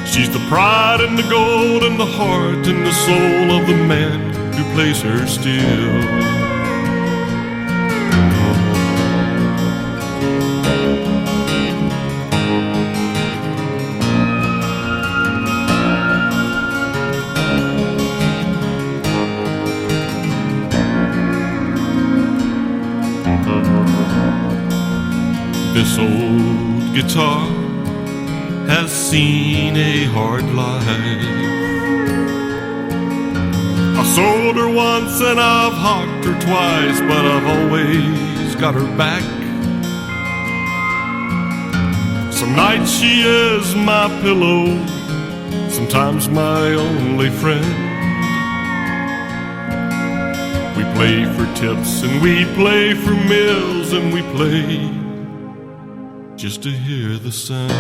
She's the pride and the gold and the heart and the soul of the man who plays her still. This old guitar has seen a hard life. I sold her once and I've hawked her twice, but I've always got her back. Some nights she is my pillow, sometimes my only friend. We play for tips and we play for meals, and we play just to hear the sound.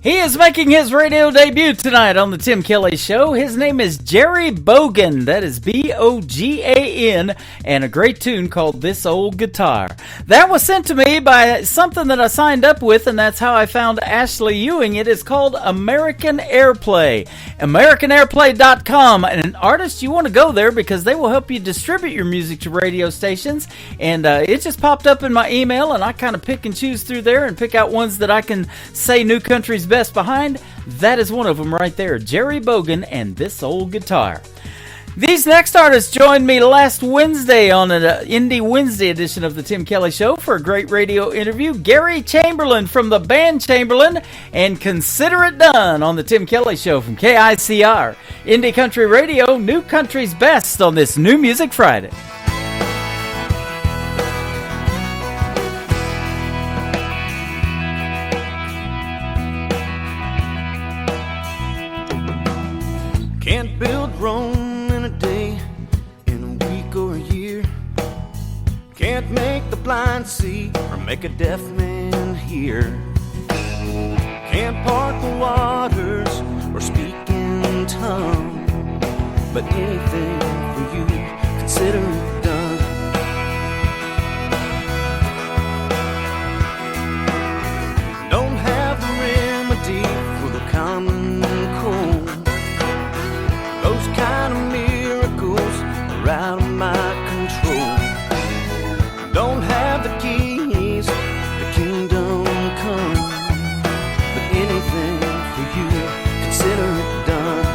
He is making his radio debut tonight on the Tim Kelly Show. His name is Jerry Bogan. That is B-O-G-A-N, and a great tune called This Old Guitar. That was sent to me by something that I signed up with, and that's how I found Ashley Ewing. It is called American Airplay. AmericanAirplay.com. And an artist, you want to go there because they will help you distribute your music to radio stations. And it just popped up in my email, and I kind of pick and choose through there and pick out ones that I can say New Country's best behind. That is one of them right there, Jerry Bogan and This Old Guitar. These next artists joined me last Wednesday on an Indie Wednesday edition of the Tim Kelly Show for a great radio interview. Gary Chamberlain from the band Chamberlain and Consider It Done on the Tim Kelly Show from KICR. Indie Country Radio, New Country's best on this New Music Friday.
make a deaf man hear. Can't part the waters or speak in tongue, but anything for you, consider it done. Don't have the remedy for the common cold. Those kind of miracles are out of my control. Don't have the keys to kingdom come, but anything for you, consider it done.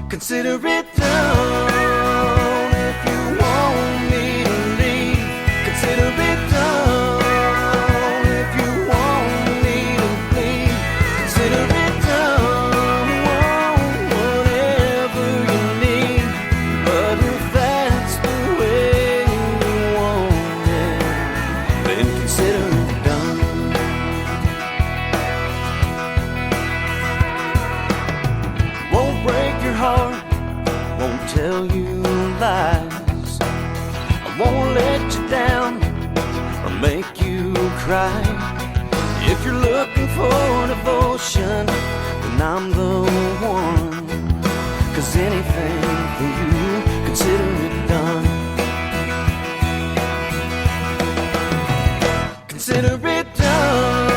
Consider it done if you want me to leave. Consider it done if you want me to bleed. Consider it done, whatever you need. But if that's the way you want it, then consider it done. Won't break your heart, won't tell you lies. I won't let you down or make you cry. If you're looking for devotion, then I'm the one. 'Cause anything for you, consider it done. Consider it done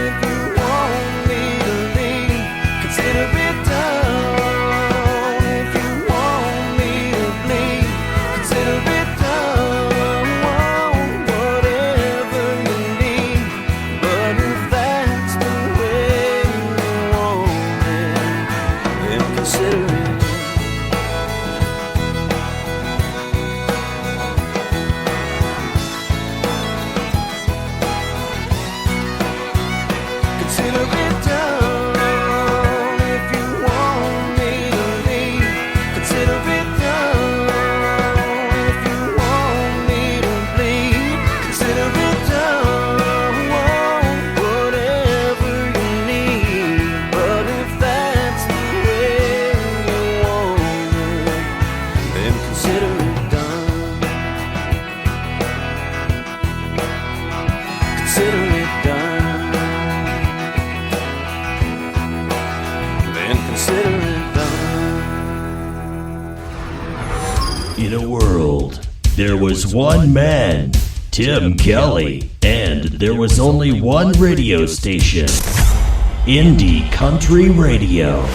if you want me to leave. Consider it done if you want me to bleed. Consider it done, whatever you need. But if that's the way you want it, then consider it. Consider it done if you want me to leave. Consider it done if you want me to bleed. Consider it done, whatever you need. But if that's the way you want it, then consider it done. Consider it done. Then consider it done.
In a world, there was one man, Tim Kelly, and there was only one radio station, Indie Country Radio.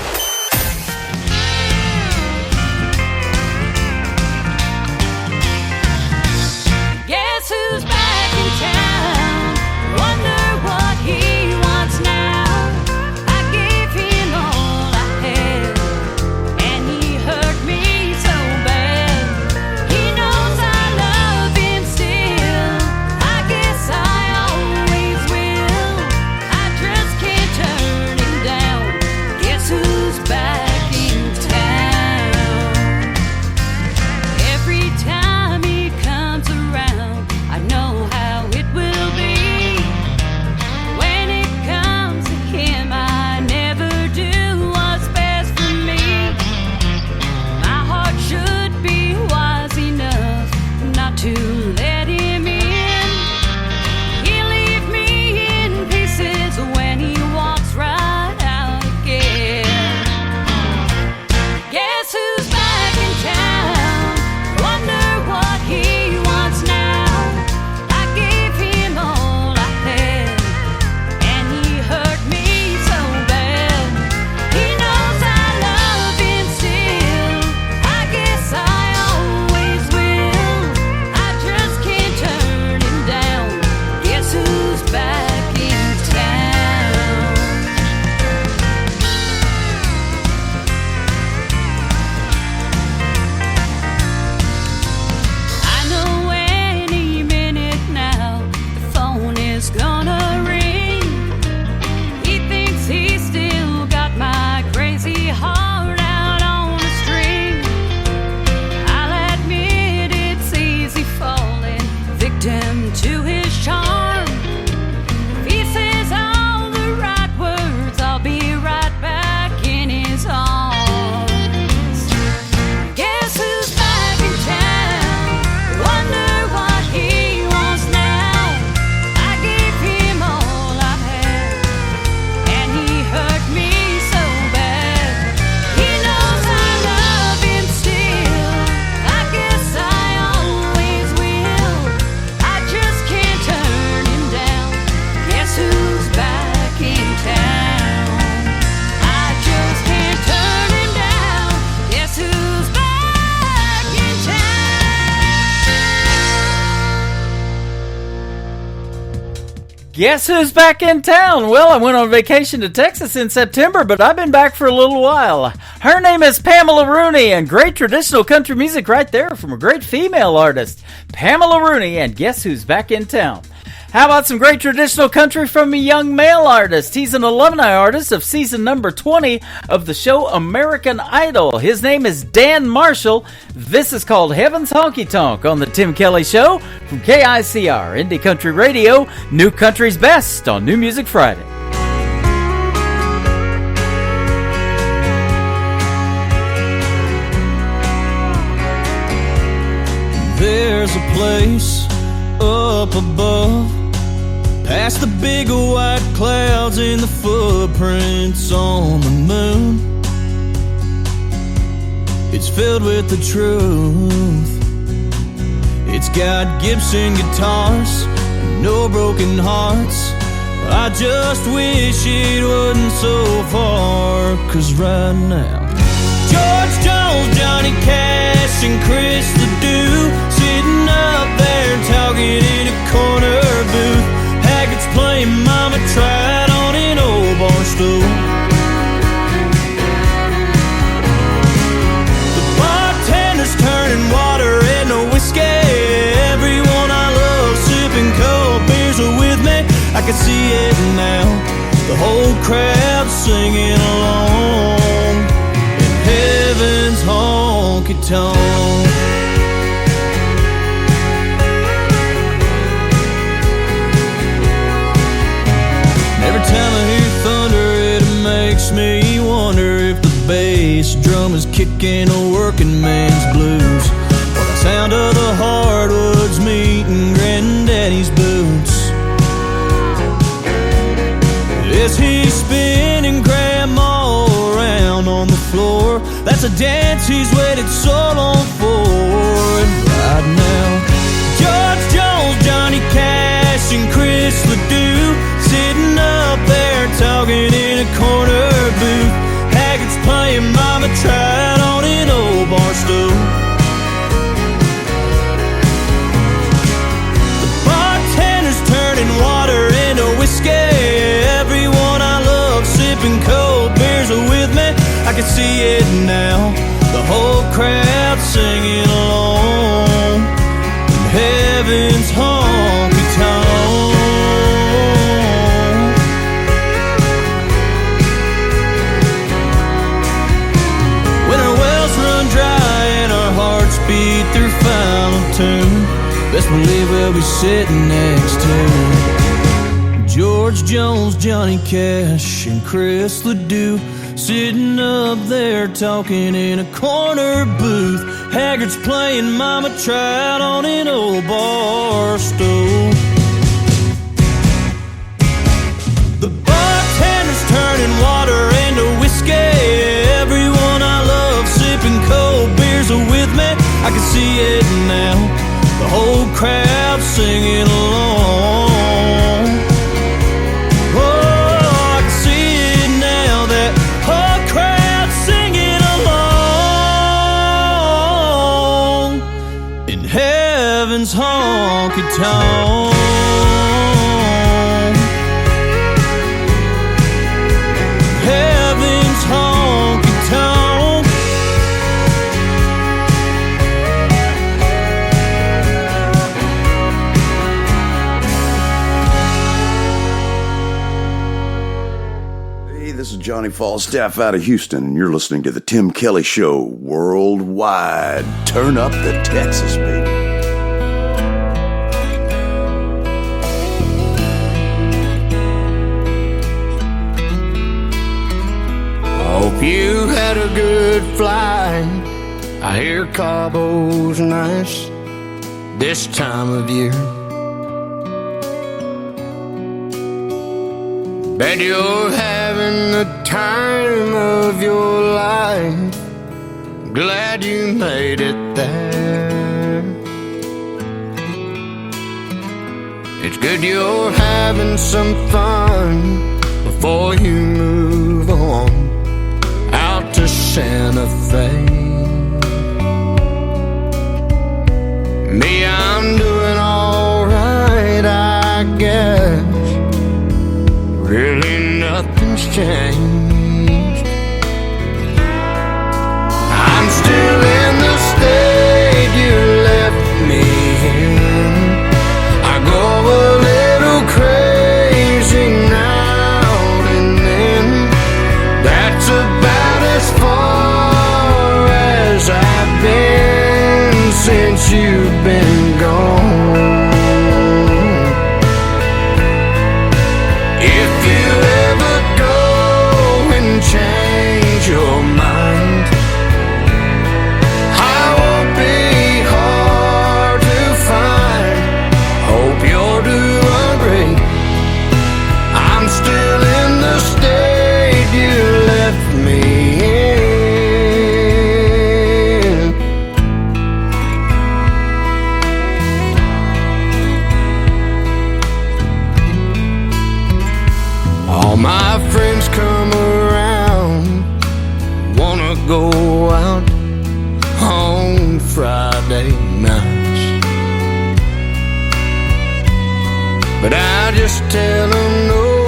Guess who's back in town? Wonder what he wants now. I gave him all I had, and he hurt me so bad. He knows I love him still. I guess I always will. I just can't turn him down. Guess who's
Guess who's back in town? Well, I went on vacation to Texas in September, but I've been back for a little while. Her name is Pamela Rooney, and great traditional country music right there from a great female artist, Pamela Rooney, and guess who's back in town? How about some great traditional country from a young male artist? He's an alumni artist of season number 20 of the show American Idol. His name is Dan Marshall. This is called Heaven's Honky Tonk on the Tim Kelly Show from KICR, Indie Country Radio, New Country's Best on New Music Friday.
There's a place up above, past the big white clouds and the footprints on the moon. It's filled with the truth. It's got Gibson guitars and no broken hearts. I just wish it wasn't so far, 'cause right now George Jones, Johnny Cash, and Chris Ledoux sitting up there talking in a corner booth. Haggards playing Mama Tried on an old bar stool. The bartender's turning water into whiskey. Everyone I love sipping cold beers are with me. I can see it now, the whole crowd singing along in heaven's honky-tonk. Every time I hear thunder, it makes me wonder if the bass drum is kicking a working man's blues, or the sound of the hardwoods meeting granddaddy's boots. Is he spinning grandma around on the floor? That's a dance he's waited so long for. And right now, George Jones, Johnny Cash, and Chris Ledoux sitting up there talking in a corner booth. Haggards playing Mama Tried on an old bar stool. The bartender's turning water into whiskey. Everyone I love sipping cold beers are with me. I can see it now, the whole crowd singing along in heaven's honky-tonk. When our wells run dry and our hearts beat their final tune, best believe we'll be sitting next to George Jones, Johnny Cash, and Chris Ledoux sitting up there talking in a corner booth. Haggards playing Mama Tried on an old bar stool. The bartender's turning water into whiskey. Everyone I love sipping cold beers are with me. I can see it now, the whole crowd singing along. Heaven's honky-tonk. Heaven's honky-tonk.
Hey, this is Johnny Falstaff out of Houston, and you're listening to the Tim Kelly Show worldwide. Turn up the Texas, baby.
Hope you had a good flight. I hear Cabo's nice this time of year. Bet you're having the time of your life. Glad you made it there. It's good you're having some fun before you move on out to Santa Fe. Me, I'm doing alright, I guess.
has changed. I'm still in the state you left me in. I go a little crazy now and then. That's about as far as I've been since you've been gone. If you ever go and change your mind, I won't be hard to find. Hope you're doing great. I'm still in the state you left me in. All my friends come around, wanna go out on Friday nights, but I just tell them no,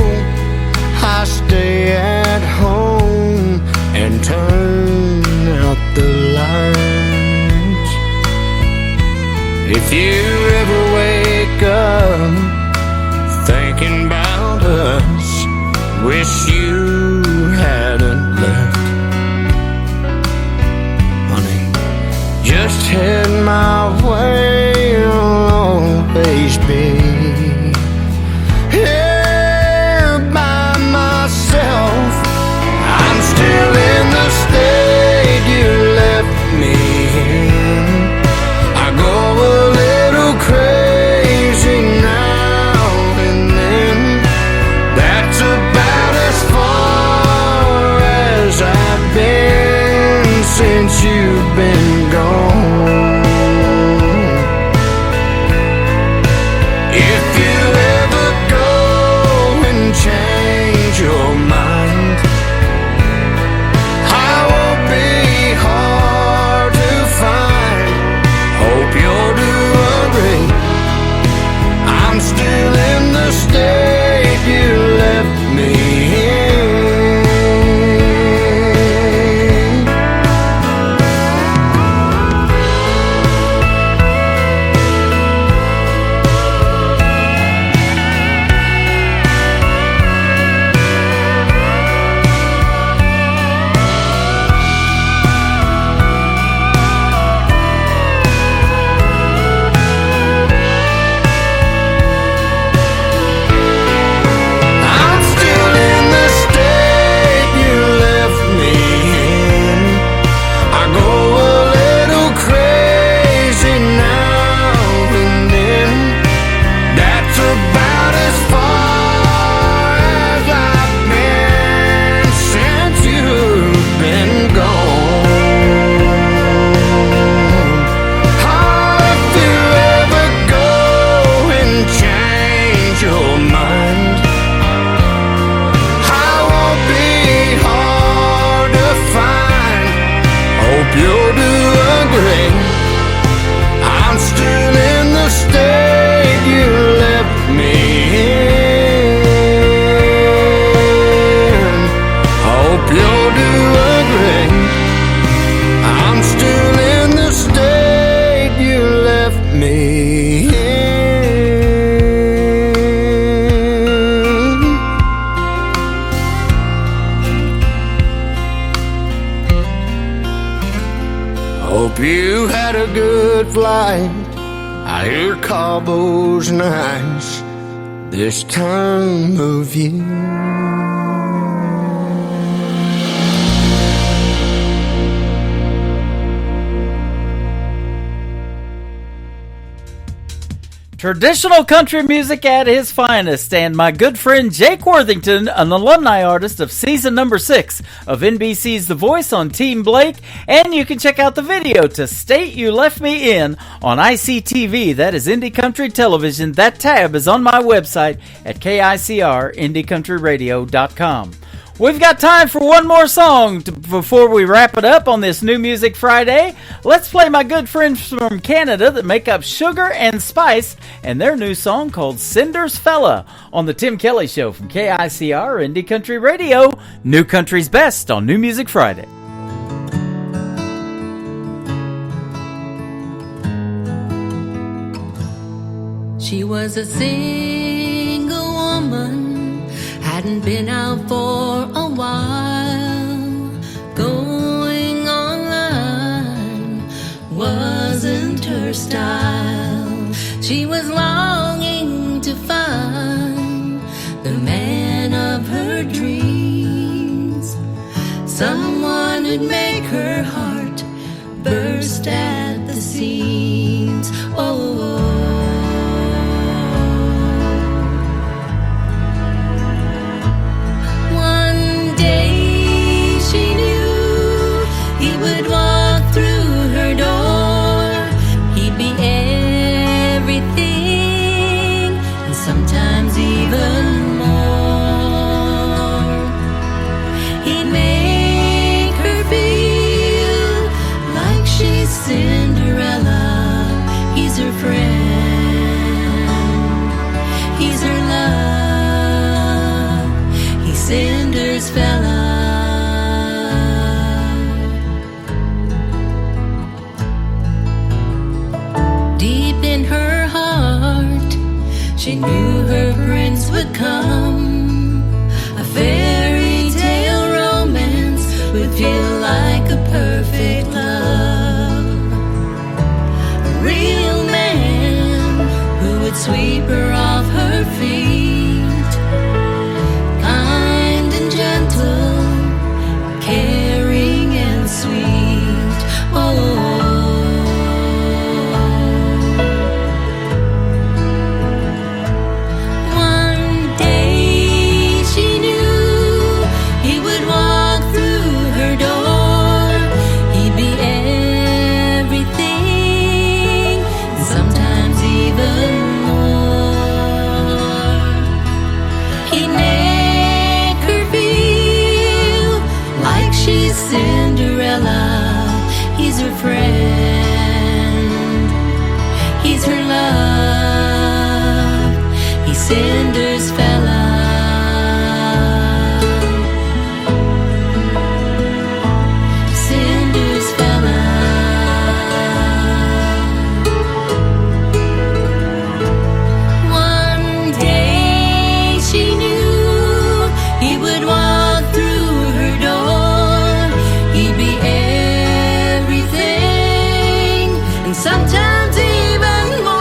I stay at home and turn out the lights. If you ever wake up thinking about us, wish you hadn't left, honey, just head my way, I'll always be here by myself. I'm still in the state you left me in. I go a little crazy now and then. That's about as far as I've been since you've been gone. If you ever go and change your mind, I won't be hard to find. Hope you're doing great. I'm still in the state you left me in. I'm still in the state you left me in. I go a little crazy now and then. That's about as far as I've been since you've been gone. Oh, if you ever go and change your mind, I won't be hard to find. Hope you're doing great. I'm still in the state you left me in. Hope you're doing great. I'm still in the state you left me in. Hope you had a good flight. I hear Cabo's nice this time of year.
Traditional country music at his finest, and my good friend Jake Worthington, an alumni artist of season number 6 of NBC's The Voice on Team Blake, and you can check out the video to State You Left Me In on ICTV, that is Indie Country Television. That tab is on my website at KICRIndieCountryRadio.com. We've got time for one more song before we wrap it up on this New Music Friday. Let's play my good friends from Canada that make up Sugar and Spice and their new song called Cinder's Fella on the Tim Kelly Show from KICR Indie Country Radio, New Country's Best on New Music Friday.
She was a single woman, hadn't been out for a while. Going online wasn't her style. She was longing to find the man of her dreams, someone who'd make her heart burst at the seams. Oh, sometimes even more. He'd make her feel like she's Cinderella. He's her friend, he's her love, he's Cinder's fella. Deep in her heart, she knew her prince would come. A fairy tale romance would feel like a perfect love. A real man who would sweep her off her feet. Kind and gentle, caring and sweet. Oh, Cinderella, he's her friend, he's her love, he's Cinder's fella. Cinder's fella. One day she knew he would walk through her door. He'd be everything, and sometimes even more.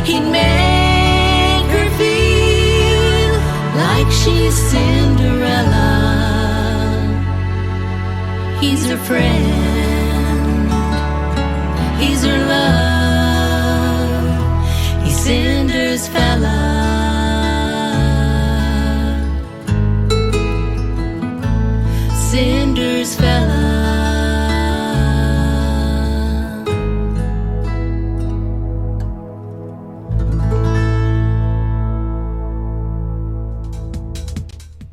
He'd make her feel like she's Cinderella. He's her friend, he's her love, he's Cinder's fella. Cinder's fella.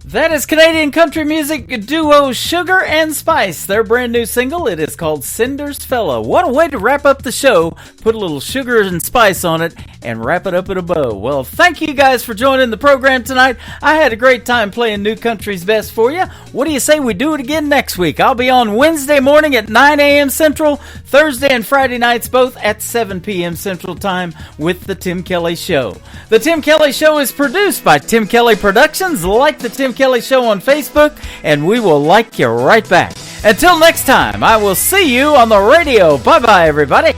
That is Canadian country music duo Sugar and Spice. Their brand new single, it is called Cinder's Fella. What a way to wrap up the show. Put a little sugar and spice on it and wrap it up in a bow. Well, thank you guys for joining the program tonight. I had a great time playing New Country's Best for you. What do you say we do it again next week? I'll be on Wednesday morning at 9 a.m. Central, Thursday and Friday nights both at 7 p.m. Central Time with The Tim Kelly Show. The Tim Kelly Show is produced by Tim Kelly Productions. Like The Tim Kelly Show on Facebook, and we will like you right back. Until next time, I will see you on the radio. Bye-bye, everybody.